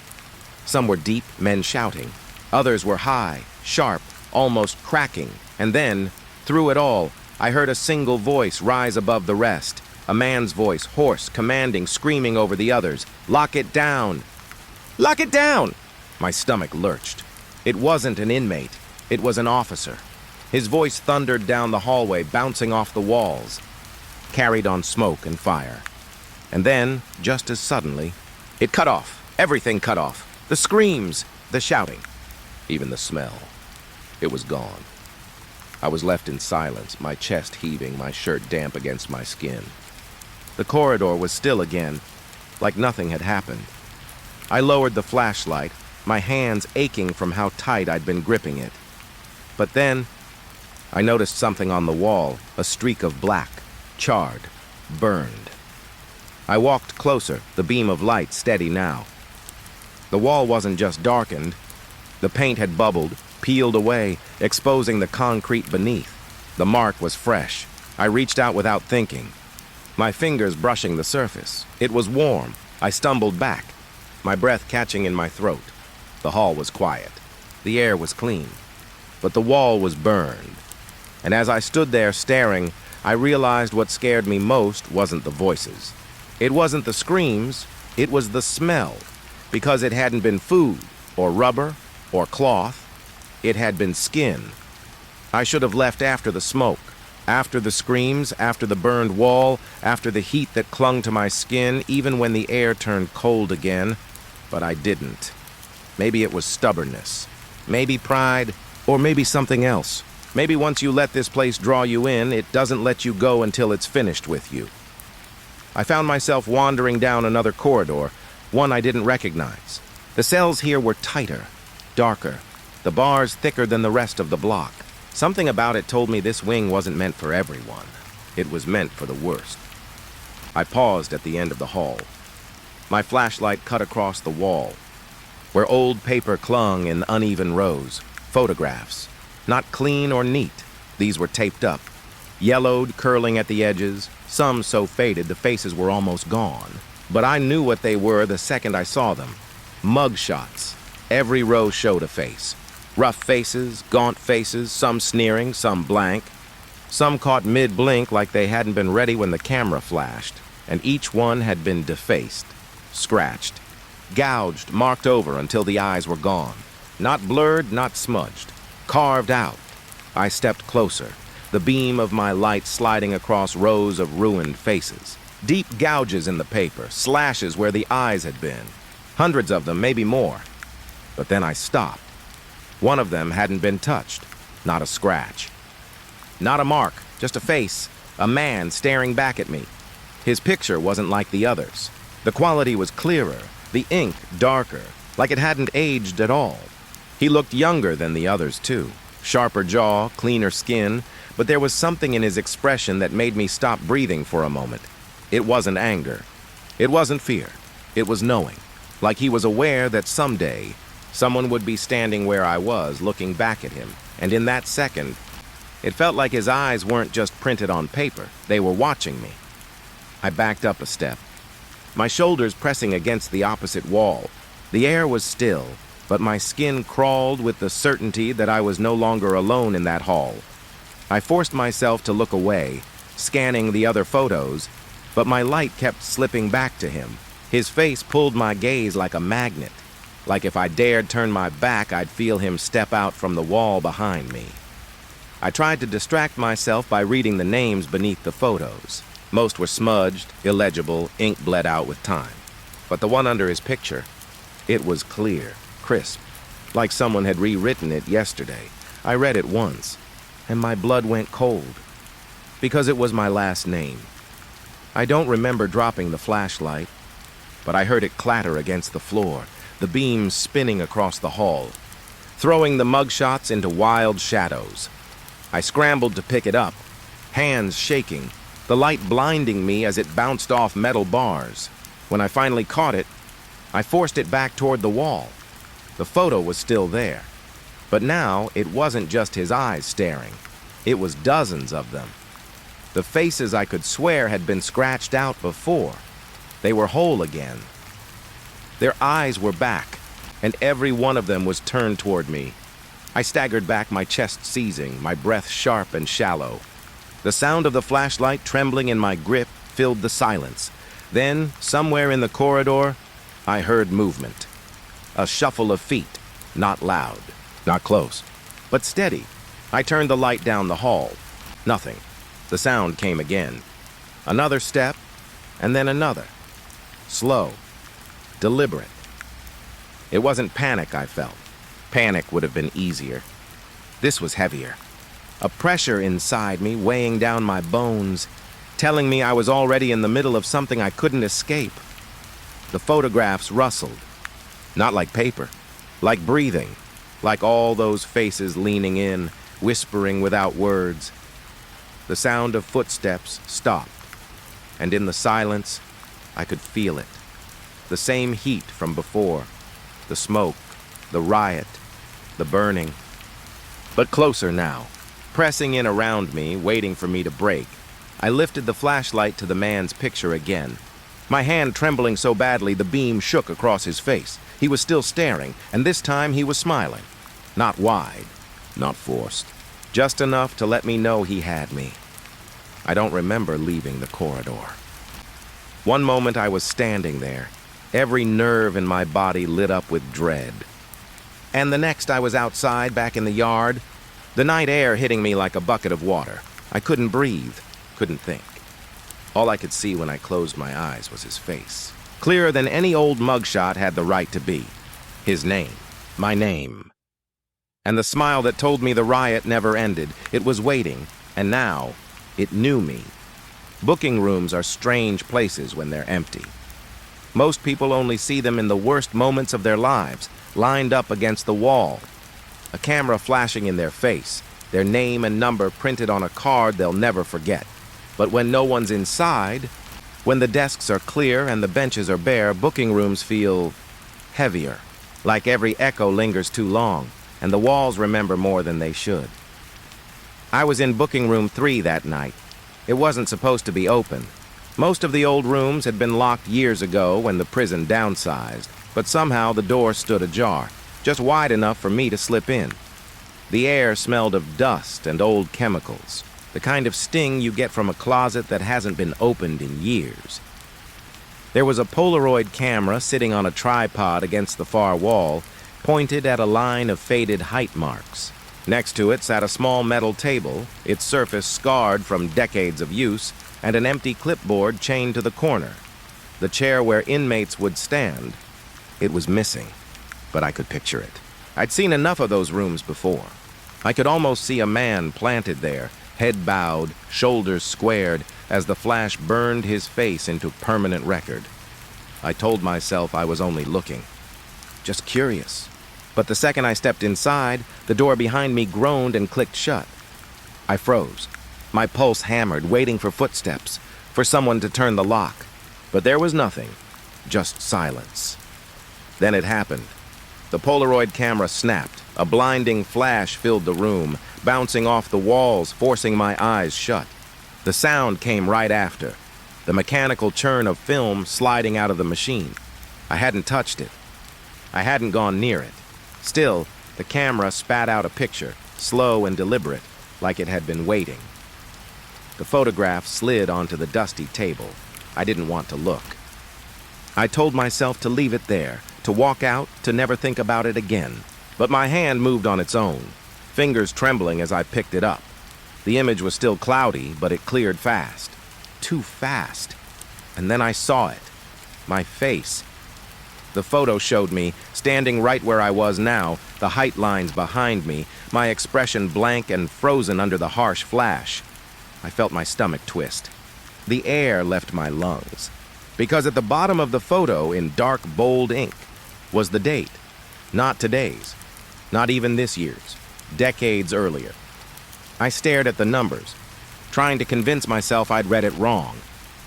Some were deep, men shouting. Others were high, sharp, almost cracking. And then, through it all, I heard a single voice rise above the rest. A man's voice, hoarse, commanding, screaming over the others. "Lock it down! Lock it down!" My stomach lurched. It wasn't an inmate. It was an officer. His voice thundered down the hallway, bouncing off the walls, carried on smoke and fire. And then, just as suddenly, it cut off. Everything cut off. The screams, the shouting, even the smell. It was gone. I was left in silence, my chest heaving, my shirt damp against my skin. The corridor was still again, like nothing had happened. I lowered the flashlight, my hands aching from how tight I'd been gripping it. But then, I noticed something on the wall, a streak of black, charred, burned. I walked closer, the beam of light steady now. The wall wasn't just darkened. The paint had bubbled, peeled away, exposing the concrete beneath. The mark was fresh. I reached out without thinking, my fingers brushing the surface. It was warm. I stumbled back, my breath catching in my throat. The hall was quiet. The air was clean. But the wall was burned. And as I stood there staring, I realized what scared me most wasn't the voices. It wasn't the screams, it was the smell. Because it hadn't been food, or rubber, or cloth. It had been skin. I should have left after the smoke, after the screams, after the burned wall, after the heat that clung to my skin, even when the air turned cold again. But I didn't. Maybe it was stubbornness. Maybe pride, or maybe something else. Maybe once you let this place draw you in, it doesn't let you go until it's finished with you. I found myself wandering down another corridor, one I didn't recognize. The cells here were tighter, darker, the bars thicker than the rest of the block. Something about it told me this wing wasn't meant for everyone. It was meant for the worst. I paused at the end of the hall. My flashlight cut across the wall, where old paper clung in uneven rows, photographs. Not clean or neat. These were taped up, yellowed, curling at the edges, some so faded the faces were almost gone. But I knew what they were the second I saw them. Mug shots. Every row showed a face. Rough faces, gaunt faces, some sneering, some blank. Some caught mid-blink like they hadn't been ready when the camera flashed, and each one had been defaced, scratched, gouged, marked over until the eyes were gone. Not blurred, not smudged. Carved out. I stepped closer, the beam of my light sliding across rows of ruined faces. Deep gouges in the paper, slashes where the eyes had been. Hundreds of them, maybe more. But then I stopped. One of them hadn't been touched. Not a scratch. Not a mark, just a face. A man staring back at me. His picture wasn't like the others. The quality was clearer, the ink darker, like it hadn't aged at all. He looked younger than the others, too. Sharper jaw, cleaner skin, but there was something in his expression that made me stop breathing for a moment. It wasn't anger. It wasn't fear. It was knowing. Like he was aware that someday, someone would be standing where I was, looking back at him. And in that second, it felt like his eyes weren't just printed on paper. They were watching me. I backed up a step, my shoulders pressing against the opposite wall. The air was still, but my skin crawled with the certainty that I was no longer alone in that hall. I forced myself to look away, scanning the other photos, but my light kept slipping back to him. His face pulled my gaze like a magnet, like if I dared turn my back, I'd feel him step out from the wall behind me. I tried to distract myself by reading the names beneath the photos. Most were smudged, illegible, ink bled out with time. But the one under his picture, it was clear, crisp, like someone had rewritten it yesterday. I read it once, and my blood went cold, because it was my last name. I don't remember dropping the flashlight, but I heard it clatter against the floor, the beam spinning across the hall, throwing the mugshots into wild shadows. I scrambled to pick it up, hands shaking, the light blinding me as it bounced off metal bars. When I finally caught it, I forced it back toward the wall. The photo was still there, but now it wasn't just his eyes staring. It was dozens of them. The faces I could swear had been scratched out before. They were whole again. Their eyes were back, and every one of them was turned toward me. I staggered back, my chest seizing, my breath sharp and shallow. The sound of the flashlight trembling in my grip filled the silence. Then, somewhere in the corridor, I heard movement. A shuffle of feet, not loud, not close, but steady. I turned the light down the hall. Nothing. The sound came again. Another step, and then another. Slow, deliberate. It wasn't panic I felt. Panic would have been easier. This was heavier. A pressure inside me weighing down my bones, telling me I was already in the middle of something I couldn't escape. The photographs rustled. Not like paper, like breathing, like all those faces leaning in, whispering without words. The sound of footsteps stopped, and in the silence, I could feel it. The same heat from before, the smoke, the riot, the burning. But closer now, pressing in around me, waiting for me to break. I lifted the flashlight to the man's picture again. My hand trembling so badly the beam shook across his face. He was still staring, and this time he was smiling. Not wide, not forced. Just enough to let me know he had me. I don't remember leaving the corridor. One moment I was standing there, every nerve in my body lit up with dread. And the next I was outside, back in the yard, the night air hitting me like a bucket of water. I couldn't breathe, couldn't think. All I could see when I closed my eyes was his face. Clearer than any old mugshot had the right to be. His name, my name. And the smile that told me the riot never ended. It was waiting, and now it knew me. Booking rooms are strange places when they're empty. Most people only see them in the worst moments of their lives, lined up against the wall. A camera flashing in their face, their name and number printed on a card they'll never forget. But when no one's inside, when the desks are clear and the benches are bare, booking rooms feel heavier, like every echo lingers too long, and the walls remember more than they should. I was in booking room 3 that night. It wasn't supposed to be open. Most of the old rooms had been locked years ago when the prison downsized, but somehow the door stood ajar, just wide enough for me to slip in. The air smelled of dust and old chemicals, the kind of sting you get from a closet that hasn't been opened in years. There was a Polaroid camera sitting on a tripod against the far wall, pointed at a line of faded height marks. Next to it sat a small metal table, its surface scarred from decades of use, and an empty clipboard chained to the corner. The chair where inmates would stand, it was missing, but I could picture it. I'd seen enough of those rooms before. I could almost see a man planted there, head bowed, shoulders squared, as the flash burned his face into permanent record. I told myself I was only looking, just curious. But the second I stepped inside, the door behind me groaned and clicked shut. I froze. My pulse hammered, waiting for footsteps, for someone to turn the lock. But there was nothing, just silence. Then it happened. The Polaroid camera snapped. A blinding flash filled the room, bouncing off the walls, forcing my eyes shut. The sound came right after, the mechanical churn of film sliding out of the machine. I hadn't touched it. I hadn't gone near it. Still, the camera spat out a picture, slow and deliberate, like it had been waiting. The photograph slid onto the dusty table. I didn't want to look. I told myself to leave it there, to walk out, to never think about it again. But my hand moved on its own, fingers trembling as I picked it up. The image was still cloudy, but it cleared fast. Too fast. And then I saw it. My face. The photo showed me, standing right where I was now, the height lines behind me, my expression blank and frozen under the harsh flash. I felt my stomach twist. The air left my lungs. Because at the bottom of the photo, in dark, bold ink, was the date. Not today's. Not even this year's. Decades earlier. I stared at the numbers, trying to convince myself I'd read it wrong.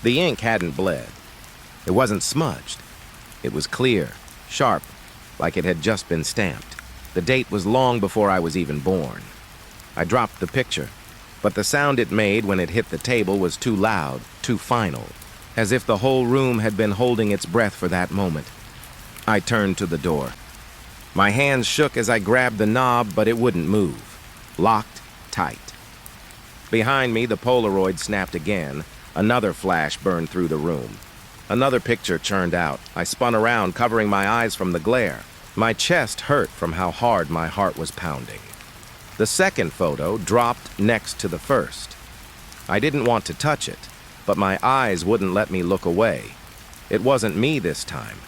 The ink hadn't bled. It wasn't smudged. It was clear, sharp, like it had just been stamped. The date was long before I was even born. I dropped the picture, but the sound it made when it hit the table was too loud, too final, as if the whole room had been holding its breath for that moment. I turned to the door. My hands shook as I grabbed the knob, but it wouldn't move. Locked tight. Behind me, the Polaroid snapped again. Another flash burned through the room. Another picture churned out. I spun around, covering my eyes from the glare. My chest hurt from how hard my heart was pounding. The second photo dropped next to the first. I didn't want to touch it, but my eyes wouldn't let me look away. It wasn't me this time.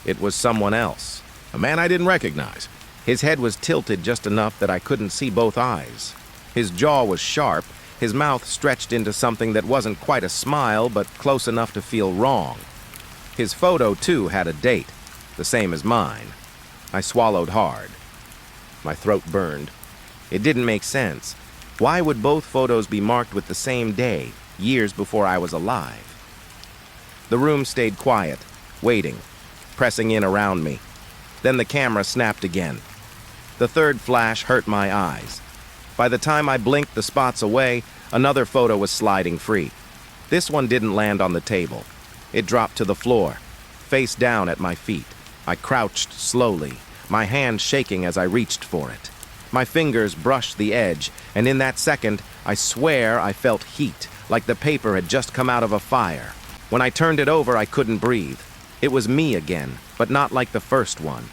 It was someone else. A man I didn't recognize. His head was tilted just enough that I couldn't see both eyes. His jaw was sharp, his mouth stretched into something that wasn't quite a smile, but close enough to feel wrong. His photo, too, had a date, the same as mine. I swallowed hard. My throat burned. It didn't make sense. Why would both photos be marked with the same day, years before I was alive? The room stayed quiet, waiting, pressing in around me. Then the camera snapped again. The third flash hurt my eyes. By the time I blinked the spots away, another photo was sliding free. This one didn't land on the table. It dropped to the floor, face down at my feet. I crouched slowly, my hand shaking as I reached for it. My fingers brushed the edge, and in that second, I swear I felt heat, like the paper had just come out of a fire. When I turned it over, I couldn't breathe. It was me again, but not like the first one.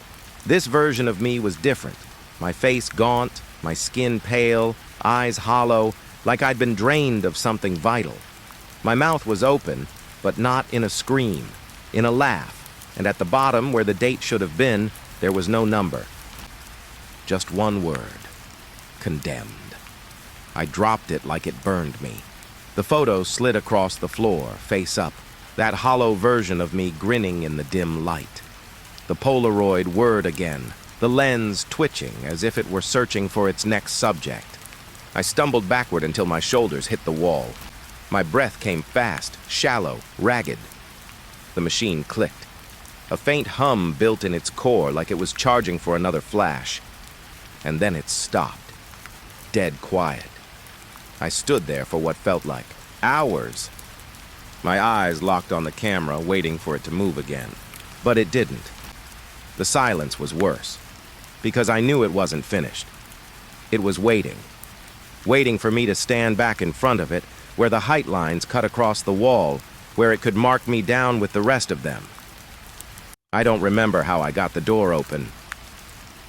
This version of me was different. My face gaunt, my skin pale, eyes hollow, like I'd been drained of something vital. My mouth was open, but not in a scream, in a laugh, and at the bottom, where the date should have been, there was no number. Just one word. Condemned. I dropped it like it burned me. The photo slid across the floor, face up, that hollow version of me grinning in the dim light. The Polaroid whirred again, the lens twitching as if it were searching for its next subject. I stumbled backward until my shoulders hit the wall. My breath came fast, shallow, ragged. The machine clicked. A faint hum built in its core like it was charging for another flash. And then it stopped. Dead quiet. I stood there for what felt like hours. My eyes locked on the camera, waiting for it to move again. But it didn't. The silence was worse, because I knew it wasn't finished. It was waiting. Waiting for me to stand back in front of it, where the height lines cut across the wall, where it could mark me down with the rest of them. I don't remember how I got the door open,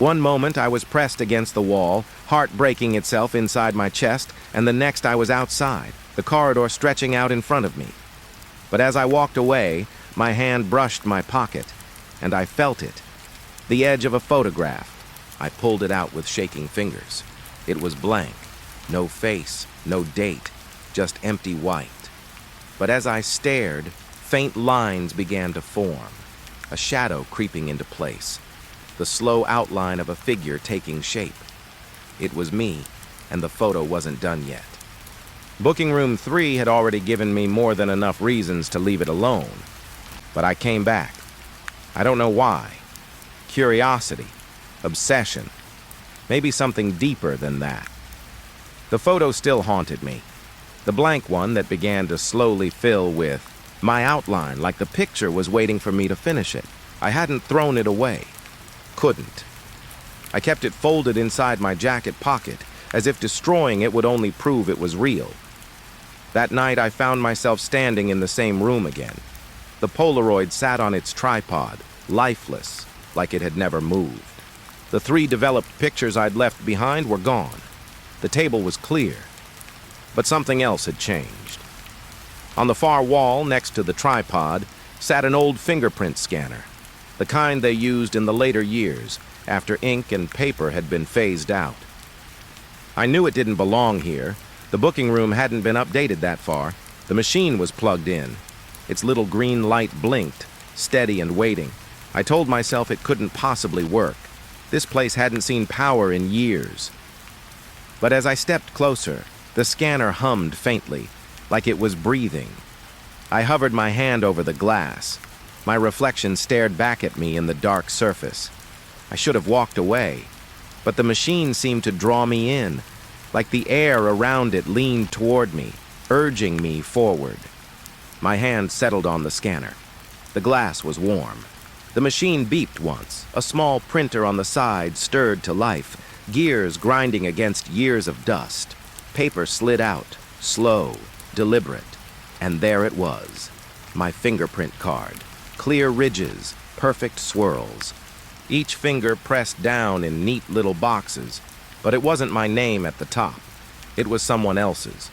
One moment I was pressed against the wall, heart breaking itself inside my chest, and the next I was outside, the corridor stretching out in front of me. But as I walked away, my hand brushed my pocket, and I felt it. The edge of a photograph. I pulled it out with shaking fingers. It was blank. No face, no date, just empty white. But as I stared, faint lines began to form, a shadow creeping into place, the slow outline of a figure taking shape. It was me, and the photo wasn't done yet. Booking room 3 had already given me more than enough reasons to leave it alone. But I came back. I don't know why. Curiosity, obsession, maybe something deeper than that. The photo still haunted me. The blank one that began to slowly fill with my outline, like the picture was waiting for me to finish it. I hadn't thrown it away. Couldn't. I kept it folded inside my jacket pocket, as if destroying it would only prove it was real. That night I found myself standing in the same room again. The Polaroid sat on its tripod, lifeless, like it had never moved. The 3 developed pictures I'd left behind were gone. The table was clear. But something else had changed. On the far wall, next to the tripod, sat an old fingerprint scanner, the kind they used in the later years, after ink and paper had been phased out. I knew it didn't belong here. The booking room hadn't been updated that far. The machine was plugged in. Its little green light blinked, steady and waiting. I told myself it couldn't possibly work. This place hadn't seen power in years. But as I stepped closer, the scanner hummed faintly, like it was breathing. I hovered my hand over the glass. My reflection stared back at me in the dark surface. I should have walked away, but the machine seemed to draw me in, like the air around it leaned toward me, urging me forward. My hand settled on the scanner. The glass was warm. The machine beeped once. A small printer on the side stirred to life, gears grinding against years of dust. Paper slid out, slow, deliberate, and there it was, my fingerprint card. Clear ridges, perfect swirls. Each finger pressed down in neat little boxes, but it wasn't my name at the top. It was someone else's.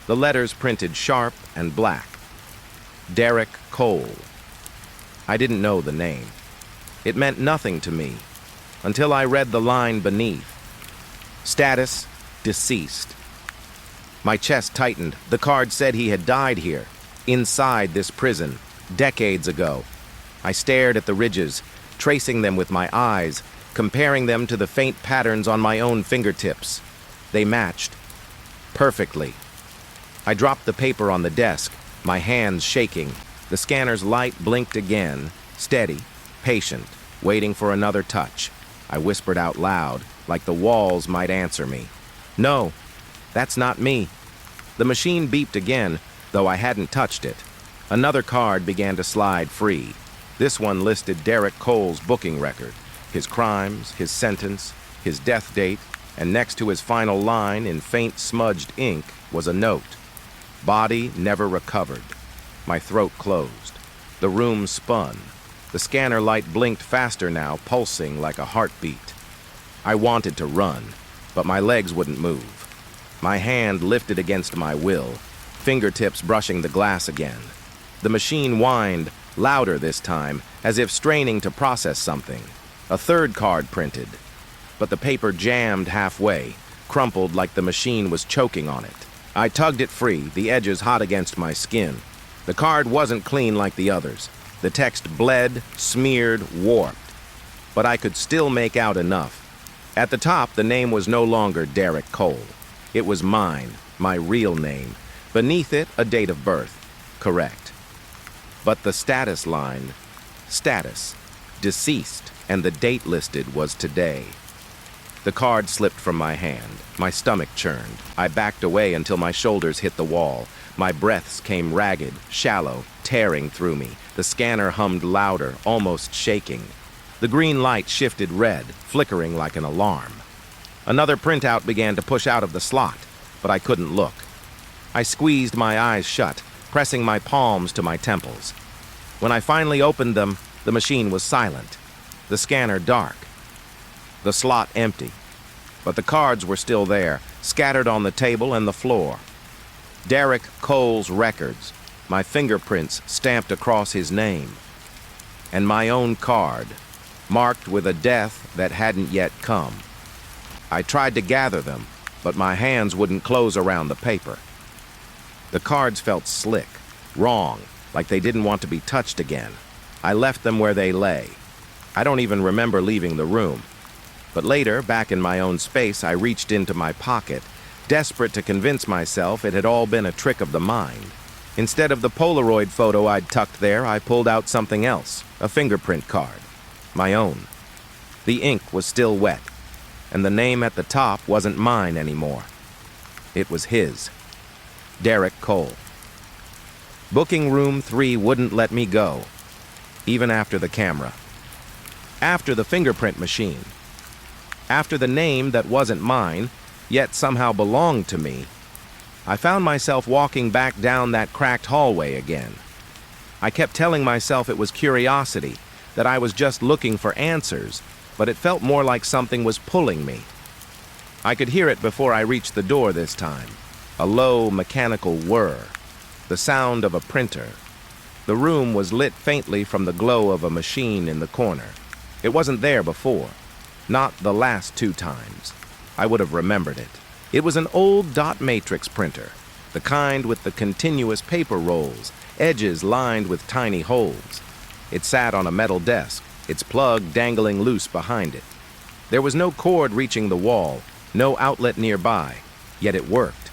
The letters printed sharp and black. Derek Cole. I didn't know the name. It meant nothing to me until I read the line beneath. Status, deceased. My chest tightened. The card said he had died here, inside this prison, decades ago. I stared at the ridges, tracing them with my eyes, comparing them to the faint patterns on my own fingertips. They matched. Perfectly. I dropped the paper on the desk, my hands shaking. The scanner's light blinked again, steady, patient, waiting for another touch. I whispered out loud, like the walls might answer me. No, that's not me. The machine beeped again, though I hadn't touched it. Another card began to slide free. This one listed Derek Cole's booking record, his crimes, his sentence, his death date, and next to his final line in faint smudged ink was a note. Body never recovered. My throat closed. The room spun. The scanner light blinked faster now, pulsing like a heartbeat. I wanted to run, but my legs wouldn't move. My hand lifted against my will, fingertips brushing the glass again. The machine whined, louder this time, as if straining to process something. A third card printed, but the paper jammed halfway, crumpled like the machine was choking on it. I tugged it free, the edges hot against my skin. The card wasn't clean like the others. The text bled, smeared, warped. But I could still make out enough. At the top, the name was no longer Derek Cole. It was mine, my real name. Beneath it, a date of birth. Correct. But the status line, status, deceased, and the date listed was today. The card slipped from my hand. My stomach churned. I backed away until my shoulders hit the wall. My breaths came ragged, shallow, tearing through me. The scanner hummed louder, almost shaking. The green light shifted red, flickering like an alarm. Another printout began to push out of the slot, but I couldn't look. I squeezed my eyes shut, pressing my palms to my temples. When I finally opened them, the machine was silent, the scanner dark. the slot empty. But the cards were still there, scattered on the table and the floor. Derek Cole's records, my fingerprints stamped across his name, and my own card, marked with a death that hadn't yet come. I tried to gather them, but my hands wouldn't close around the paper. The cards felt slick, wrong, like they didn't want to be touched again. I left them where they lay. I don't even remember leaving the room. But later, back in my own space, I reached into my pocket, desperate to convince myself it had all been a trick of the mind. Instead of the Polaroid photo I'd tucked there, I pulled out something else, a fingerprint card, my own. The ink was still wet, and the name at the top wasn't mine anymore. It was his, Derek Cole. Booking room 3 wouldn't let me go, even after the camera, after the fingerprint machine, after the name that wasn't mine, yet somehow belonged to me. I found myself walking back down that cracked hallway again. I kept telling myself it was curiosity, that I was just looking for answers, but it felt more like something was pulling me. I could hear it before I reached the door this time, a low mechanical whir, the sound of a printer. The room was lit faintly from the glow of a machine in the corner. It wasn't there before, not the last 2 times. I would have remembered it. It was an old dot matrix printer, the kind with the continuous paper rolls, edges lined with tiny holes. It sat on a metal desk, its plug dangling loose behind it. There was no cord reaching the wall, no outlet nearby, yet it worked.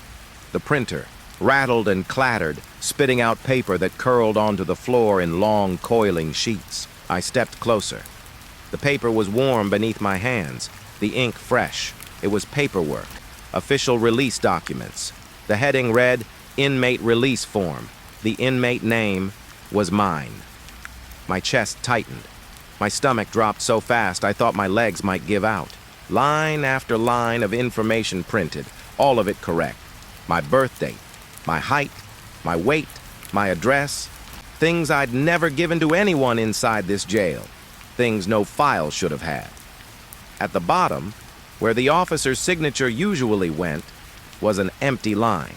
The printer rattled and clattered, spitting out paper that curled onto the floor in long, coiling sheets. I stepped closer. The paper was warm beneath my hands, the ink fresh. It was paperwork, official release documents. The heading read, Inmate Release Form. The inmate name was mine. My chest tightened. My stomach dropped so fast I thought my legs might give out. Line after line of information printed, all of it correct. My birth date, my height, my weight, my address, things I'd never given to anyone inside this jail, things no file should have had. At the bottom, where the officer's signature usually went, was an empty line,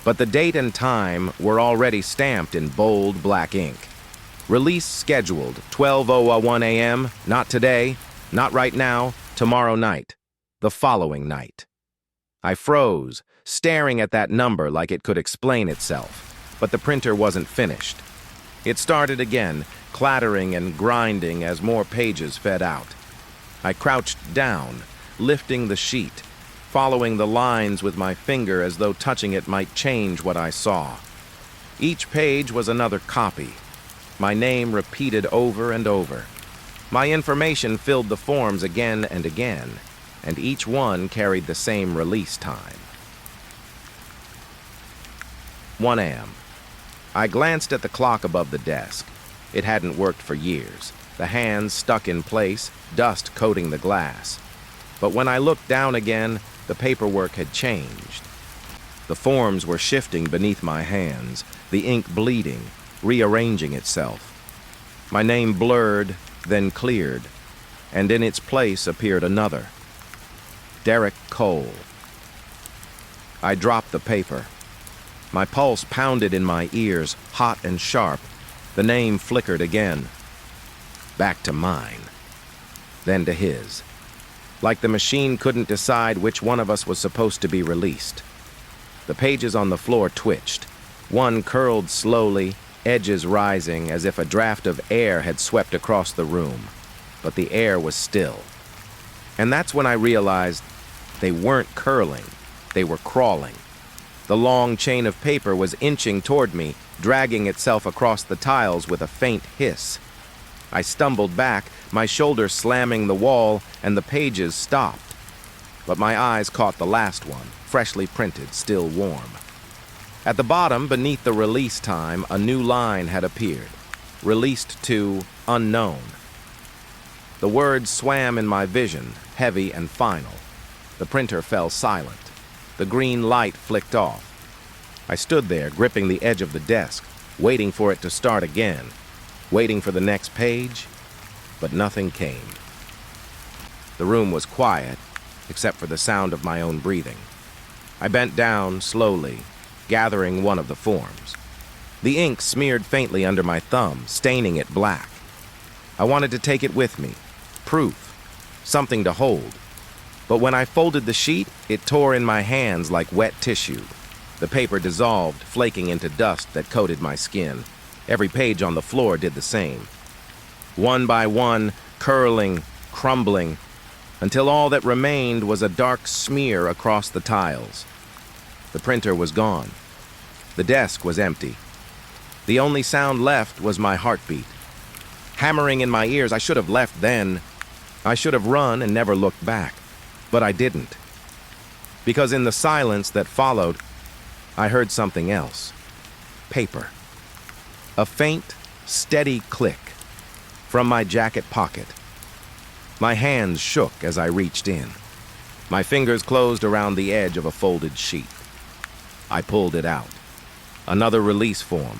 but the date and time were already stamped in bold black ink. Release scheduled, 12:01 a.m., not today, not right now, tomorrow night, the following night. I froze, staring at that number like it could explain itself, but the printer wasn't finished. It started again, clattering and grinding as more pages fed out. I crouched down, lifting the sheet, following the lines with my finger as though touching it might change what I saw. Each page was another copy, my name repeated over and over. My information filled the forms again and again, and each one carried the same release time. 1 a.m. I glanced at the clock above the desk. It hadn't worked for years, the hands stuck in place, dust coating the glass. But when I looked down again, the paperwork had changed. The forms were shifting beneath my hands, the ink bleeding, rearranging itself. My name blurred, then cleared, and in its place appeared another. Derek Cole. I dropped the paper. My pulse pounded in my ears, hot and sharp. The name flickered again. Back to mine. Then to his. Like the machine couldn't decide which one of us was supposed to be released. The pages on the floor twitched. One curled slowly, edges rising as if a draft of air had swept across the room. But the air was still. And that's when I realized they weren't curling, they were crawling. The long chain of paper was inching toward me, dragging itself across the tiles with a faint hiss. I stumbled back, my shoulder slamming the wall, and the pages stopped. But my eyes caught the last one, freshly printed, still warm. At the bottom, beneath the release time, a new line had appeared. Released to unknown. The words swam in my vision, heavy and final. The printer fell silent. The green light flicked off. I stood there, gripping the edge of the desk, waiting for it to start again, waiting for the next page, but nothing came. The room was quiet, except for the sound of my own breathing. I bent down slowly, gathering one of the forms. The ink smeared faintly under my thumb, staining it black. I wanted to take it with me. Proof. Something to hold. But when I folded the sheet, it tore in my hands like wet tissue. The paper dissolved, flaking into dust that coated my skin. Every page on the floor did the same. One by one, curling, crumbling, until all that remained was a dark smear across the tiles. The printer was gone. The desk was empty. The only sound left was my heartbeat. Hammering in my ears, I should have left then. I should have run and never looked back. But I didn't. Because in the silence that followed, I heard something else. Paper. A faint, steady click from my jacket pocket. My hands shook as I reached in. My fingers closed around the edge of a folded sheet. I pulled it out. Another release form.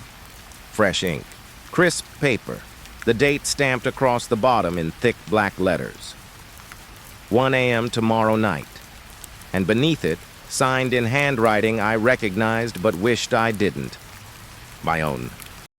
Fresh ink. Crisp paper. The date stamped across the bottom in thick black letters. 1 a.m. tomorrow night. And beneath it, signed in handwriting I recognized but wished I didn't. My own